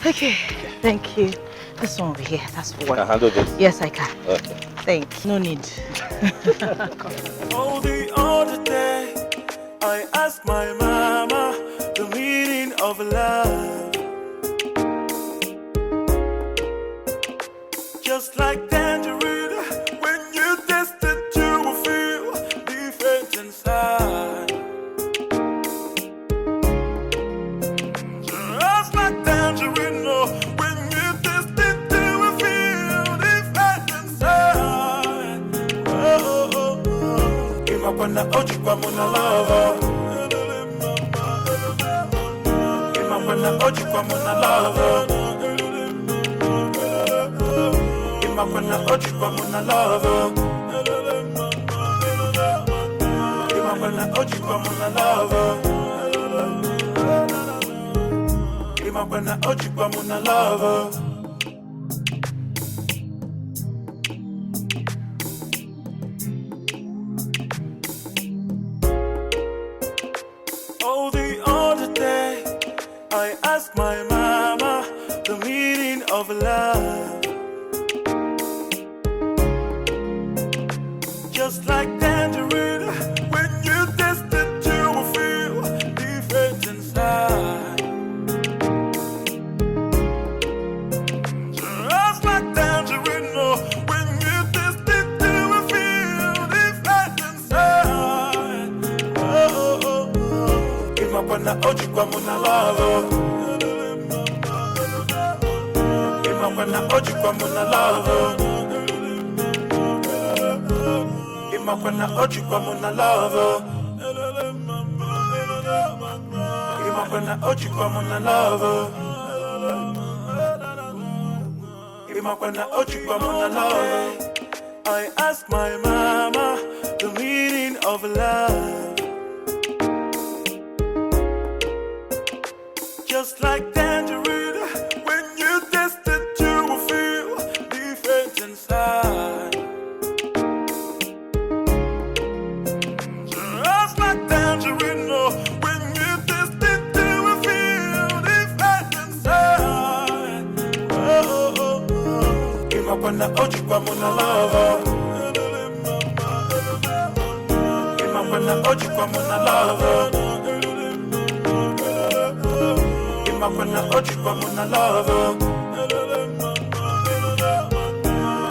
Okay. Thank you. This one over here. That's for Can I one. handle this? Yes, I can. Okay. Thank you. No need. Oh, the other day, I asked my mama the meaning of love. Just like tangerine, when you taste it, you will feel different inside. Just like tangerine, oh, when you taste it, you will feel different inside. Oh, oh, oh. Imagwana ojikwa muna love. Imagwana ojikwa muna love. Imagwana ojikwa muna love. Imagwana ojikwa muna love. Imagwana ojikwa muna love. Oh, the other day, I asked my mama the meaning of love. Just like tangerine, when you taste it, you will feel different inside. Just like tangerine, oh, when you taste it, you will feel different inside. Oh, oh, oh, oh. Imagwana ojikwa muna love. Imagwana ojikwa muna love. Imagwana ojikwa muna love. Imagwana ojikwa muna love. Imagwana ojikwa muna love. I asked my mama the meaning of love. Just like tangerine, when you taste it, you will feel different inside. Just like tangerine, oh, when you taste it, you will feel different inside. Oh, oh, oh. Imagwana ojikwa muna love. Imagwana ojikwa muna love. Imagwana ojikwa muna love.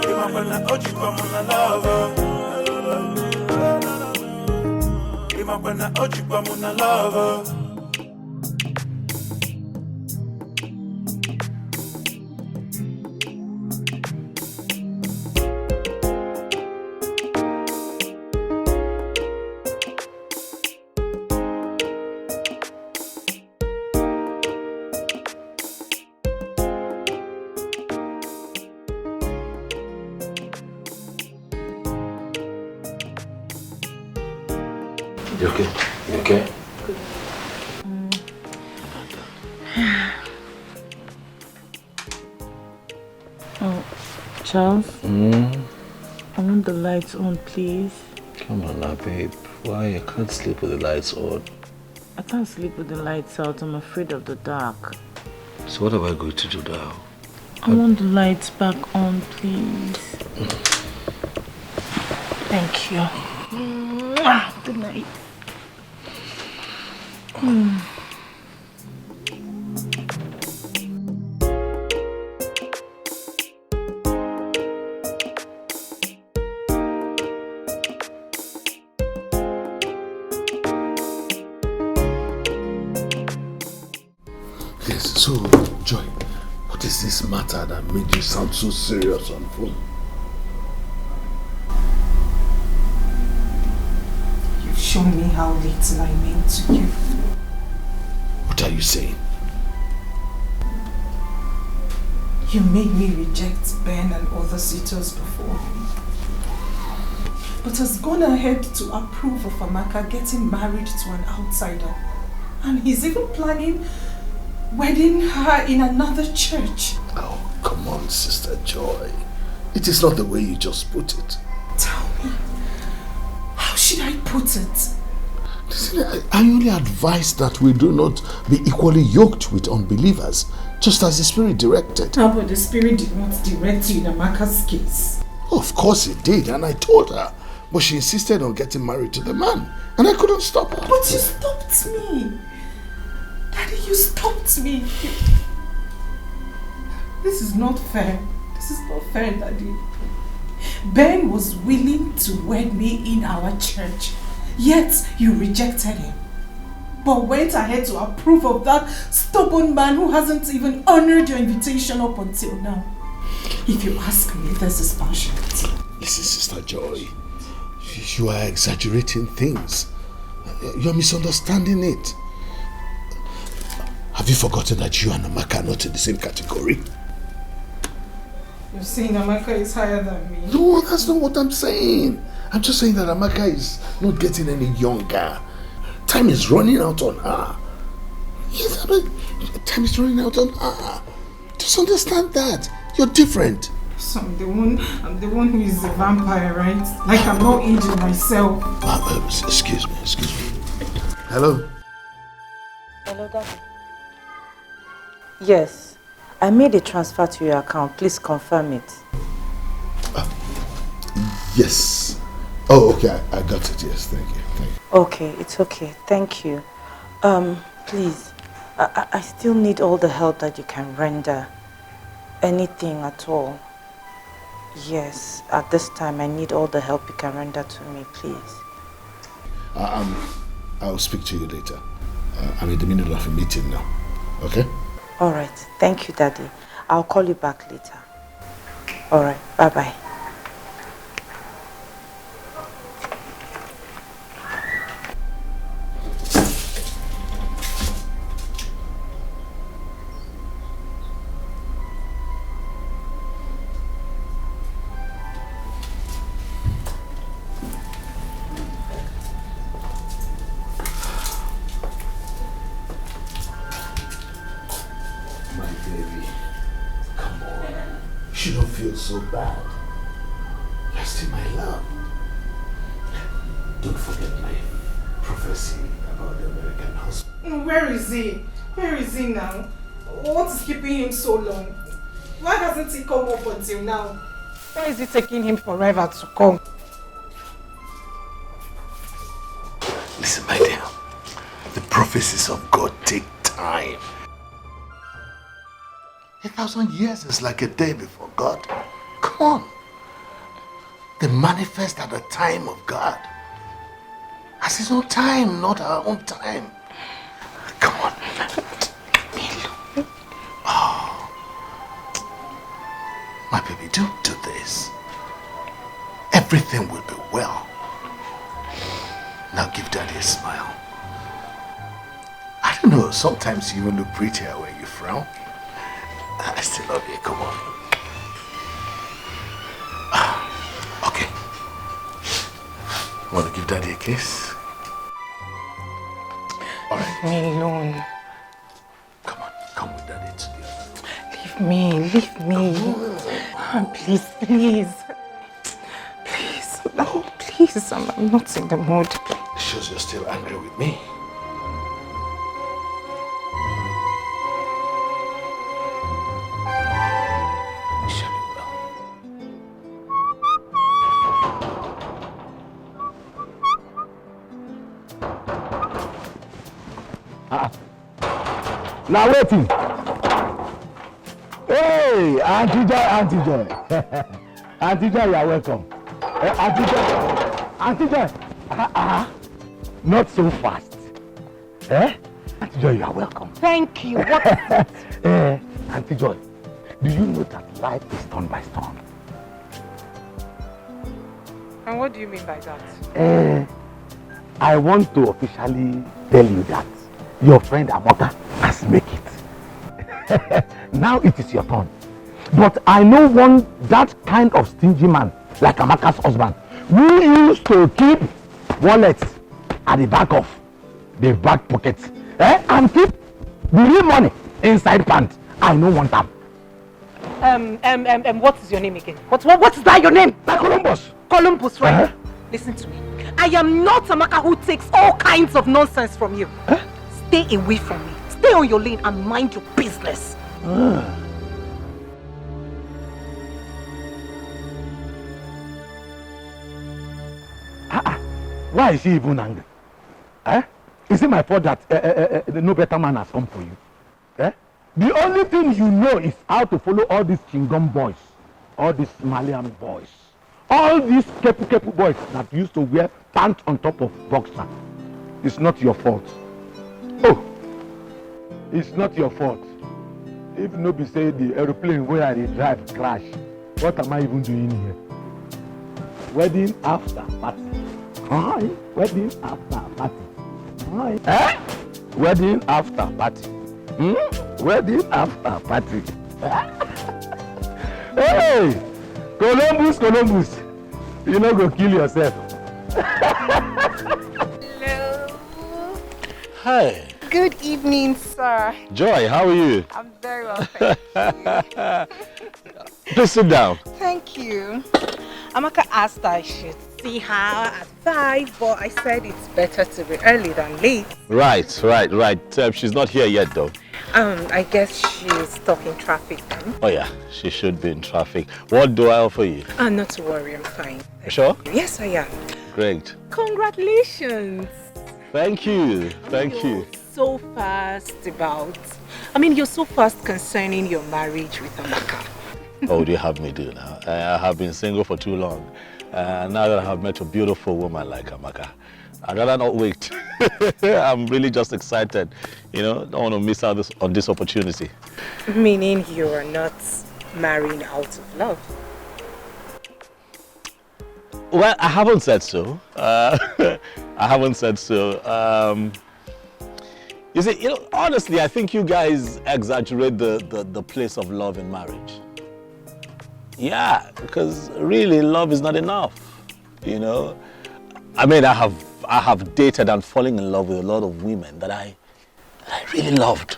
Imagwana ojikwa muna love. Imagwana ojikwa muna love. You okay? You okay? Oh, Charles? I want the lights on, please. Come on now, babe. Why? I can't sleep with the lights on. I can't sleep with the lights out. I'm afraid of the dark. So what am I going to do now? I want the lights back on, please. Thank you. Good night. Yes, so, Joy, what is this matter that made you sound so serious on phone? You've shown me how little I mean to you. What are you saying? You made me reject Ben and other suitors before. but has gone ahead to approve of Amaka getting married to an outsider. And he's even planning wedding her in another church. Oh, come on, Sister Joy. It is not the way you just put it. Tell me, how should I put it? Listen, I only advise that we do not be equally yoked with unbelievers, just as the Spirit directed. No, but the Spirit did not direct you in Amaka's case. Of course it did, and I told her. But she insisted on getting married to the man, and I couldn't stop her. But you stopped me. Daddy, you stopped me. This is not fair. This is not fair, Daddy. Ben was willing to wed me in our church, yet you rejected him. But went ahead to approve of that stubborn man who hasn't even honored your invitation up until now. If you ask me, this is passionate. Listen, Sister Joy, you are exaggerating things. You are misunderstanding it. Have you forgotten that you and Amaka are not in the same category? You're saying Amaka is higher than me? No, that's not what I'm saying. I'm just saying that Amaka is not getting any younger. Time is running out on her. Yes, time is running out on her. Just understand that. You're different. So I'm the one who is a vampire, right? Like I'm not aging myself. Excuse me. Hello? Hello, Daddy. Yes, I made a transfer to your account. Please confirm it. Yes. Oh, okay. I got it. Yes, thank you. Okay, it's okay. Thank you. Please, I still need all the help that you can render. Anything at all. Yes, at this time I need all the help you can render to me, please. I'll speak to you later. I'm in the middle of a meeting now. Okay? Alright, thank you, Daddy. I'll call you back later. Alright, bye-bye. So bad. You're still my love. Don't forget my prophecy about the American husband. Where is he? Where is he now? What is keeping him so long? Why hasn't he come up until now? Why is it taking him forever to come? Listen, my dear. The prophecies of God take time. 1,000 years is like a day before God. Come on. They manifest at the time of God. As his own time, not our own time. Come on. Oh. My baby, don't do this. Everything will be well. Now give Daddy a smile. I don't know, sometimes you even look prettier when you frown. I still love you, come on. Okay. Want to give Daddy a kiss? Alright. Leave me alone. Come with Daddy together. Leave me. Please. Please, I'm not in the mood. It shows you're still angry with me. Now waiting. Hey, Auntie Joy. Auntie Joy, you are welcome. Auntie Joy. Not so fast. Auntie Joy, you are welcome. Thank you. What? Auntie Joy, do you know that life is turn by turn? And what do you mean by that? I want to officially tell you that your friend Amaka has made it. Now it is your turn. But I know that kind of stingy man, like Amaka's husband, who used to keep wallets at the back of the back pocket, and keep the real money inside pants. I no want them. What is your name again? What is that your name? Columbus. Columbus, right? Listen to me. I am not Amaka who takes all kinds of nonsense from you. Stay away from me. Stay on your lane and mind your business. Why is she even angry? Is it my fault that no better man has come for you? The only thing you know is how to follow all these Chingom boys, all these Malian boys, all these kepu boys that used to wear pants on top of boxer. It's not your fault. Oh, it's not your fault. If nobody say the aeroplane where I drive crash, what am I even doing here? Wedding after party. Hi. Wedding after party. Hi. Wedding after party. Wedding after party. Hey, Columbus, you not go kill yourself. Hello. Hi. Good evening, sir. Joy, how are you? I'm very well, thank you. Please sit down. Thank you. Amaka asked I should see her at 5, but I said it's better to be early than late. Right. She's not here yet, though. I guess she's stuck in traffic then. Oh yeah, she should be in traffic. What do I offer you? Not to worry, I'm fine. Sure? Yes, I am. Great. Congratulations. Thank you. You're so fast you're so fast concerning your marriage with Amaka. Oh, do you have me do now? I have been single for too long. Now that I have met a beautiful woman like Amaka, I'd rather not wait. I'm really just excited. Don't want to miss out on this opportunity. Meaning you are not marrying out of love? Well, I haven't said so. I haven't said so. You see, honestly, I think you guys exaggerate the place of love in marriage. Yeah, because really love is not enough. I mean, I have dated and fallen in love with a lot of women that I really loved,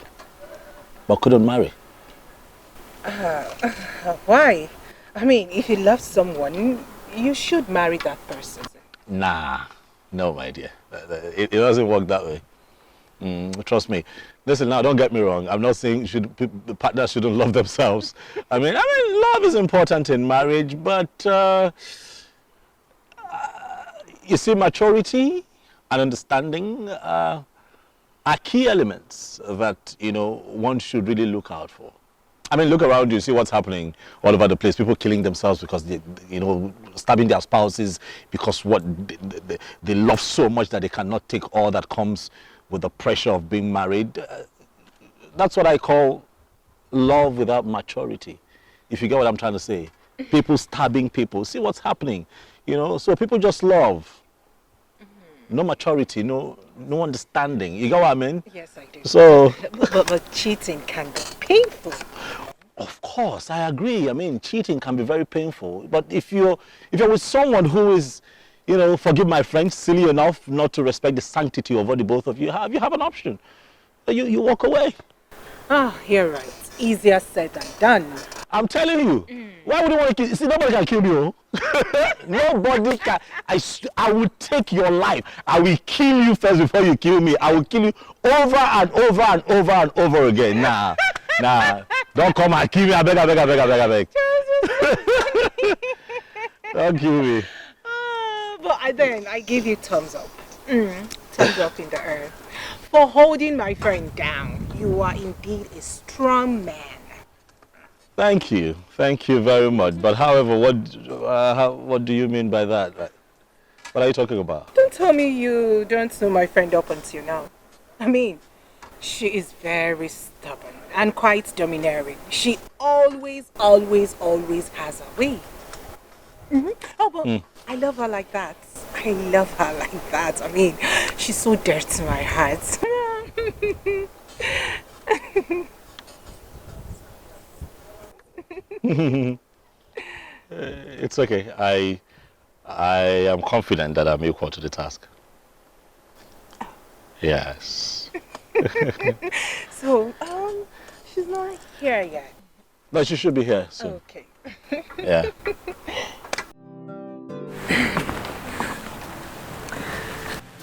but couldn't marry. Why? I mean, if you love someone, you should marry that person. Nah, no, my dear. It doesn't work that way. Trust me. Listen, now, don't get me wrong. I'm not saying the partners shouldn't love themselves. I mean, love is important in marriage, but you see, maturity and understanding are key elements that, one should really look out for. I mean, look around you, see what's happening all over the place. People killing themselves because they, stabbing their spouses because they love so much that they cannot take all that comes with the pressure of being married. That's what I call love without maturity. If you get what I'm trying to say. People stabbing people. See what's happening. So people just love. No maturity, no understanding. You get what I mean? Yes, I do. So, but cheating can be painful. Of course, I agree. I mean, cheating can be very painful. But if you're with someone who is, forgive my French, silly enough not to respect the sanctity of what the both of you have an option. You walk away. You're right. Easier said than done. I'm telling you. Why would you want to kill you? See, nobody can kill you. Nobody can. I will take your life. I will kill you first before you kill me. I will kill you over and over and over and over again. Nah. Don't come and kill me. I beg. Don't kill me. But then I give you thumbs up. Thumbs up in the earth. For holding my friend down. You are indeed a strong man. Thank you very much. But however, what do you mean by that? What are you talking about? Don't tell me you don't know my friend up until now. I mean, she is very stubborn and quite domineering. She always has a way. Oh, but I love her like that. I mean, she's so dear to my heart. It's okay. I am confident that I'm equal to the task. Yes. So, she's not here yet. No, she should be here soon. Okay. Yeah.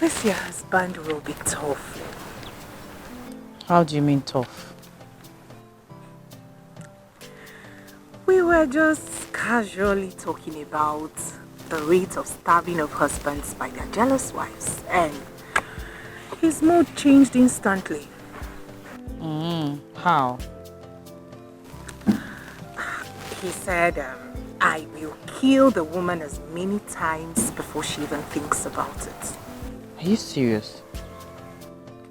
This your husband will be tough. How do you mean tough? We were just casually talking about the rate of stabbing of husbands by their jealous wives, and his mood changed instantly. How? He said, I will kill the woman as many times before she even thinks about it. Are you serious?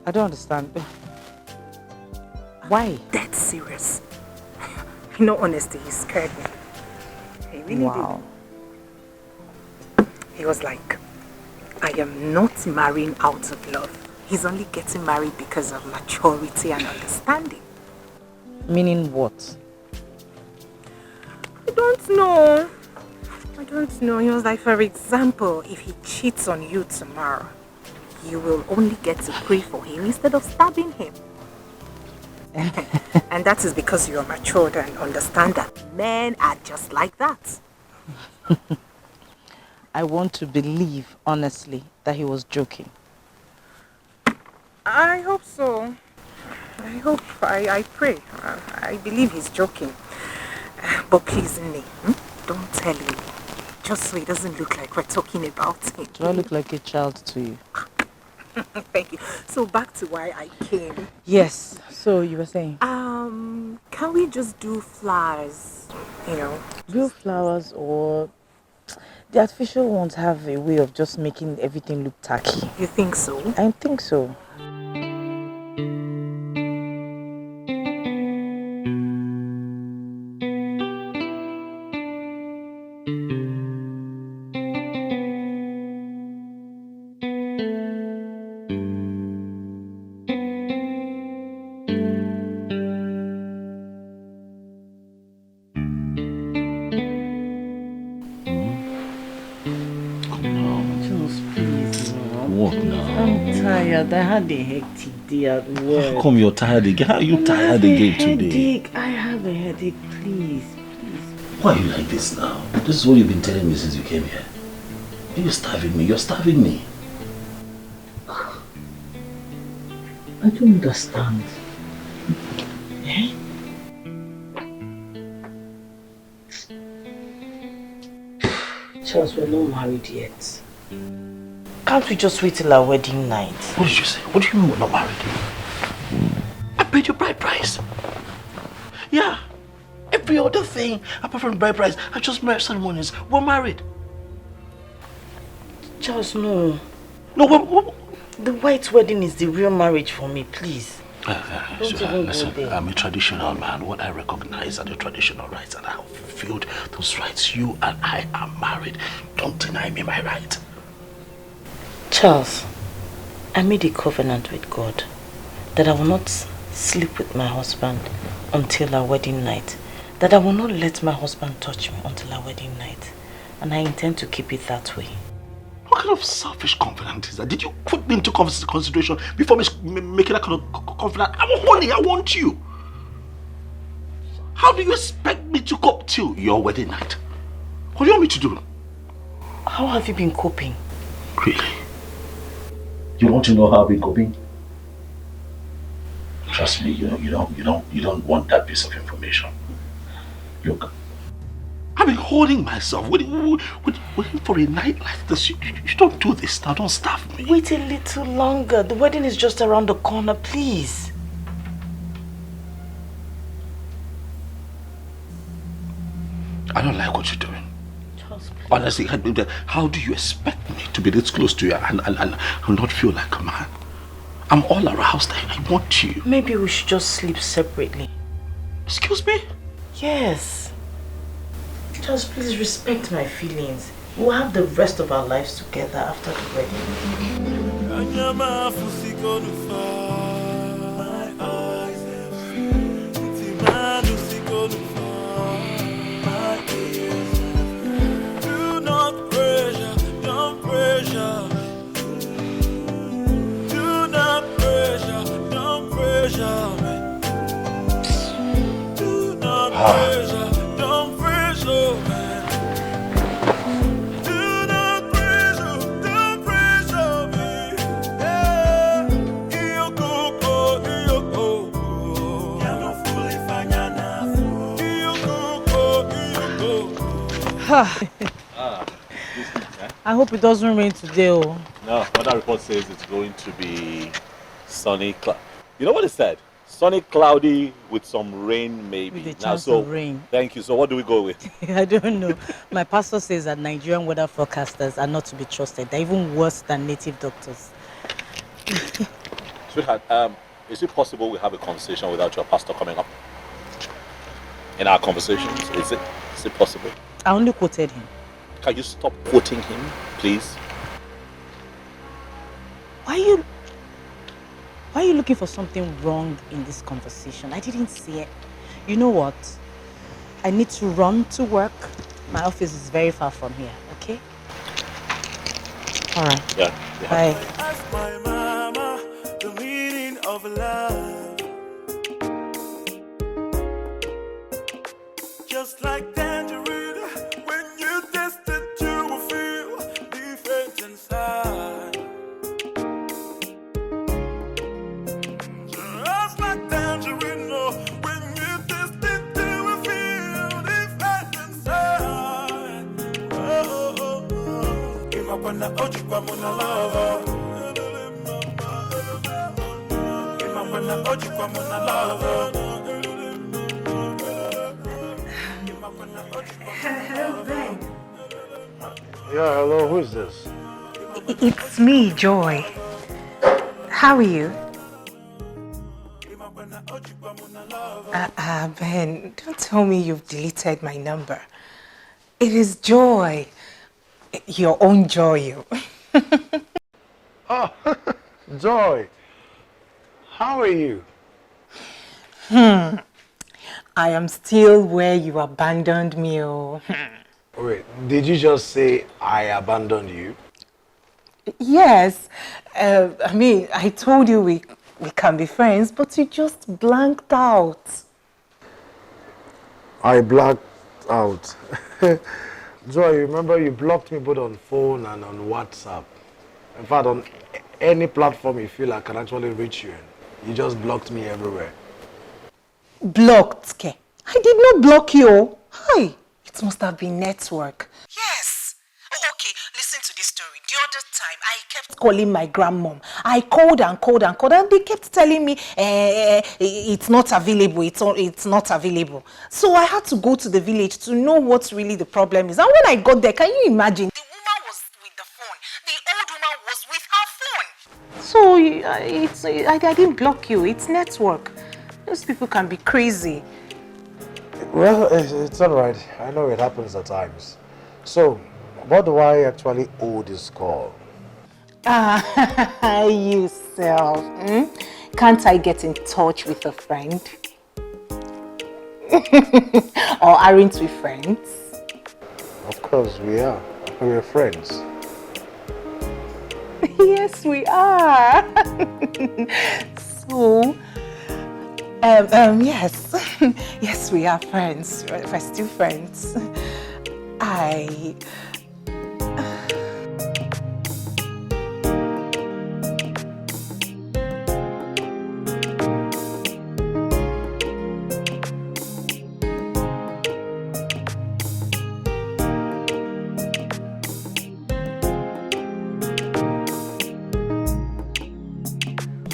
I don't understand. Why? Dead serious. In all honesty, he scared me. He really Wow. did. He was like, I am not marrying out of love. He's only getting married because of maturity and understanding. Meaning what? I don't know. He was like, for example, if he cheats on you tomorrow, you will only get to pray for him instead of stabbing him. And that is because you are matured and understand that men are just like that. I want to believe, honestly, that he was joking. I hope so. I pray. I believe he's joking. But please, Nne, don't tell him. Just so it doesn't look like we're talking about him. Do I look like a child to you? Thank you. So back to why I came. Yes. So you were saying? Can we just do flowers? Real flowers, or the artificial ones have a way of just making everything look tacky. You think so? I think so. I had a hectic day at work. How come you're tired again? How are you tired again today? I have a headache, please. Why are you like this now? This is what you've been telling me since you came here. You're starving me. You're starving me. I don't understand. Eh? Charles, we're not married yet. Can't we just wait till our wedding night? What did you say? What do you mean we're not married? I paid your bride price. Yeah. Every other thing, apart from bride price, I just married ceremonies. We're married. Charles, no. No, what? The white wedding is the real marriage for me, please. Listen, I'm a traditional man. What I recognize are the traditional rights, and I have fulfilled those rights. You and I are married. Don't deny me my right. Charles, I made a covenant with God that I will not sleep with my husband until our wedding night. That I will not let my husband touch me until our wedding night. And I intend to keep it that way. What kind of selfish confidence is that? Did you put me into consideration before making that kind of confidence? I'm holy, I want you. How do you expect me to cope till your wedding night? What do you want me to do? How have you been coping? Really? You want to know how I've been coping? Trust me, you don't want that piece of information. Look, I've been holding myself, waiting for a night like this. You don't do this now, don't starve me. Wait a little longer. The wedding is just around the corner, please. I don't like what you're doing. Charles, please. Honestly, how do you expect me to be this close to you and not feel like a man? I'm all aroused and I want you. Maybe we should just sleep separately. Excuse me? Yes. Just please respect my feelings. We'll have the rest of our lives together after the wedding. Do not pressure. I hope it doesn't rain today. Oh. No, weather report says it's going to be sunny. You know what it said? Sunny, cloudy with some rain maybe. With a chance of rain. Thank you. So what do we go with? I don't know. My pastor says that Nigerian weather forecasters are not to be trusted. They're even worse than native doctors. Sweetheart, is it possible we have a conversation without your pastor coming up? In our conversations, is it possible? I only quoted him. Can you stop quoting him, please? Why are you looking for something wrong in this conversation? I didn't see it. You know what? I need to run to work. My office is very far from here, okay? All right. Yeah. Bye. Ask my mama the meaning of love. Just like tangerine, when you taste it, you will feel different inside. Just like tangerine, when you taste it, you will feel different inside. Oh, oh, oh. Give up on the oji kwa muna lava. Give up on the oji kwa muna lava. Hello, Ben. Yeah, hello, who is this? It's me, Joy. How are you? Ben, don't tell me you've deleted my number. It is Joy. Your own Joy. Oh, Joy. How are you? I am still where you abandoned me. Oh. Wait, did you just say I abandoned you? Yes. I mean, I told you we can be friends, but you just blanked out. I blacked out. Joy, remember you blocked me both on phone and on WhatsApp. In fact, on any platform you feel I can actually reach you in. You just blocked me everywhere. Blocked, Ke? I did not block you. Hi. It must have been network. Yes. Oh, okay, listen to this story. The other time, I kept calling my grandmom. I called and called and called, and they kept telling me it's not available, it's not available. So I had to go to the village to know what really the problem is. And when I got there, can you imagine? The woman was with the phone. The old woman was with her phone. So I didn't block you. It's network. Those people can be crazy. Well, it's all right. I know it happens at times. So, what do I actually owe this call? You self. Can't I get in touch with a friend? Or aren't we friends? Of course we are. We're friends. Yes, we are. So, yes. Yes, we are friends. We're still friends.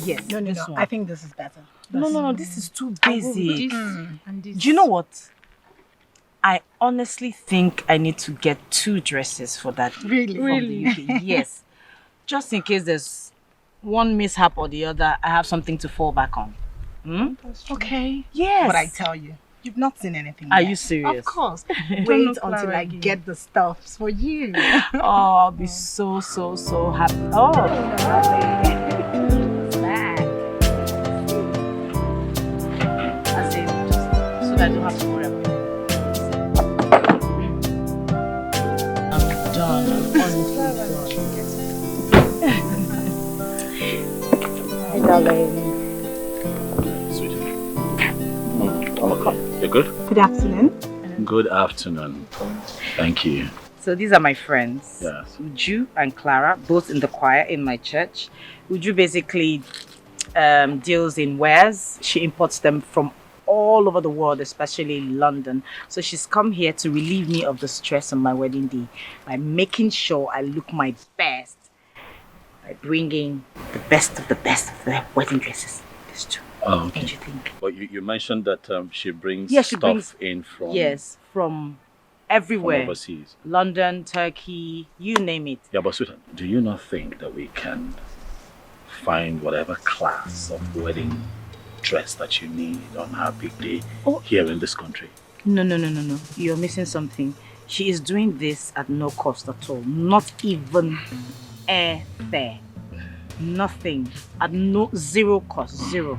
Yes, no. I think this is better. No, this is too basic. And this. Do you know what? I honestly think I need to get 2 dresses for that. Really? From the UK. Yes. Just in case there's one mishap or the other, I have something to fall back on. Okay. Yes. But I tell you, you've not seen anything Are yet. you serious? Of course. Wait until I get the stuffs for you. Oh, I'll be so happy. Oh. I don't have to worry about it. I'm done. I'm Hi, darling. Sweetie. You're good? Good afternoon. Good afternoon. Thank you. So these are my friends. Yes. Uju and Clara, both in the choir in my church. Uju basically deals in wares. She imports them from all over the world, especially London. So she's come here to relieve me of the stress on my wedding day by making sure I look my best, by bringing the best of the wedding dresses. It's true. Oh, What do you think? But you mentioned that she brings She in from... Yes, from everywhere. From overseas. London, Turkey, you name it. Yeah, but sweetheart, do you not think that we can find whatever class of wedding dress that you need on our big day here in this country? No. You're missing something. She is doing this at no cost at all. Not even airfare. Nothing. At zero cost. Zero.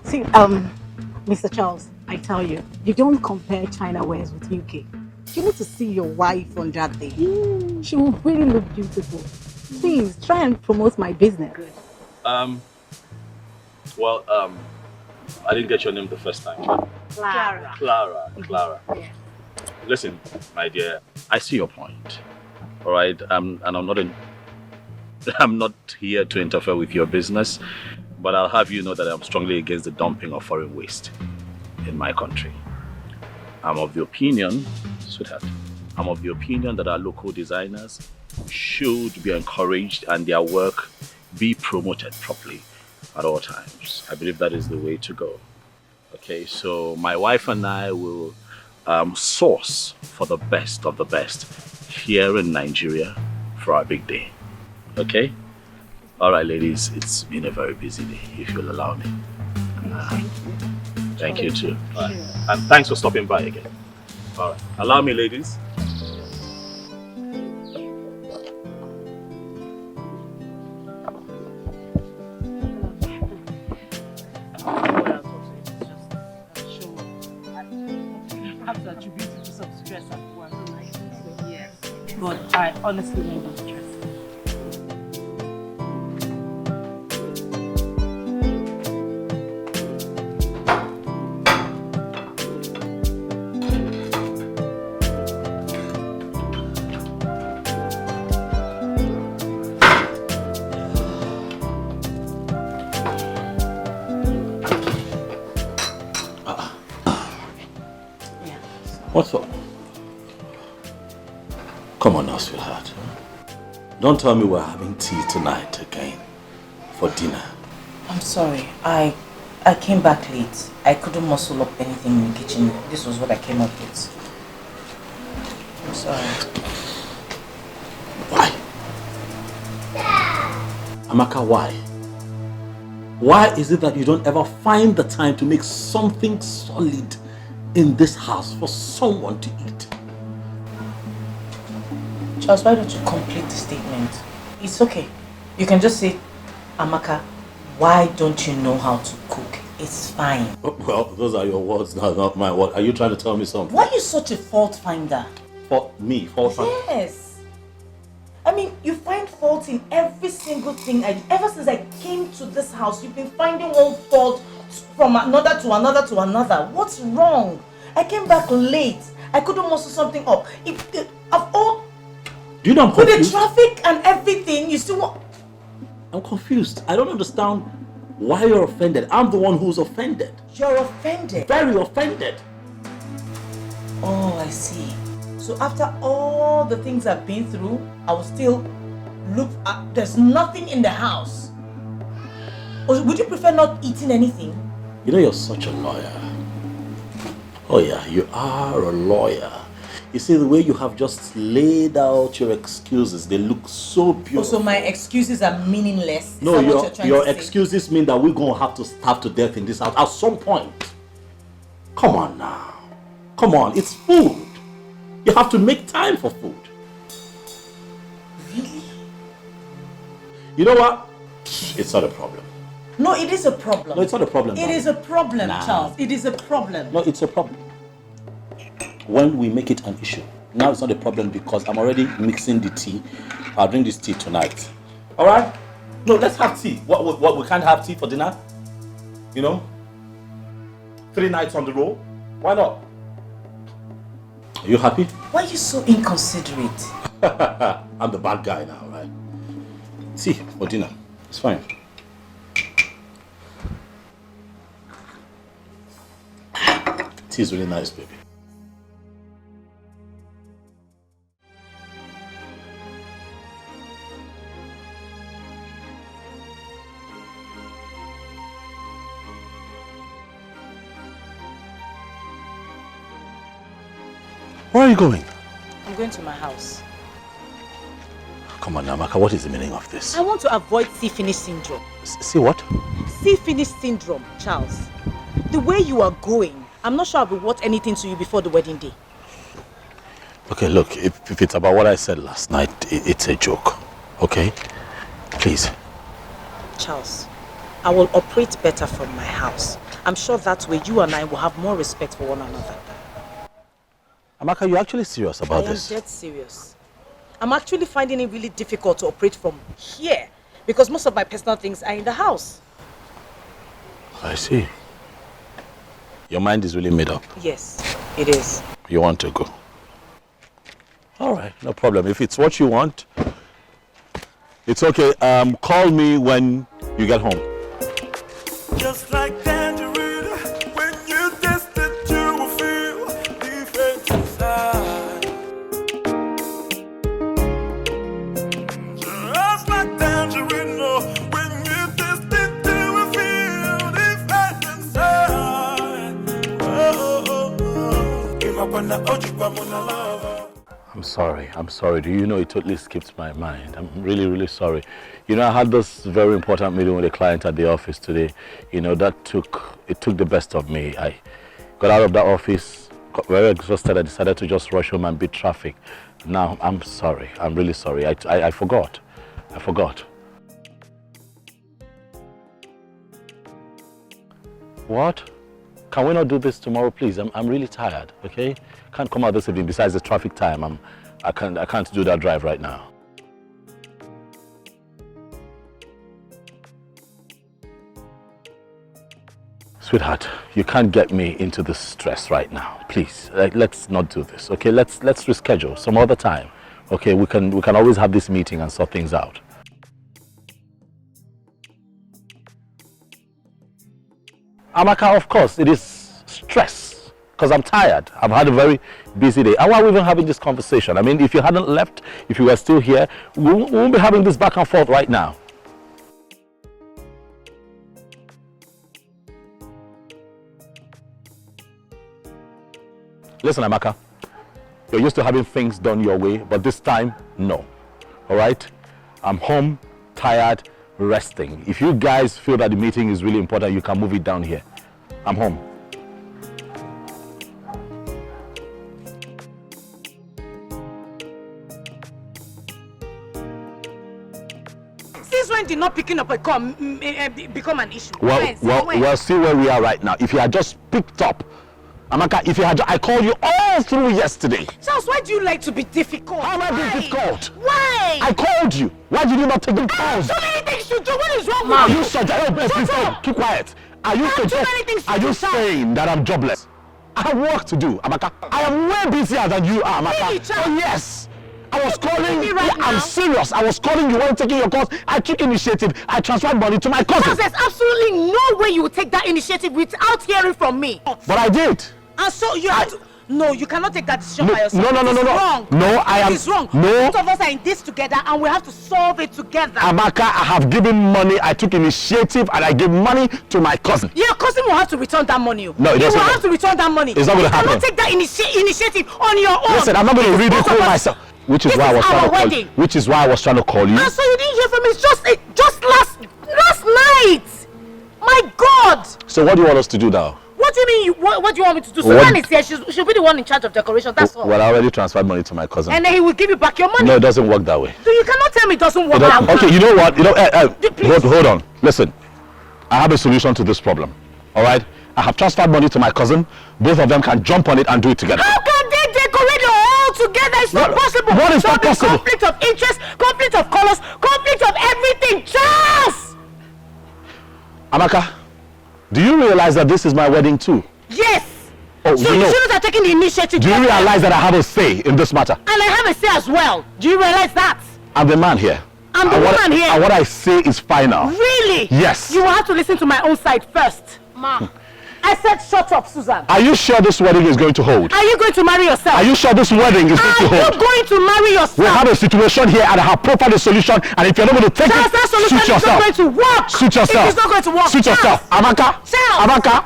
See, Mr. Charles, I tell you, you don't compare China wears with UK. You need to see your wife on that day. She will really look beautiful. Please, try and promote my business. Well, I didn't get your name the first time. Clara. Clara. Yeah. Listen, my dear, I see your point. All right, and I'm not here to interfere with your business, but I'll have you know that I'm strongly against the dumping of foreign waste in my country. I'm of the opinion, sweetheart, that our local designers should be encouraged and their work be promoted properly at all times. I believe that is the way to go. Okay, so my wife and I will source for the best of the best here in Nigeria for our big day. Okay? All right, ladies, it's been a very busy day, if you'll allow me. Thank you too. All right. And thanks for stopping by again. All right, allow me, ladies. But I honestly don't know the What's up? Come on now, sweetheart. Don't tell me we're having tea tonight again for dinner. I'm sorry. I came back late. I couldn't muscle up anything in the kitchen. This was what I came up with. I'm sorry. Why? Amaka, why? Why is it that you don't ever find the time to make something solid in this house for someone to eat? Charles, why don't you complete the statement? It's okay. You can just say, Amaka, why don't you know how to cook? It's fine. Well, those are your words now, not my word. Are you trying to tell me something? Why are you such a fault finder? Fault me? Fault finder? Yes. I mean, you find fault in every single thing. Ever since I came to this house, you've been finding one fault from another to another to another. What's wrong? I came back late. I couldn't muscle something up. Do you know I'm with confused? the traffic and everything, you still want... I'm confused. I don't understand why you're offended. I'm the one who's offended. You're offended? Very offended. Oh, I see. So after all the things I've been through, I will still look at... There's nothing in the house. Or would you prefer not eating anything? You know you're such a lawyer. Oh yeah, you are a lawyer. You see, the way you have just laid out your excuses, they look so beautiful. Oh, so my excuses are meaningless? No, your excuses mean that we're going to have to starve to death in this house at some point. Come on now. Come on, it's food. You have to make time for food. Really? You know what? It's not a problem. No, it is a problem. No, it's not a problem. It is a problem, Charles. It is a problem. No, it's a problem. When we make it an issue. Now it's not a problem because I'm already mixing the tea. I'll drink this tea tonight. All right? No, let's have tea. What we can't have tea for dinner? You know? 3 nights on the roll. Why not? Are you happy? Why are you so inconsiderate? I'm the bad guy now, right? Tea for dinner. It's fine. tea is really nice, baby. Where are you going? I'm going to my house. Come on, Amaka, what is the meaning of this? I want to avoid see-finish syndrome. See what? See-finish syndrome, Charles. The way you are going, I'm not sure I'll be worth anything to you before the wedding day. Okay, look, if it's about what I said last night, it's a joke, okay? Please. Charles, I will operate better from my house. I'm sure that way you and I will have more respect for one another. Amaka, you're actually serious about this? I am dead serious. I'm actually finding it really difficult to operate from here because most of my personal things are in the house. I see. Your mind is really made up. Yes, it is. You want to go? All right, no problem. If it's what you want, it's okay. Call me when you get home. Just like tangerine, when you taste it, you will feel different inside. Just like tangerine, when you taste it, you will feel different inside. Give up on the ojuba, on the lover. I'm sorry. Do you know it totally skipped my mind? I'm really, really sorry. You know, I had this very important meeting with a client at the office today. You know, it took the best of me. I got out of that office, got very exhausted. I decided to just rush home and beat traffic. Now, I'm sorry. I'm really sorry. I forgot. What? Can we not do this tomorrow, please? I'm really tired, okay? Can't come out this evening. Besides the traffic time, I can't do that drive right now. Sweetheart, you can't get me into this stress right now. Please, let's not do this, okay? Let's reschedule some other time, okay? We can always have this meeting and sort things out. Amaka, of course, it is stress because I'm tired. I've had a very busy day. And why are we even having this conversation? I mean, if you hadn't left, if you were still here, we won't be having this back and forth right now. Listen, Amaka, you're used to having things done your way, but this time, no. All right? I'm home, tired, resting. If you guys feel that the meeting is really important, you can move it down here. I'm home. Since when did not picking up a call become an issue? Well, see where we are right now. If you had just picked up, Amaka, if you had, I called you all through yesterday. Charles, why do you like to be difficult? How am I being difficult? Why? I called you. Why did you not take the calls? So many things to do. What is wrong Are with you such keep quiet. Are you saying that I'm jobless? I have work to do, Amaka. I am way busier than you are, Amaka. Really, oh yes. I was calling you. Right I'm serious. I was calling you. Weren't taking your calls. I took initiative. I transferred money to my cousin. Charles, there's absolutely no way you would take that initiative without hearing from me. But I did. And so you have to... No, you cannot take that decision by yourself. No. It's wrong. No, I am... It's wrong. No. Both of us are in this together and we have to solve it together. Amaka, I have given money. I took initiative and I gave money to my cousin. Your cousin will have to return that money. No, it doesn't. You will have to return that money. It's not going to happen. You cannot take that initiative on your own. Listen, I'm not going to ridicule myself. Which is why I was trying to call you. Which is why I was trying to call you. And so you didn't hear from me. It's just last night. My God. So what do you want us to do now? What do you mean? What do you want me to do? Susan is here. She'll be the one in charge of decoration. That's all. Well, I already transferred money to my cousin. And then he will give you back your money. No, it doesn't work that way. So you cannot tell me it doesn't work that way. Okay, you know what? Hold on. Listen, I have a solution to this problem. All right? I have transferred money to my cousin. Both of them can jump on it and do it together. How can they decorate it all together? It's not possible. What is not possible? Conflict of interest, conflict of colors, conflict of everything. Charles! Amaka, do you realize that this is my wedding too? Yes. Oh, so you shouldn't have taken the initiative. Do you realize that I have a say in this matter? And I have a say as well. Do you realize that? I'm the man here. I'm the woman here. And what I say is final. Really? Yes. You will have to listen to my own side first. Ma. I I said shut up, Susan. Are you sure this wedding is going to hold? Are you going to marry yourself? Are you sure this wedding is going to hold? Are you going to marry yourself? We have a situation here and I have provided a solution, and if you're not going to take Charles, that solution suit yourself. is not going to work. Suit yourself. It is not going to work. Suit yourself. Amaka. Charles. Amaka.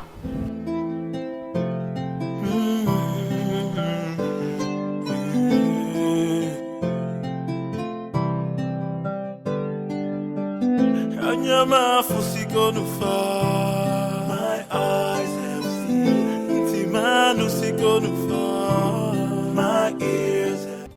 My eyes have seen. Timanu sigonu far. My ears have.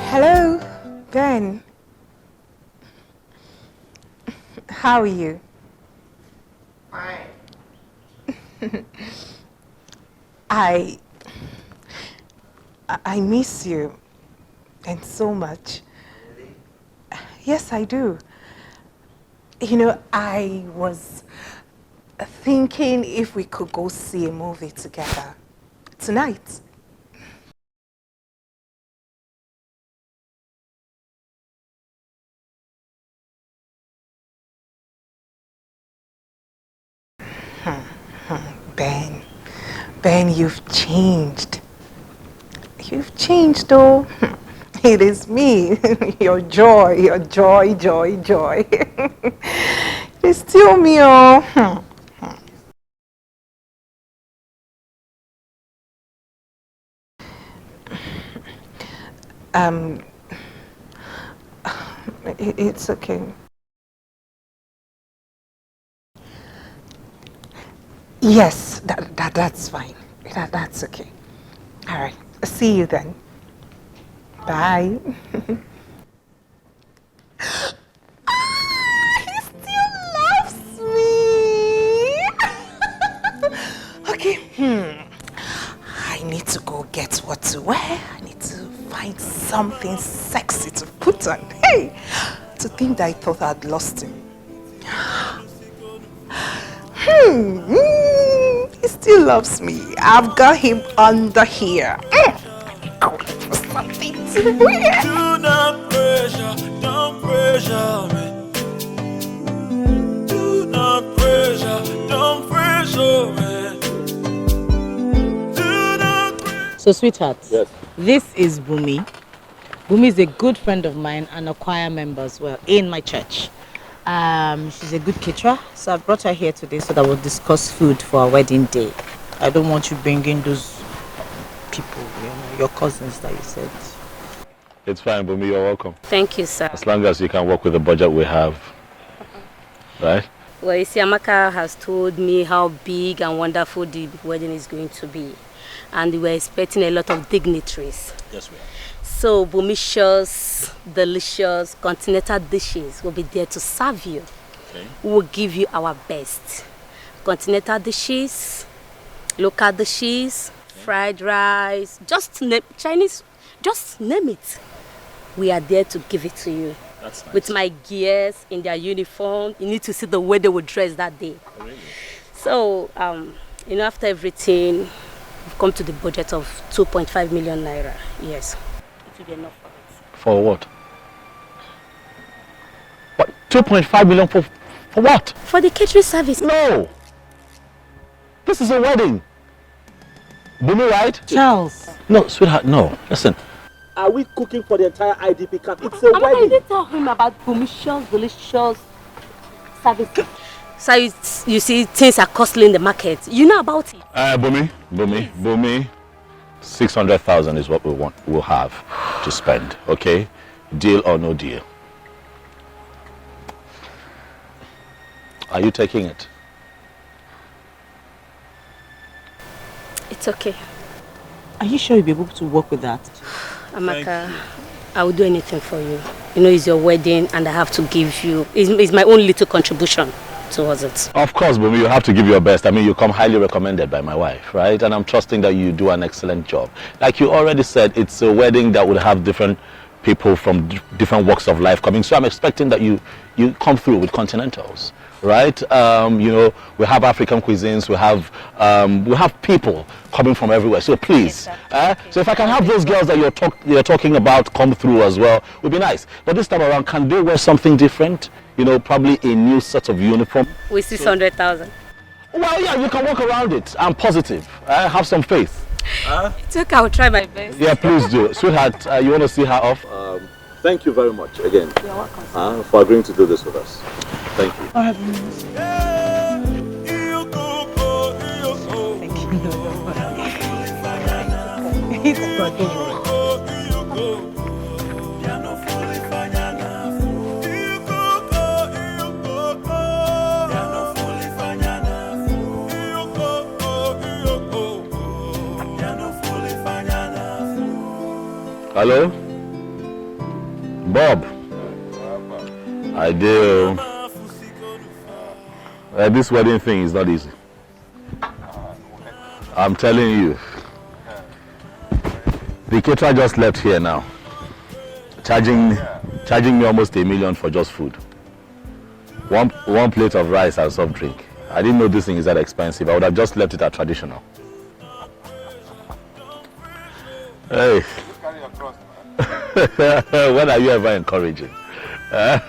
Hello, Ben. How are you? Fine. I miss you, and so much. Really? Yes, I do. You know, I was thinking if we could go see a movie together tonight. Ben, you've changed. You've changed, though. It is me, your joy. It's still me, oh. It's okay. Yes, that's fine. That's okay. All right. See you then. Bye. He still loves me. Okay. I need to go get what to wear. I need to find something sexy to put on. Hey, to think that I thought I'd lost him. He still loves me. I've got him under here. Go look for something to wear. Do not pressure, don't pressure me. Do not pressure, don't pressure me. Do not pressure. So, sweetheart, yes. This is Bumi. Bumi is a good friend of mine and a choir member as well in my church. She's a good caterer, so I brought her here today so that we'll discuss food for our wedding day. I don't want you bringing those people, you know, your cousins that you said. It's fine, Bumi, you're welcome. Thank you, sir. As long as you can work with the budget we have. Right? Well, you see, Amaka has told me how big and wonderful the wedding is going to be. And we're expecting a lot of dignitaries. Yes, we are. So, Bumish's delicious continental dishes will be there to serve you. Okay. We will give you our best. Continental dishes, local dishes, fried rice, just name, Chinese, just name it. We are there to give it to you. That's nice. With my gears in their uniform. You need to see the way they will dress that day. Oh, really? So, you know, after everything, we've come to the budget of 2.5 million naira. Yes. It will be enough for us. For what? What? 2.5 million for what? For the catering service. No! This is a wedding. Bumi, right? Charles. No, sweetheart, no. Listen. Are we cooking for the entire IDP camp? It's a I wedding. did tell him about Bumish's delicious service. So you see, things are costly in the market. You know about it. Bumi. 600,000 is what we'll have to spend, okay? Deal or no deal? Are you taking it? It's okay. Are you sure you'll be able to work with that? Amaka, I will do anything for you. You know, it's your wedding and I have to give you, it's my own little contribution towards it. Of course, Bumi, you have to give your best. I mean, you come highly recommended by my wife, right? And I'm trusting that you do an excellent job. Like you already said, it's a wedding that would have different people from different walks of life coming. So I'm expecting that you come through with continentals, right? You know, we have African cuisines, we have people coming from everywhere. So please, so if I can have those girls that you're talking about come through as well, would be nice. But this time around, can they wear something different? You know, probably a new set of uniform. With 600,000. Well, yeah, you can work around it. I'm positive. Have some faith. It's okay, I'll try my best. Yeah, please do. Sweetheart, you want to see her off? Thank you very much again. You're welcome. For agreeing to do this with us. Thank you. Thank you. It's good. Hello? Bob? I do. This wedding thing is not easy. I'm telling you. The caterer just left here now. Charging me almost $1 million for just food. One plate of rice and soft drink. I didn't know this thing is that expensive. I would have just left it at traditional. Hey. When are you ever encouraging? Charles,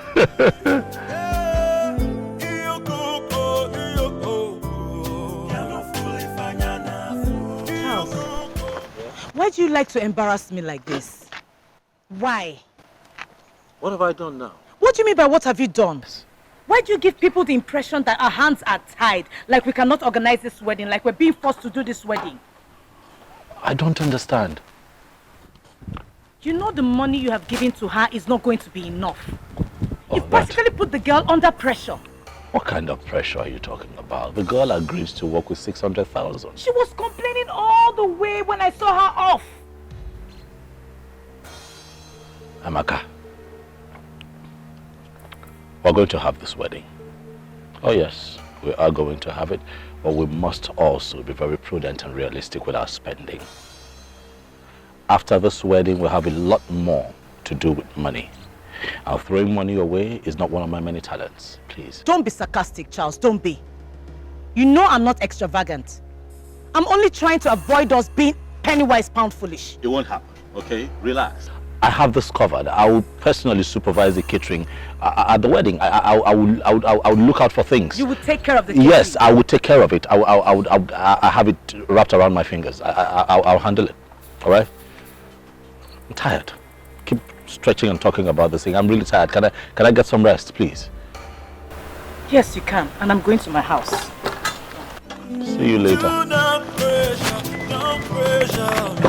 why do you like to embarrass me like this? Why? What have I done now? What do you mean by what have you done? Why do you give people the impression that our hands are tied, like we cannot organize this wedding, like we're being forced to do this wedding? I don't understand. You know the money you have given to her is not going to be enough. You practically put the girl under pressure. What kind of pressure are you talking about? The girl agrees to work with 600,000. She was complaining all the way when I saw her off. Amaka, we're going to have this wedding. Oh yes, we are going to have it, but we must also be very prudent and realistic with our spending. After this wedding, we'll have a lot more to do with money. And throwing money away is not one of my many talents, please. Don't be sarcastic, Charles, don't be. You know I'm not extravagant. I'm only trying to avoid us being penny-wise, pound-foolish. It won't happen, okay? Relax. I have this covered. I will personally supervise the catering at the wedding. I will look out for things. You will take care of the catering? Yes, I will take care of it. I have it wrapped around my fingers. I'll handle it, all right? I'm tired. Keep stretching and talking about this thing. I'm really tired. Can I get some rest, please? Yes, you can. And I'm going to my house. See you later. Do not pressure, don't pressure me.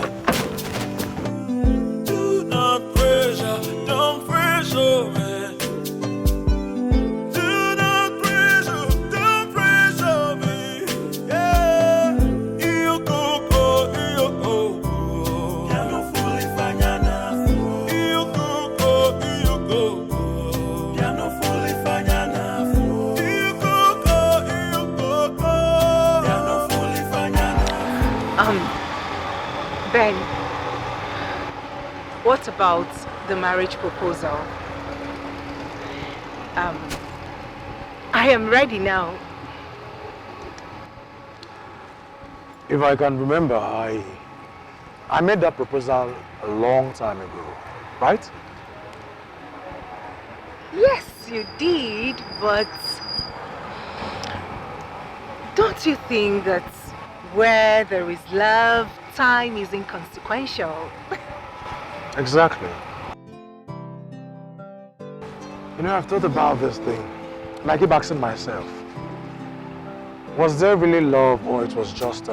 Do not pressure, don't pressure me. Do not pressure, don't pressure me. Yeah, you go, you go. Ya no fulifanya nafuu. You go, you go. Ya no fulifanya nafuu. You go, you go. Ya no fulifanya nafuu. Ben, what about the marriage proposal? I am ready now. If I can remember, I made that proposal a long time ago, right? Yes, you did, but don't you think that where there is love, time is inconsequential? Exactly. You know, I've thought about this thing, and I keep asking myself, was there really love, or it was just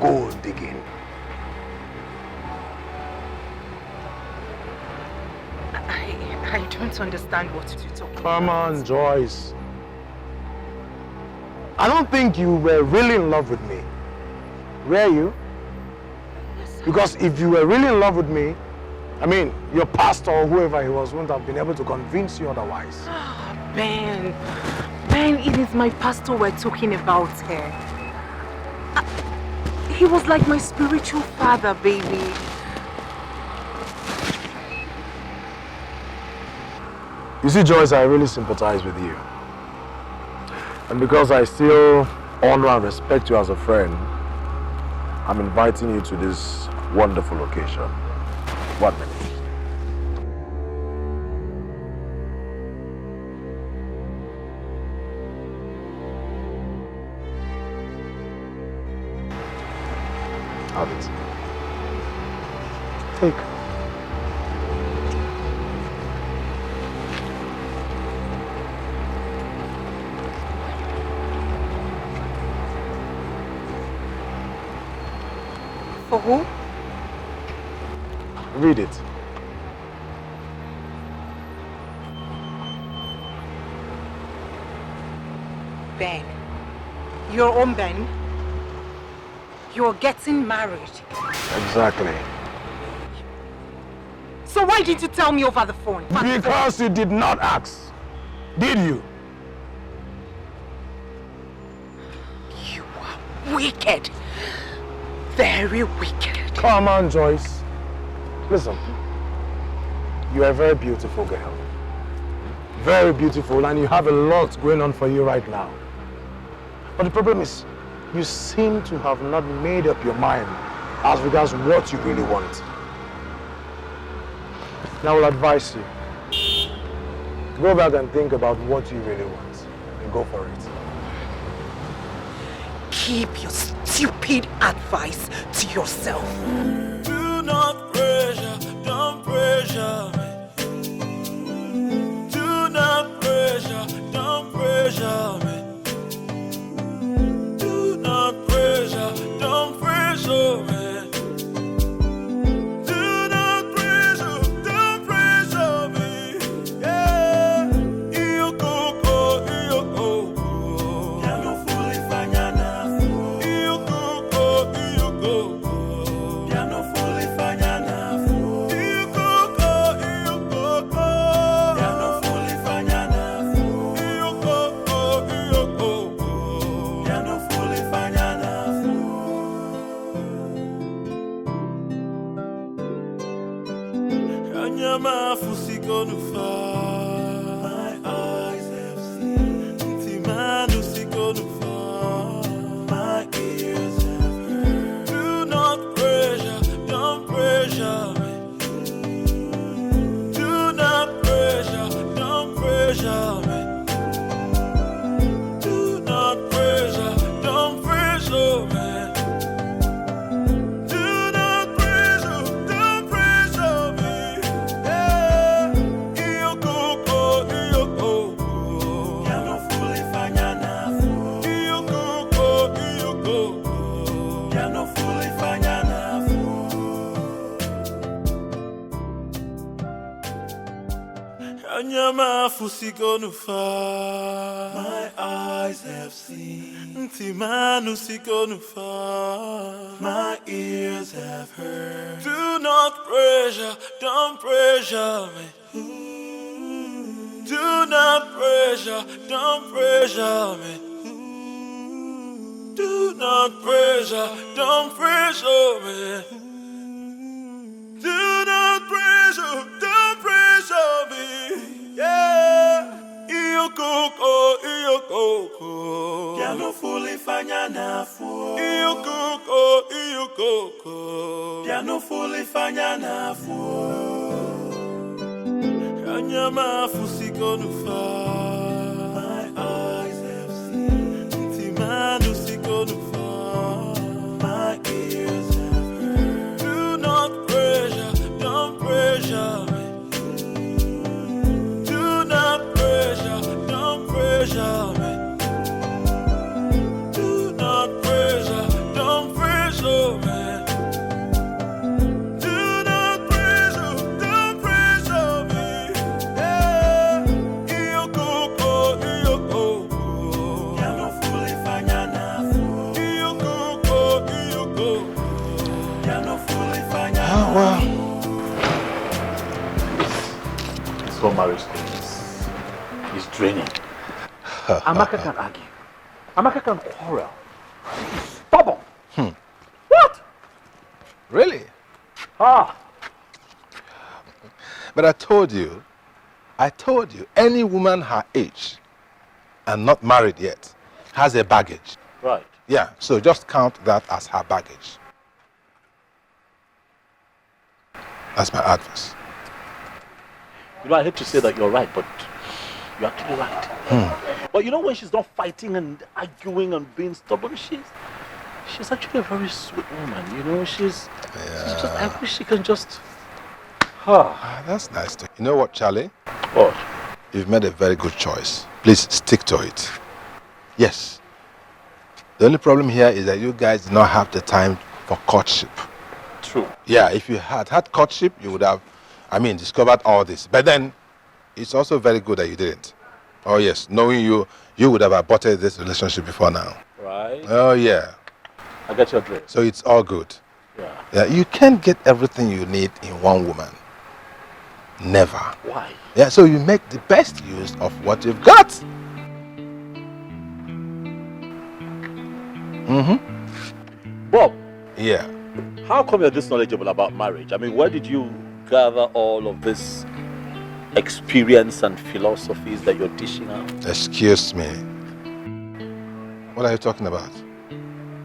gold digging? I don't understand what you're talking about. Come on, Joyce. I don't think you were really in love with me. Were you? Because if you were really in love with me, I mean, your pastor or whoever he was wouldn't have been able to convince you otherwise. Ben, it is my pastor we're talking about here. He was like my spiritual father, baby. You see, Joyce, I really sympathize with you. And because I still honor and respect you as a friend, I'm inviting you to this wonderful occasion. 1 minute. Have it. Take. For who? Read it. Ben. Your own Ben. You're getting married. Exactly. So why did you tell me over the phone? Because you did not ask. Did you? You are wicked. Very wicked. Come on, Joyce. Listen. You are a very beautiful girl. Very beautiful, and you have a lot going on for you right now. But the problem is, you seem to have not made up your mind as regards what you really want. Now I will advise you. Go back and think about what you really want and go for it. Keep your stupid advice to yourself. Do not pressure, don't pressure me. Do not pressure, don't pressure me. Do not pressure, don't pressure me. Do not pressure, don't pressure me. Yeah, you go, you go. Ya no fully fanyana. You go, you go. Ya no fully fanyana. You go, you go. Ya no fully fanyana. You go, you go. Ya no fully fanyana. Anyama fusiko nufa. My eyes have seen. Timanu siko nufa. My ears have heard. Do not pressure, don't pressure me. Do not pressure, don't pressure me. Do not pressure, don't pressure me. Do not pressure, don't pressure me. Yeah, you go, you go. Ya no fully fanyana. You go, you go. Ya no fully fanyana. Anyama fusiko nufa. My eyes have seen. Timanu siko nufa. My ears have heard. Do not pressure, don't pressure me. Do not pressure, don't pressure me. Do not pressure, don't pressure me. Do not pressure, don't pressure me. Yeah, you go, you go. Ya no fully fanyana fu. You go, you go. Ya no fully fanyana fu. Anyama fusiko nufa. My eyes have seen. Timanu siko nufa. My ears have heard. Do not pressure, don't pressure me. Do not pressure, don't pressure me. Do not pressure, don't pressure me. Do not pressure, don't pressure me. Yeah, you go, you go. Ya no fully fanyana. You go, you go. Ya no fully fanyana. Oh, wow. This whole marriage thing is draining. Amaka can argue. Amaka can quarrel. He's stubborn. What? Really? Ah. But I told you, any woman her age and not married yet has a baggage. Right. Yeah, so just count that as her baggage. That's my advice. You know, I hate to say that you're right, but you're actually right. But you know, when she's not fighting and arguing and being stubborn, she's actually a very sweet woman. You know, she's just, I wish she can just... That's nice. You know what, Charlie? What? You've made a very good choice. Please stick to it. Yes. The only problem here is that you guys do not have the time for courtship. True. Yeah, if you had courtship, you would have, discovered all this. But then, it's also very good that you didn't. Oh yes, knowing you would have aborted this relationship before now. Right. Oh yeah. I get your drift. So it's all good. Yeah. Yeah, you can't get everything you need in one woman. Never. Why? Yeah, so you make the best use of what you've got. Bob. Yeah. How come you're this knowledgeable about marriage? I mean, where did you gather all of this experience and philosophies that you're dishing out? Excuse me. What are you talking about?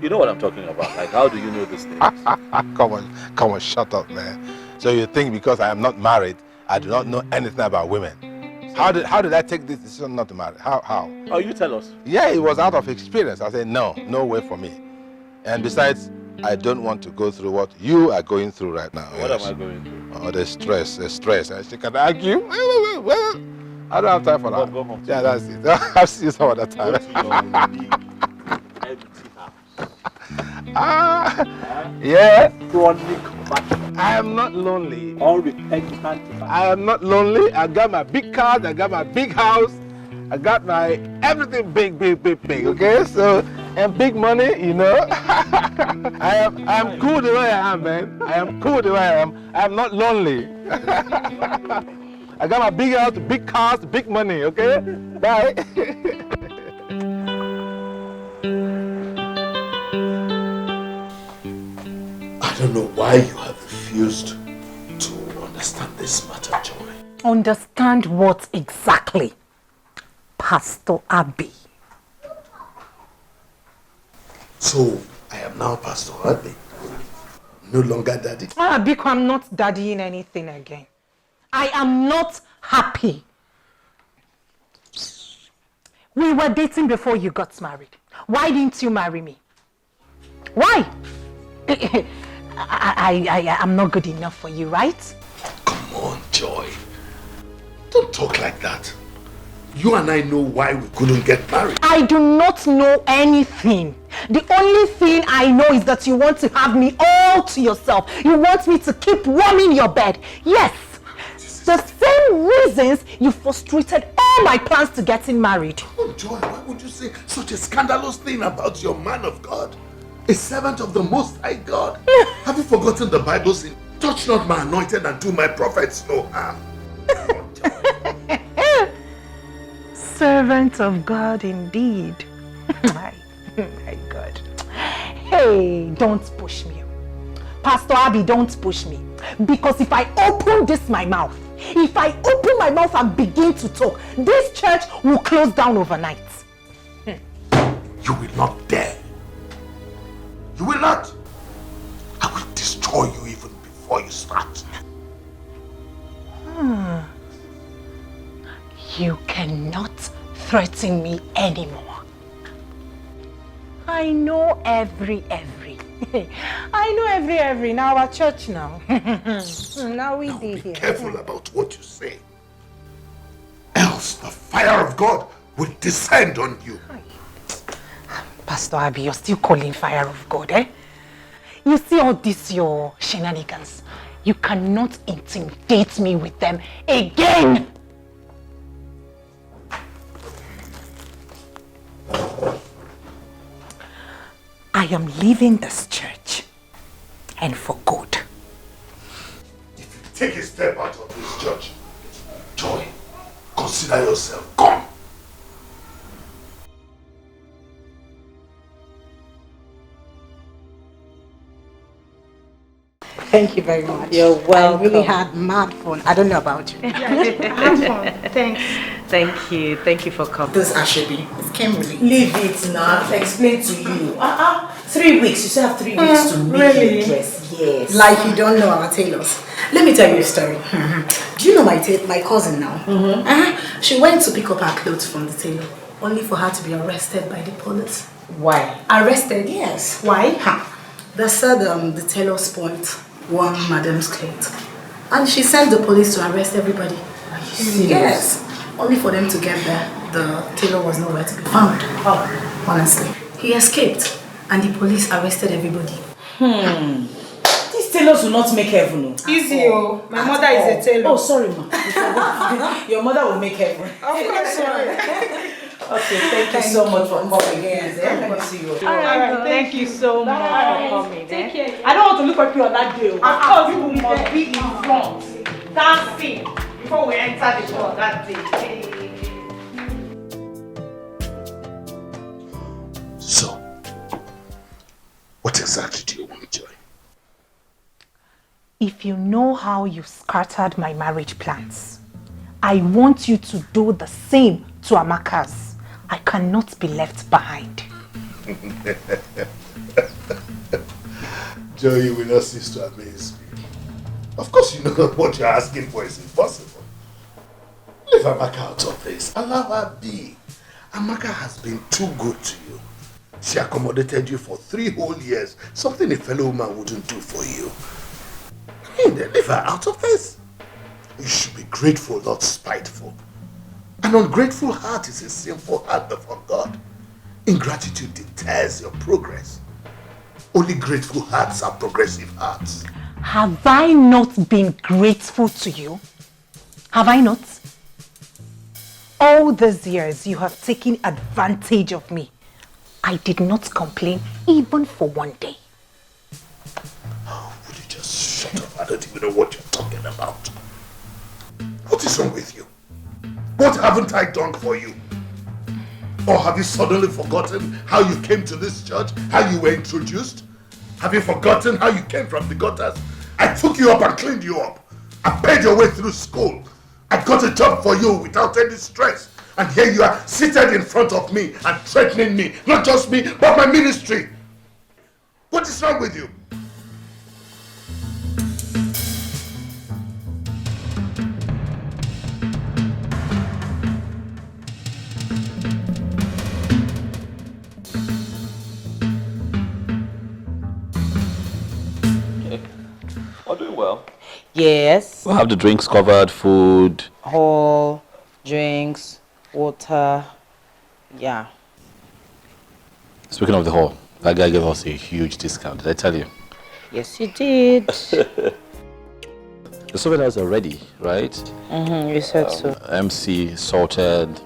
You know what I'm talking about. Like, how do you know this thing? Come on, shut up, man. So you think because I am not married, I do not know anything about women? How did I take this decision not to marry? How? Oh, you tell us. Yeah, it was out of experience. I said, no way for me. And besides, I don't want to go through what you are going through right now. What am I going through? Oh, the stress. And she can argue. Well, I don't have time for that. Go home. Yeah, that's it. I'll see you some other time. Go to your empty house. Yeah. Chronic battle. I am not lonely. Unrepentant. I am not lonely. I got my big car. I got my big house. I got my everything big. Okay, so and big money. You know. I am cool the way I am, man. I am cool the way I am. I am not lonely. I got my big house, big cars, big money. Okay. Bye. I don't know why you have refused to understand this matter, Joy. Understand what exactly, Pastor Abby? So, I am now Pastor Abby. No longer daddy. Biko, I'm not daddying anything again. I am not happy. We were dating before you got married. Why didn't you marry me? Why? I'm not good enough for you, right? Come on, Joy. Don't talk like that. You and I know why we couldn't get married. I do not know anything. The only thing I know is that you want to have me all to yourself. You want me to keep warming your bed. Yes. The same reasons you frustrated all my plans to getting married. Oh, Joy, why would you say such a scandalous thing about your man of God? A servant of the Most High God. Have you forgotten the Bible saying, touch not my anointed and do my prophets no harm? Servant of God indeed. my God. Hey, don't push me. Pastor Abby, don't push me. Because if I open my mouth and begin to talk, this church will close down overnight. You will not dare. You will not. I will destroy you even before you start. You cannot threaten me anymore. I know every. I know every in our church now. Now we be here. Be careful about what you say. Else the fire of God will descend on you. Pastor Abby, you're still calling fire of God, eh? You see all this, your shenanigans. You cannot intimidate me with them again. I am leaving this church, and for good. If you take a step out of this church, Joy, consider yourself gone. Thank you very much. You're welcome. I really had mad fun. I don't know about you. Yeah, I had fun. Thanks. Thank you. Thank you for coming. This Ashebi, it came really. Leave it now. Explain to you. 3 weeks. You still have 3 weeks to make your dress. Yes. Like you don't know our tailors. Let me tell you a story. Do you know my cousin now? She went to pick up her clothes from the tailor, only for her to be arrested by the police. Why? Arrested, yes. Why? They said the tailor spoiled one madam's clothes. And she sent the police to arrest everybody. Are you serious? Yes. Only for them to get there, the tailor was nowhere to be found. Honestly. He escaped and the police arrested everybody. These tailors will not make heaven. Easy, oh. My mother is a tailor. Oh, sorry, ma. Your mother will make heaven. Of course, sorry. Okay, thank you so much for coming again. Let me see you. All right, thank you so much for coming. Take care. I don't want to look at you on that day. Of course, you must be in front, dancing before we enter the show that day. So, what exactly do you want, Joy? If you know how you scattered my marriage plans, I want you to do the same to Amaka's. I cannot be left behind. Joy, you will not cease to amaze me. Of course you know that what you're asking for is impossible. Leave Amaka out of this. Allow her be. Amaka has been too good to you. She accommodated you for 3 whole years, something a fellow woman wouldn't do for you. I mean, leave her out of this. You should be grateful, not spiteful. An ungrateful heart is a sinful heart before God. Ingratitude deters your progress. Only grateful hearts are progressive hearts. Have I not been grateful to you? Have I not? All these years you have taken advantage of me. I did not complain even for one day. Oh, would you just shut up? I don't even know what you're talking about. What is wrong with you? What haven't I done for you? Or have you suddenly forgotten how you came to this church? How you were introduced? Have you forgotten how you came from the gutters? I took you up and cleaned you up. I paid your way through school. I got a job for you without any stress. And here you are seated in front of me and threatening me. Not just me, but my ministry. What is wrong with you? We're doing well. Yes. We'll have the drinks covered, food. Hall, drinks, water. Yeah. Speaking of the hall, that guy gave us a huge discount. Did I tell you? Yes, you did. The souvenirs are ready, right? You said so. MC sorted,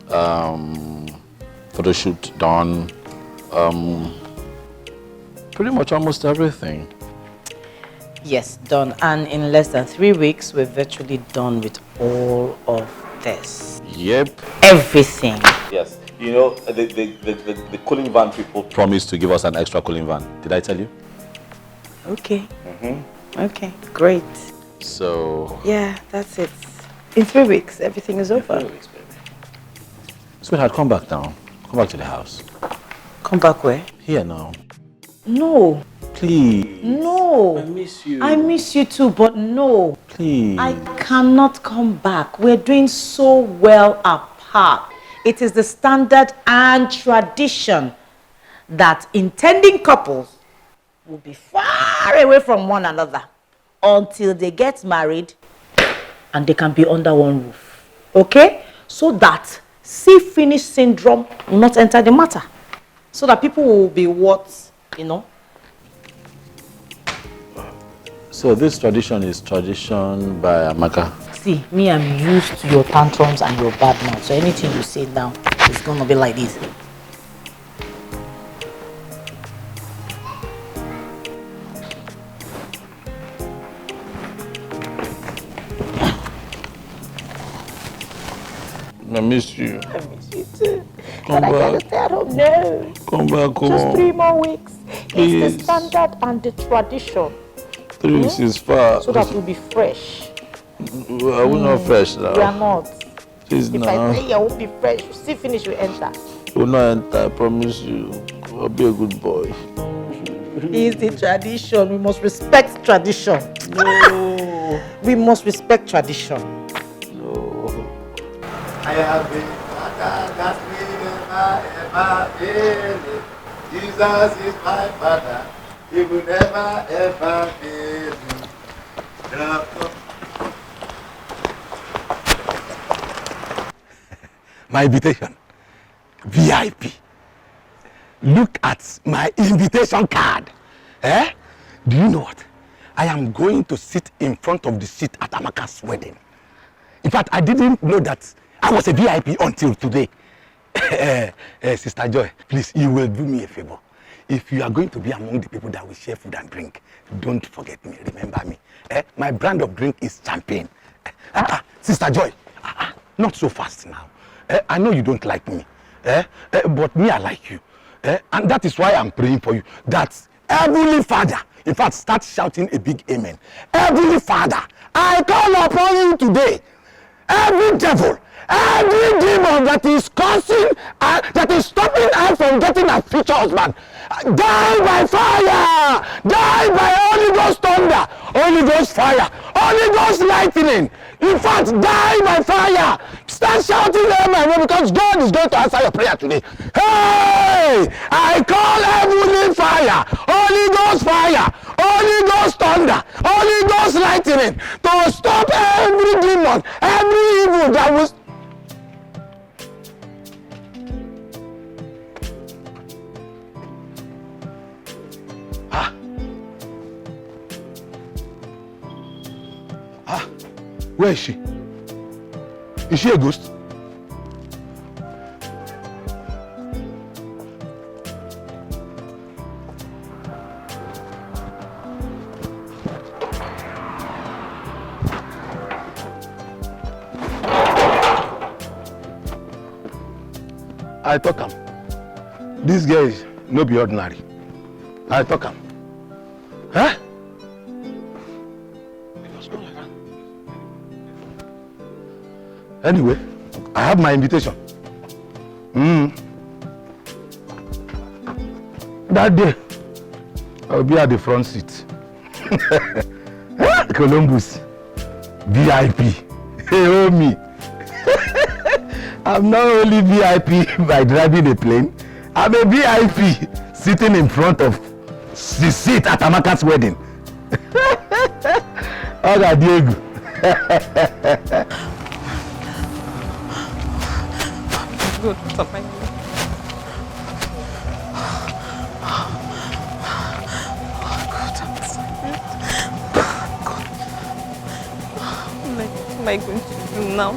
photo shoot done, pretty much almost everything. Yes, done. And in less than 3 weeks, we're virtually done with all of this. Yep. Everything. Yes. You know, the cooling van people promised to give us an extra cooling van. Did I tell you? Okay. Okay, great. So... Yeah, that's it. In 3 weeks, everything is over. 3 weeks, baby. Sweetheart, come back now. Come back to the house. Come back where? Here now. No. Please. No. I miss you. I miss you too, but no. Please. I cannot come back. We're doing so well apart. It is the standard and tradition that intending couples will be far away from one another until they get married and they can be under one roof. Okay? So that see-finish syndrome will not enter the matter. So that people will be what, you know? So this tradition is tradition by Amaka. See, me, I'm used to your tantrums and your bad mouth. So anything you say now is going to be like this. I miss you. I miss you too. Come but back. I gotta stay at home. No. Come back home. Just 3 more weeks. Please. It's the standard and the tradition. 3 weeks is far. So that we'll be fresh. We're not fresh now. We are not. Please, if now. I say I won't be fresh, you see finish, you enter. We'll not enter, I promise you. I'll be a good boy. It's the tradition. We must respect tradition. No. We must respect tradition. No. I have been father that will never ever fail. Jesus is my father. He will never ever fail me. My invitation. VIP. Look at my invitation card. Eh? Do you know what? I am going to sit in front of the seat at Amaka's wedding. In fact, I didn't know that I was a VIP until today. Sister Joy, please, you will do me a favor. If you are going to be among the people that will share food and drink, don't forget me, remember me. My brand of drink is champagne. Sister Joy, not so fast now. I know you don't like me, but me, I like you. And that is why I'm praying for you. That Heavenly Father, in fact, start shouting a big amen. Heavenly Father, I call upon you today. Every devil, every demon that is causing, that is stopping us from getting a future husband, die by fire, die by Holy Ghost thunder, Holy Ghost fire, Holy Ghost lightning. In fact, die by fire. Start shouting amen because God is going to answer your prayer today. Hey, I call heavenly fire, Holy Ghost fire, Holy Ghost thunder, Holy Ghost lightning to stop every demon, every evil that was. Where is she? Is she a ghost? I talk am. This girl is no be ordinary. I talk am. Huh? Anyway, I have my invitation. That day, I'll be at the front seat. Columbus, VIP. Hey, oh me. I'm not only VIP by driving a plane, I'm a VIP sitting in front of the seat at Amaka's wedding. Hola, Diego. Good. Stop my What am I going to do now?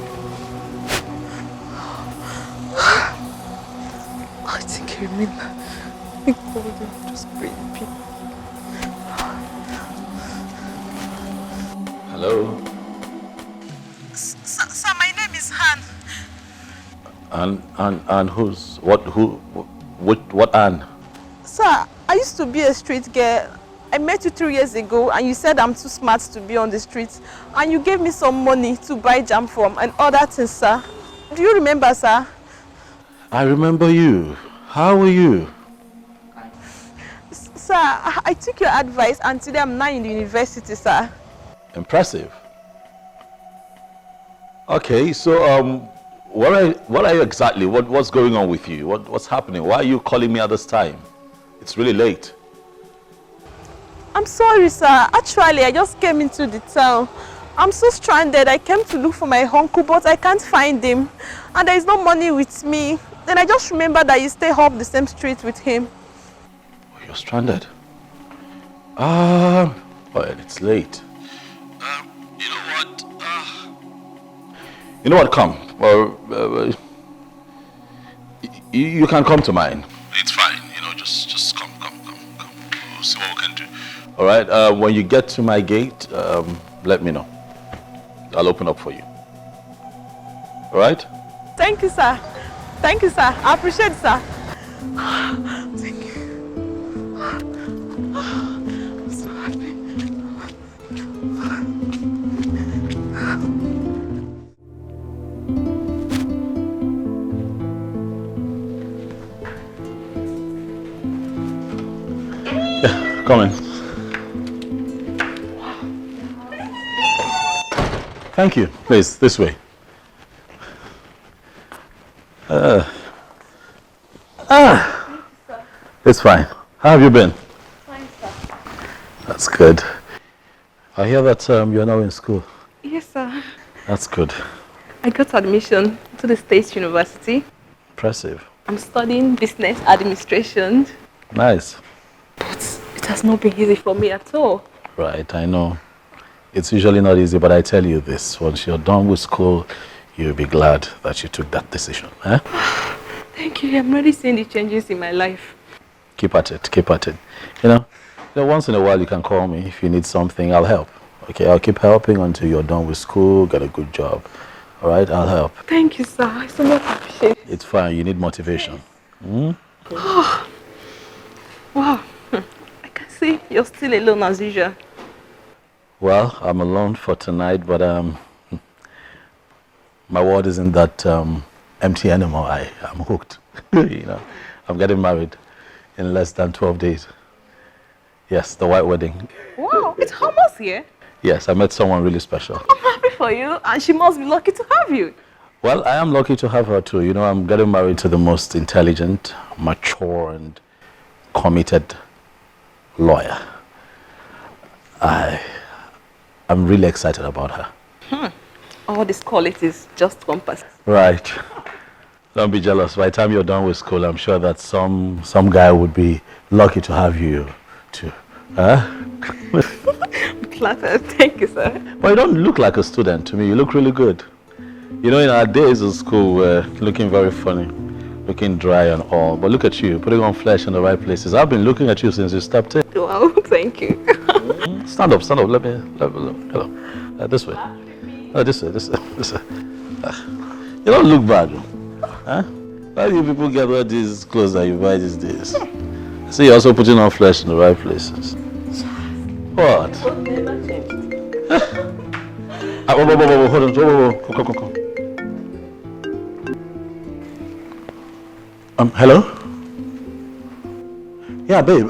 I think I remember. I called him, just pray in peace. Hello? Sir, my name is Han. And who's what Anne? Sir, I used to be a street girl. I met you 3 years ago and you said I'm too smart to be on the streets. And you gave me some money to buy jam from and other things, sir. Do you remember, sir? I remember you. How are you? Sir, I took your advice and today I'm now in the university, sir. Impressive. Okay, so what are you exactly? What's going on with you? What's happening? Why are you calling me at this time? It's really late. I'm sorry, sir. Actually, I just came into the town. I'm so stranded. I came to look for my uncle, but I can't find him. And there is no money with me. Then I just remember that you stay up the same street with him. You're stranded. Well, it's late. You know what? Come. Well, you can come to mine. It's fine. Just come. We'll see what we can do. All right. When you get to my gate, let me know. I'll open up for you. All right? Thank you, sir. Thank you, sir. I appreciate it, sir. Thank you. I'm so happy. Come in. Thank you. Please, this way. It's fine. How have you been? Fine, sir. That's good. I hear that you're now in school. Yes, sir. That's good. I got admission to the State University. Impressive. I'm studying business administration. Nice. But it has not been easy for me at all. Right, I know. It's usually not easy, but I tell you this. Once you're done with school, you'll be glad that you took that decision. Eh? Thank you. I'm already seeing the changes in my life. Keep at it. Keep at it. You know, once in a while you can call me. If you need something, I'll help. Okay, I'll keep helping until you're done with school, get a good job. All right, I'll help. Thank you, sir. I so much appreciate it. It's fine. You need motivation. Oh. Wow. I can see you're still alone as usual. Well, I'm alone for tonight, but my word isn't that empty anymore. I'm hooked. You know, I'm getting married in less than 12 days. Yes, the white wedding. Wow, it's almost here. Yes, I met someone really special. I'm happy for you, and she must be lucky to have you. Well, I am lucky to have her too. You know, I'm getting married to the most intelligent, mature, and committed lawyer. I'm really excited about her. All these qualities just compass. Right. Don't be jealous. By the time you're done with school, I'm sure that some guy would be lucky to have you too. Huh? Flattered. Thank you, sir. But you don't look like a student to me. You look really good. You know, in our days of school, we're looking very funny, looking dry and all. But look at you, putting on flesh in the right places. I've been looking at you since you stepped in. Wow, thank you. Stand up, stand up. Let me look. Hello. This way. Oh, this way. You don't look bad. Huh? Why do you people get all these clothes that you buy these days? See, you're also putting on flesh in the right places. What? Hold on. Come. Hello? Yeah, babe,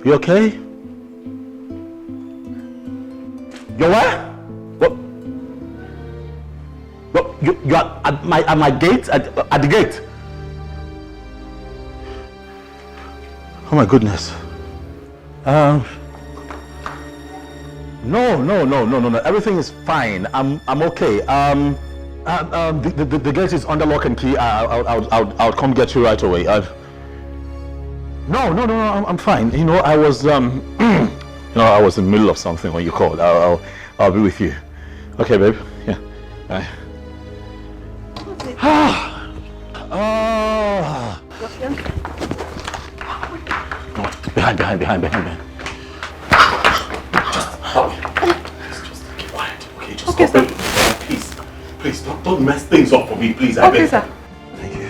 you okay? You what? What? You are at my gate? At the gate? Oh my goodness. No. Everything is fine. I'm okay. The gate is under lock and key. I'll come get you right away. No. I'm fine. You know, I was I was in the middle of something when you called. I'll be with you. Okay, babe. Yeah. Bye. Behind. Just keep quiet. Okay, just okay, sir. Please, don't mess things up for me, please. I okay, beg. sir. Thank you.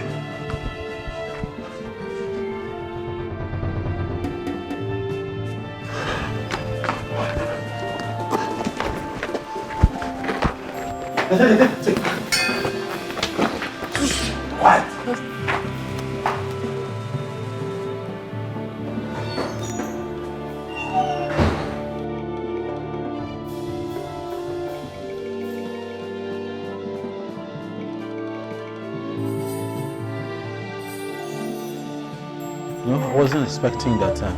Quiet. No, I wasn't expecting that time.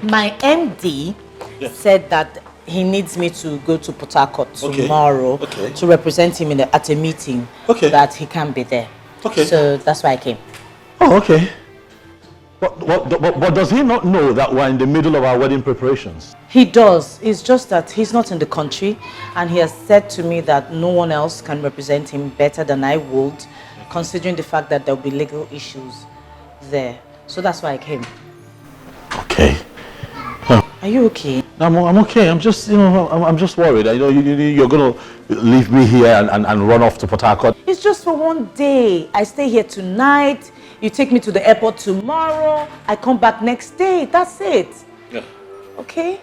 My MD said that he needs me to go to Port Harcourt tomorrow to represent him at a meeting that he can't be there. Okay. So that's why I came. Oh, okay. But does he not know that we're in the middle of our wedding preparations? He does. It's just that he's not in the country, and he has said to me that no one else can represent him better than I would, considering the fact that there'll be legal issues there. So that's why I came. Okay. Are you okay? I'm okay. I'm just, I'm just worried. I know you're gonna leave me here and run off to Port Harcourt. It's just for one day. I stay here tonight. You take me to the airport tomorrow. I come back next day. That's it. Yeah. Okay?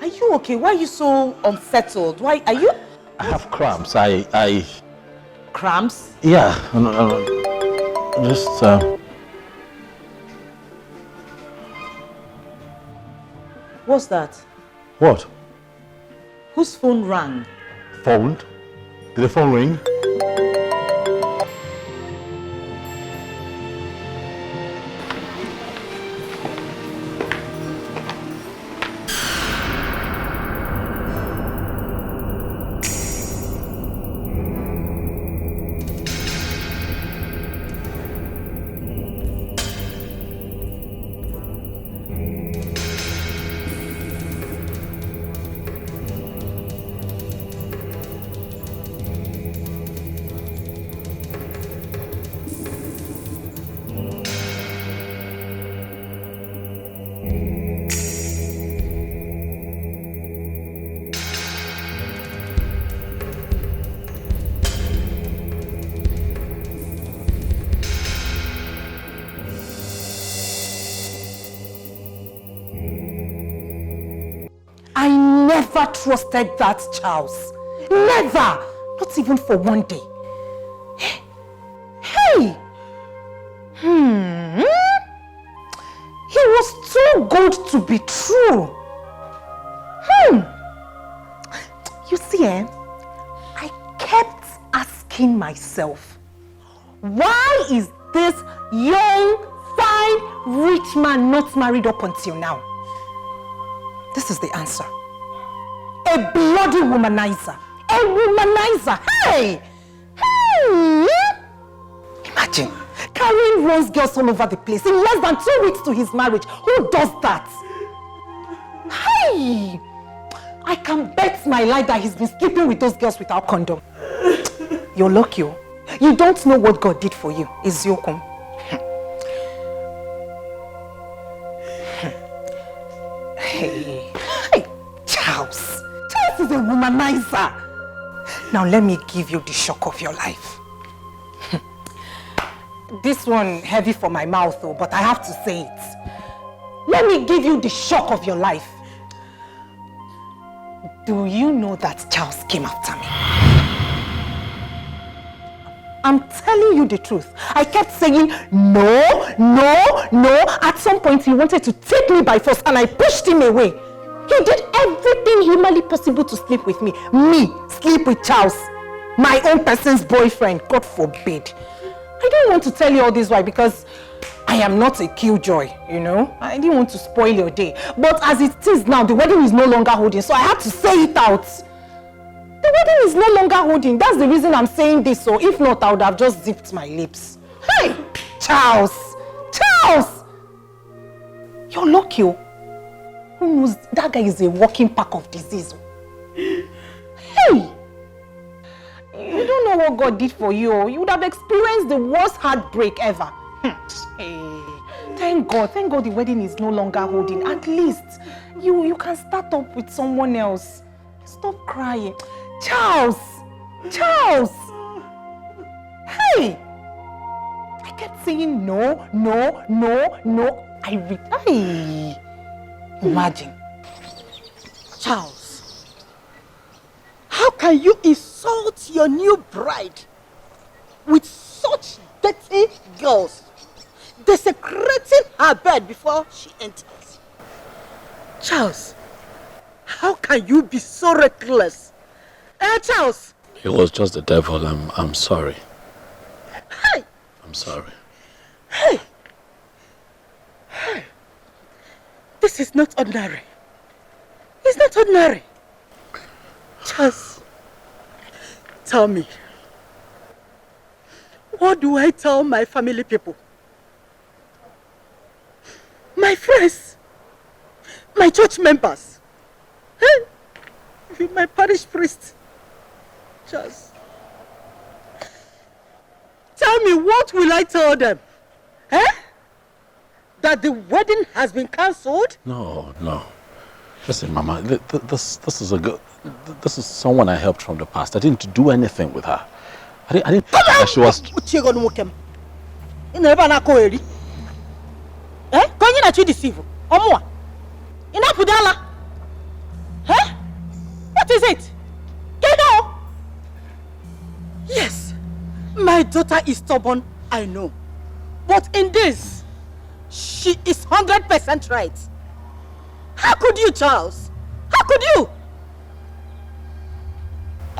Are you okay? Why are you so unsettled? Why are you? I have cramps. Cramps? Yeah. No. Just, What's that? What? Whose phone rang? Phone? Did the phone ring? I never trusted that Charles. Never! Not even for one day. Hey! He was too good to be true. You see, I kept asking myself, why is this young, fine, rich man not married up until now? This is the answer. A bloody womanizer. A womanizer. Hey! Imagine, carrying Ron's girls all over the place in less than 2 weeks to his marriage. Who does that? Hey! I can bet my life that he's been sleeping with those girls without condom. You're lucky. You don't know what God did for you. Eziokum. Hey, Charles. Charles is a womanizer. Now let me give you the shock of your life. This one heavy for my mouth though, but I have to say it. Let me give you the shock of your life. Do you know that Charles came after me? I'm telling you the truth. I kept saying no, no, no. At some point he wanted to take me by force and I pushed him away. He did everything humanly possible to sleep with me. Me, sleep with Charles. My own person's boyfriend, God forbid. I don't want to tell you all this why, because I am not a killjoy, you know. I didn't want to spoil your day. But as it is now, the wedding is no longer holding, so I had to say it out. The wedding is no longer holding. That's the reason I'm saying this. So if not, I would have just zipped my lips. Hey, Charles! Charles! You're lucky. Who knows? That guy is a walking pack of disease. Hey! You don't know what God did for you. You would have experienced the worst heartbreak ever. Hey, thank God the wedding is no longer holding. At least you can start up with someone else. Stop crying. Charles! Charles! Hey! I kept saying no, no, no, no. Hey! Imagine. Charles, how can you insult your new bride with such dirty girls, desecrating her bed before she enters? Charles, how can you be so reckless? Charles! It was just the devil. I'm sorry. Hey! I'm sorry. Hey! Hey! This is not ordinary. It's not ordinary. Charles, tell me, what do I tell my family people? My friends? My church members? Hey? My parish priest? Charles, tell me, what will I tell them? That the wedding has been cancelled? No. Listen, Mama, this is someone I helped from the past. I didn't do anything with her. I didn't think that she was... What is it? Yes, my daughter is stubborn, I know. But in this, she is 100% right. How could you, Charles? How could you?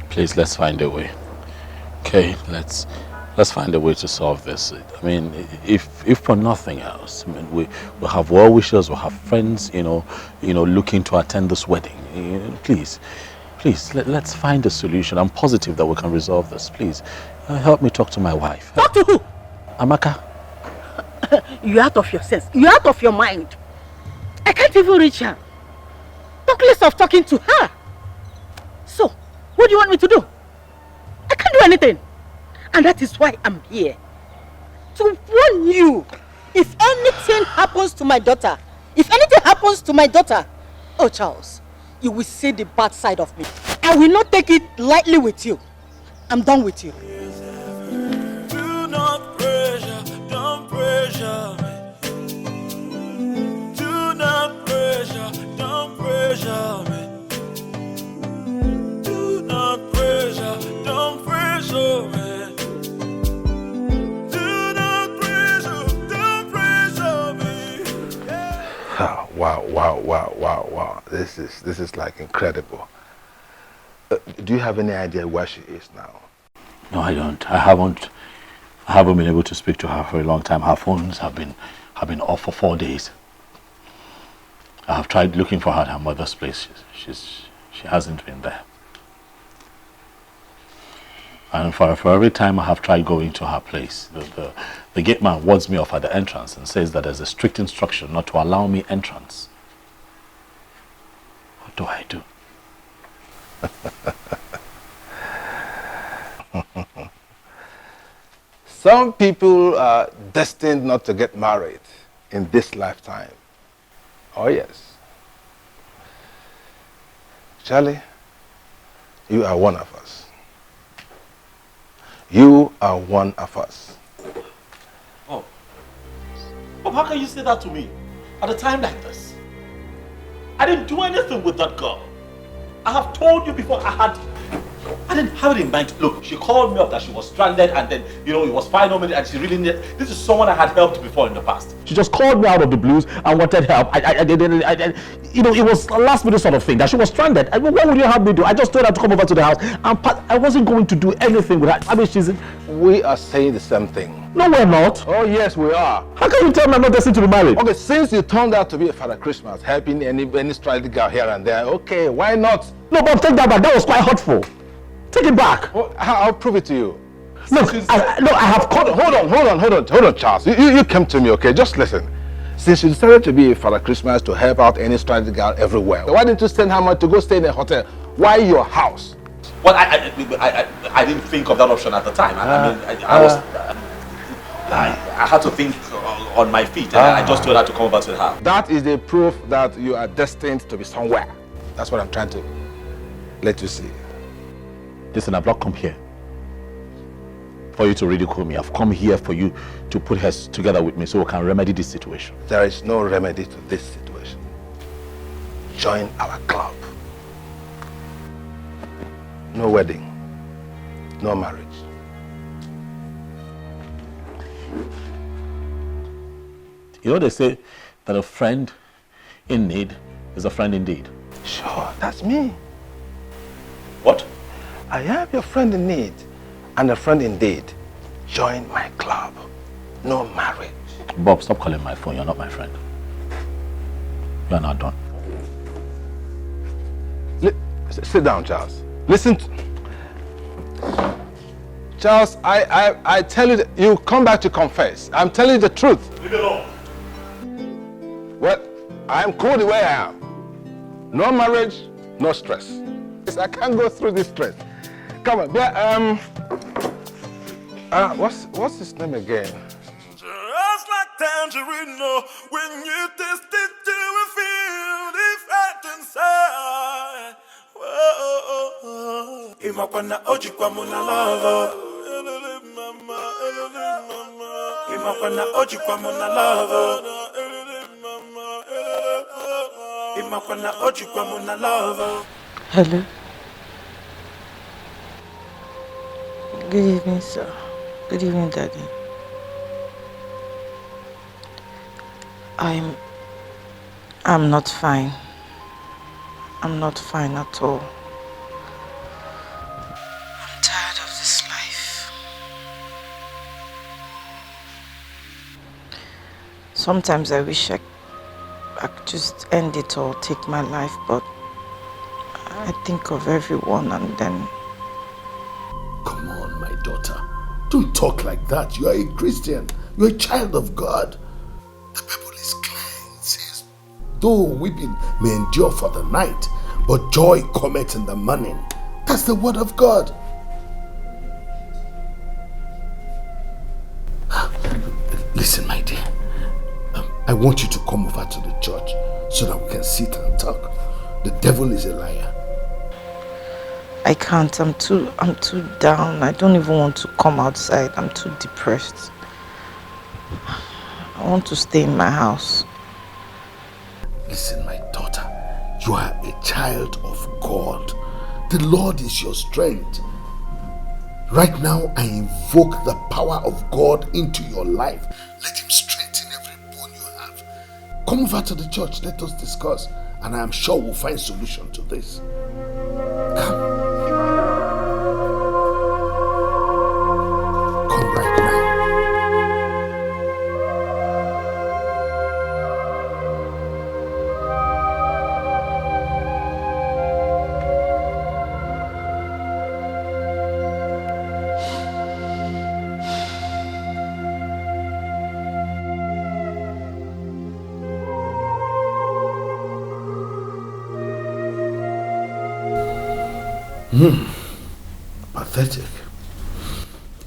Please, let's find a way. Okay, let's find a way to solve this. I mean, if for nothing else, I mean, we have well wishers, we have friends, looking to attend this wedding. Please, let's find a solution. I'm positive that we can resolve this. Please, help me talk to my wife. Talk to who? Amaka. You're out of your sense. You're out of your mind. I can't even reach her. Talk less of talking to her. So, what do you want me to do? I can't do anything. And that is why I'm here. To warn you. If anything happens to my daughter, oh Charles, you will see the bad side of me. I will not take it lightly with you. I'm done with you. Do not pressure, don't pressure me. Do not pressure, don't pressure me. Do not pressure, don't pressure me. Wow. This is like incredible. Do you have any idea where she is now? No, I don't. I haven't been able to speak to her for a long time. Her phones have been off for 4 days. I have tried looking for her at her mother's place. She hasn't been there. And for every time I have tried going to her place, the gate man wards me off at the entrance and says that there's a strict instruction not to allow me entrance. What do I do? Some people are destined not to get married in this lifetime. Oh yes. Charlie, you are one of us. You are one of us. Oh. Bob, how can you say that to me at a time like this? I didn't do anything with that girl. I have told you before, I didn't have it in mind. Look, she called me up that she was stranded and then, it was final minute and she really needed, this is someone I had helped before in the past. She just called me out of the blues and wanted help. It was a last minute sort of thing that she was stranded. What would you have me do? I just told her to come over to the house and I wasn't going to do anything with her. I mean, we are saying the same thing. No, we're not. Oh yes, we are. How can you tell me I'm not destined to be married? Okay, since you turned out to be a Father Christmas, helping any stranded girl here and there, okay, why not? No, Bob, take that back. That was quite hurtful. Take it back. Well, I'll prove it to you. Look, I have called. Hold on, Charles. You came to me, okay? Just listen. Since you decided to be a Father Christmas to help out any stranded girl everywhere, why didn't you send her money to go stay in a hotel? Why your house? Well, I didn't think of that option at the time. I had to think on my feet, and I just told her to come over to her. That is the proof that you are destined to be somewhere. That's what I'm trying to let you see. Listen, I've not come here for you to ridicule me. I've come here for you to put heads together with me so we can remedy this situation. There is no remedy to this situation. Join our club. No wedding. No marriage. They say that a friend in need is a friend indeed. Sure, that's me. What? I am your friend in need and a friend indeed. Join my club. No marriage. Bob, stop calling my phone. You're not my friend. You're not done. Sit down, Charles. Listen. Charles, I tell you, you come back to confess. I'm telling you the truth. Leave it alone. Well, I'm cool the way I am. No marriage, no stress. I can't go through this stress. Come on, yeah, what's his name again? Just like tangerine, no, when you taste it, you will feel the fat inside. Whoa, Imakwana ojikwa muna lava. Imakwana ojikwa muna lava. Imakwana ojikwa muna lava. Hello. Good evening, sir. Good evening, Daddy. I'm not fine. I'm not fine at all. I'm tired of this life. Sometimes I wish I could just end it all, take my life, but I think of everyone and then... Come on, my daughter. Don't talk like that. You are a Christian. You are a child of God. The Bible is clear. It says, though weeping may endure for the night, but joy cometh in the morning. That's the word of God. Listen, my dear. I want you to come over to the church so that we can sit and talk. The devil is a liar. I can't. I'm too down. I don't even want to come outside. I'm too depressed. I want to stay in my house. Listen, my daughter. You are a child of God. The Lord is your strength. Right now, I invoke the power of God into your life. Let Him strengthen every bone you have. Come over to the church. Let us discuss. And I am sure we'll find solution to this. Come. Come right now. Pathetic.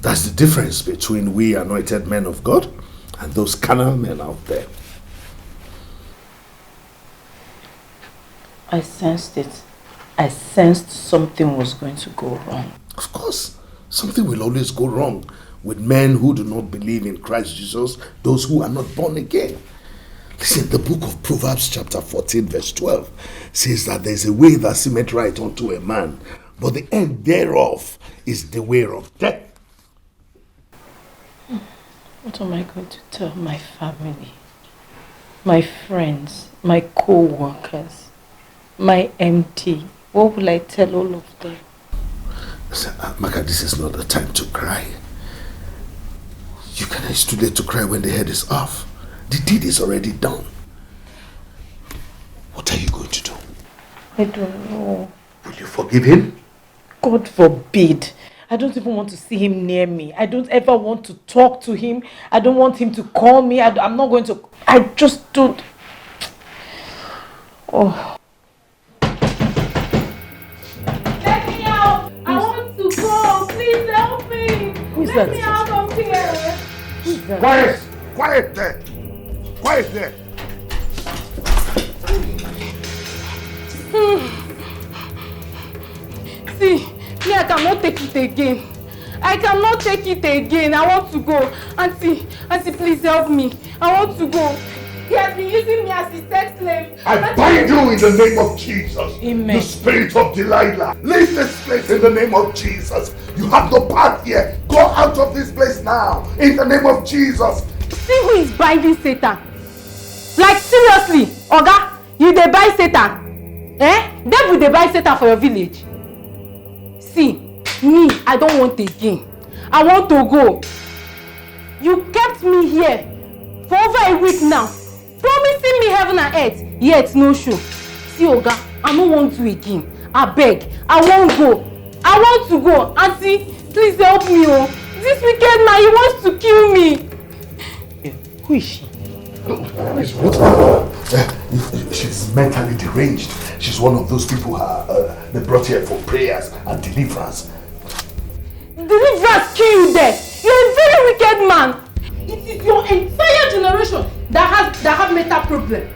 That's the difference between we anointed men of God and those carnal men out there. I sensed it. I sensed something was going to go wrong. Of course, something will always go wrong with men who do not believe in Christ Jesus, those who are not born again. Listen, the book of Proverbs chapter 14 verse 12 says that there's a way that seemeth right unto a man, but the end thereof is the way of death. What am I going to tell my family, my friends, my co-workers, my MD? What will I tell all of them? Listen, Maka, this is not the time to cry. It's too late to cry when the head is off. The deed is already done. What are you going to do? I don't know. Will you forgive him? God forbid. I don't even want to see him near me. I don't ever want to talk to him. I don't want him to call me. I'm not going to... I just don't... Oh. Let me out! I want to go! Please help me! Let me out of here! Quiet! Quiet there! Quiet there! See, me, I cannot take it again. I cannot take it again. I want to go. Auntie, please help me. I want to go. He has been using me as his sex slave. I bind you in the name of Jesus. Amen. The spirit of Delilah. Leave this place in the name of Jesus. You have no part here. Go out of this place now. In the name of Jesus. See who is binding Satan. Like seriously, Oga, you dey buy Satan. Devil dey buy Satan for your village. See, me, I don't want again. I want to go. You kept me here for over a week now, promising me heaven and earth, yet no show. See, Oga, I don't want to again. I beg, I won't go. I want to go. Auntie, please help me. Oh. This wicked man, he wants to kill me. Who is she? She's mentally deranged. She's one of those people they brought here for prayers and deliverance. Deliverance kill you there. You're a very wicked man. It is your entire generation that have mental problem.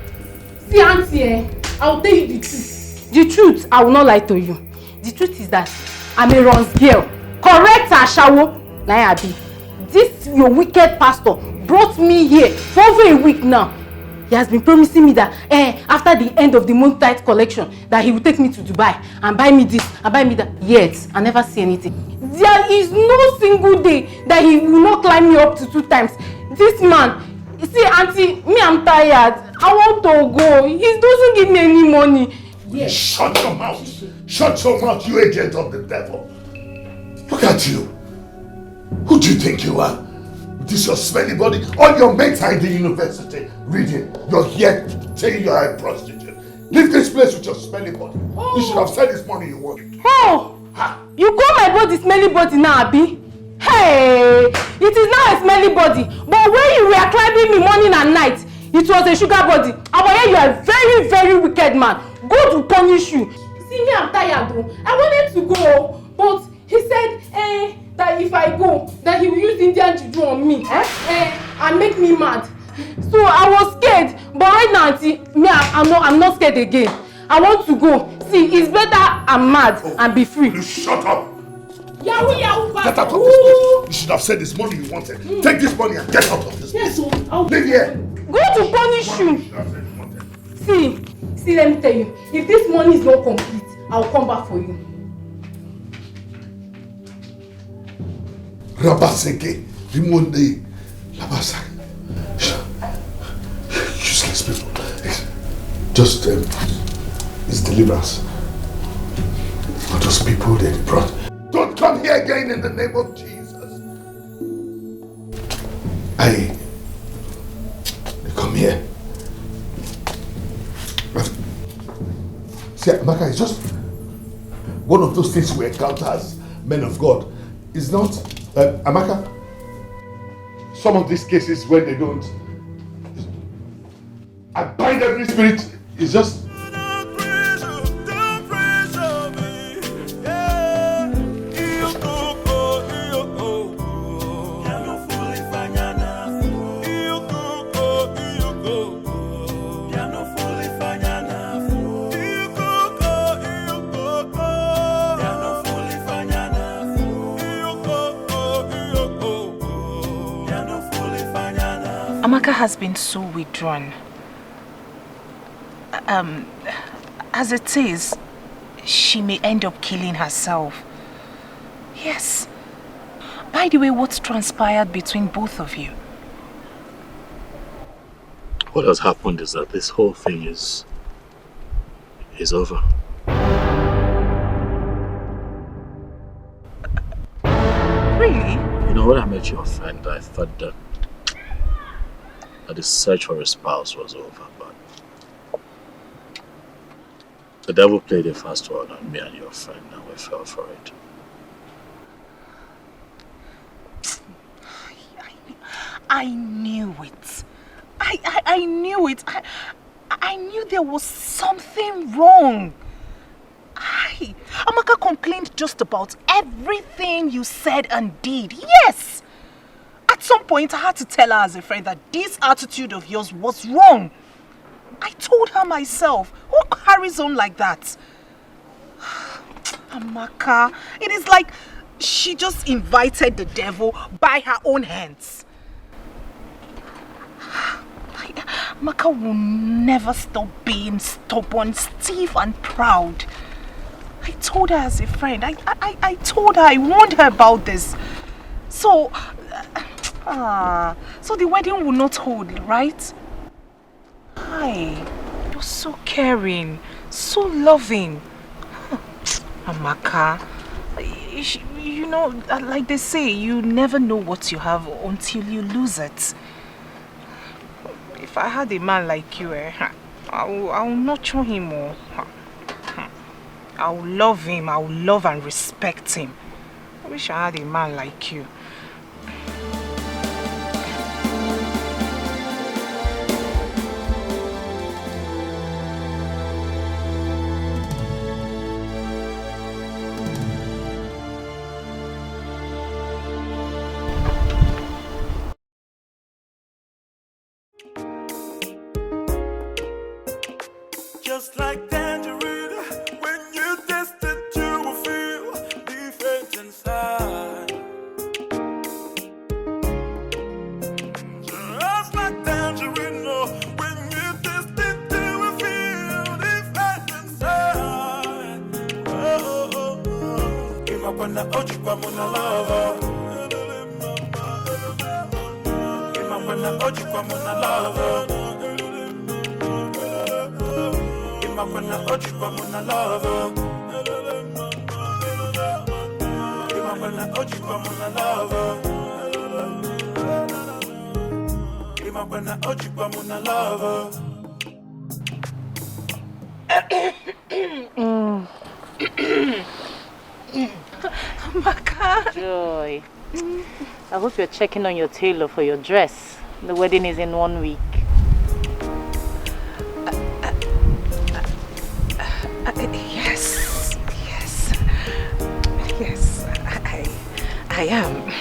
See, Auntie, I'll tell you the truth. The truth, I will not lie to you. The truth is that I'm a runs girl. Correct Ashawo. Nayabi. This your wicked pastor brought me here for over a week now. He has been promising me that after the end of the month tithe collection that he will take me to Dubai and buy me this and buy me that. Yet, I never see anything. There is no single day that he will not climb me up to 2 times. This man, See, Auntie, me, I'm tired. I want to go. He doesn't give me any money. Yes. Shut your mouth. Shut your mouth, you agent of the devil. Look at you. Who do you think you are? With this your smelly body? All your mates are in the university reading. You're here saying you are a prostitute. Leave this place with your smelly body. Oh. You should have said this money you wanted. Oh! Ha. You call my body smelly body now, Abi? Hey! It is now a smelly body. But when you were climbing me morning and night, it was a sugar body. Aboye, you are a very, very wicked man. God will punish you. See me, I'm tired though. I wanted to go, but he said that if I go, that he will use Indian juju on me and make me mad. So I was scared, but right now, Auntie, me, I'm not scared again. I want to go. See, it's better I'm mad and be free. You shut up! Yahoo, get out of this place. You should have said this money you wanted. Take this money and get out of this place. Leave here. Go to punish you. See, let me tell you. If this money is not complete, I'll come back for you. Rabaseke, Rimonde, Labasa. Useless people. Just, it's deliverance. For those people they brought. Don't come here again in the name of Jesus. They come here. See, Amaka, it's just one of those things we encounter as men of God. It's not, Amaka, some of these cases when they don't, I bind every spirit, it's just, Amaka has been so withdrawn. As it is, she may end up killing herself. Yes. By the way, what's transpired between both of you? What has happened is that this whole thing is over. Really? You know, when I met your friend, I thought that the search for a spouse was over, but the devil played a fast one on me and your friend, and we fell for it. I knew it. I knew it. I knew there was something wrong. Amaka complained just about everything you said and did. Yes! At some point, I had to tell her as a friend that this attitude of yours was wrong. I told her myself. Who carries on like that? Amaka, it is like she just invited the devil by her own hands. Amaka will never stop being stubborn, stiff and proud. I told her as a friend. I told her, I warned her about this. So the wedding will not hold, right? You're so caring, so loving. Amaka, you know, like they say, you never know what you have until you lose it. If I had a man like you, I will nurture him more. I will love him, I will love and respect him. I wish I had a man like you. Just like tangerine, when you taste it, you will feel different inside. Just like tangerine, when you taste it, you will feel different inside. Oh, oh, oh. Give up on the love. Give up on Imakwana ojikwa muna lover. Imakwana ojikwa muna lover. Imakwana ojikwa muna lover. Imakwana ojikwa muna lover. Maka. Joy. I hope you're checking on your tailor for your dress. The wedding is in 1 week. Yes. Yes. I am.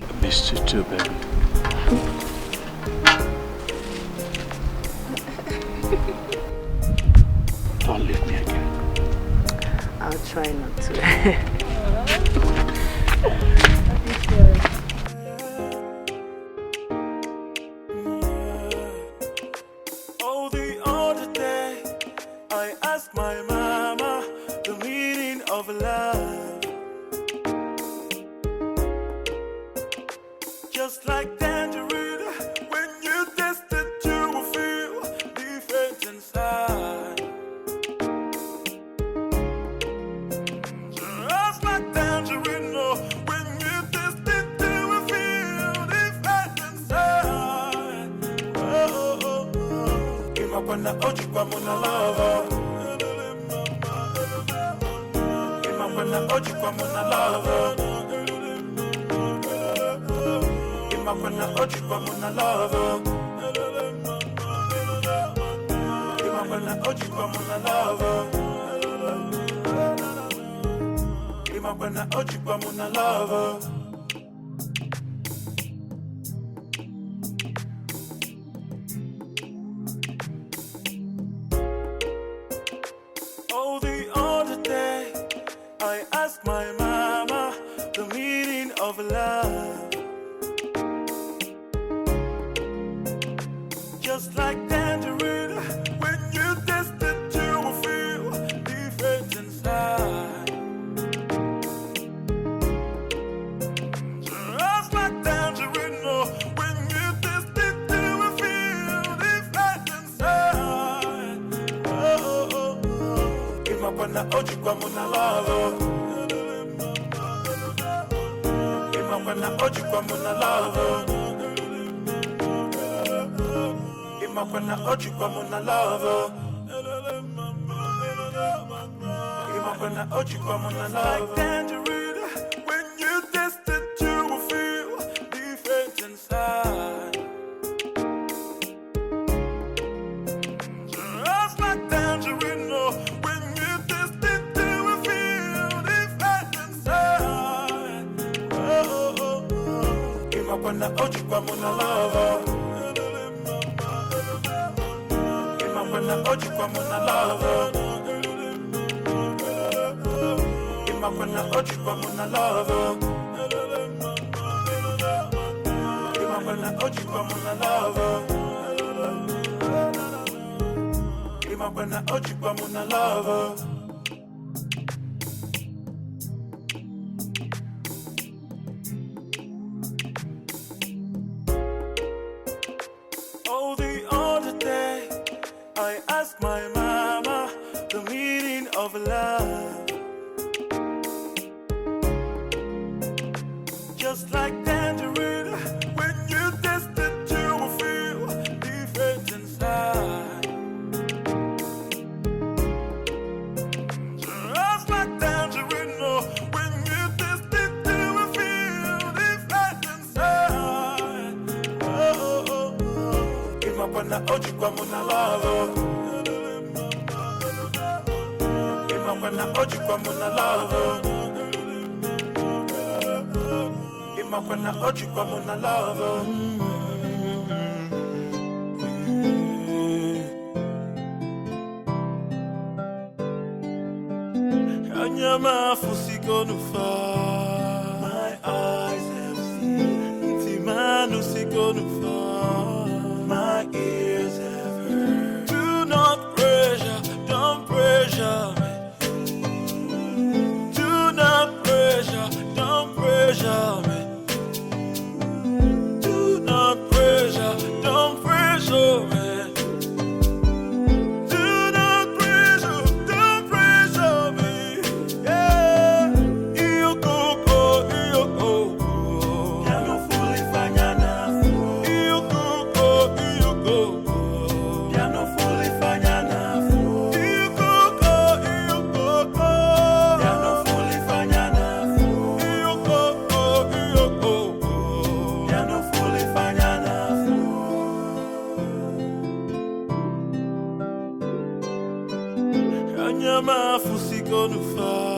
I missed you too, baby. Don't leave me again. I'll try not to. Oh, the other day, I asked my mama the meaning of love. Just like tangerine, when you taste it, you will feel different inside. Just like tangerine, oh, when you taste it, you will feel different inside. Oh, oh, oh. Imakwana ojikwa muna lover. Imakwana ojikwa muna lover. Imakwana ojikwa muna lover. Imakwana ojikwa muna lover. Imakwana ojikwa muna lover. Oh, the other day, I asked my mama the meaning of love. Just like tangerine, when you taste it, you will feel different inside. Just like tangerine, oh, when you taste it, you will feel different inside. Oh, oh, oh. Imakwana ojikwa muna lover. Imakwana ojikwa muna lover. Imakwana ojikwa muna lover. Imakwana ojikwa muna lover. Like tangerine, when you taste it, you will feel different inside. Just like tangerine, oh, when you taste it, you will feel different inside. Oh, oh, oh. Imakwana ojikwa muna lover. Imakwana ojikwa muna lover. Imakwana ojikwa muna lover. Imakwana ojikwa muna lover. Imakwana ojikwa muna lover. Oh, the other day, I asked my mama the meaning of love. Just like tangerine, when you taste it, you will feel different inside. Just like tangerine, oh, when you taste it, you will feel different inside. Oh, oh, oh. Imakwana ojikwa muna lover. Imakwana ojikwa muna lover. Imakwana ojikwa muna lover. Anyama fusiko nufa. My eyes have seen. Timanu siko nufa. My ears have heard. Do not pressure, don't pressure. Mama Fusi gonna far.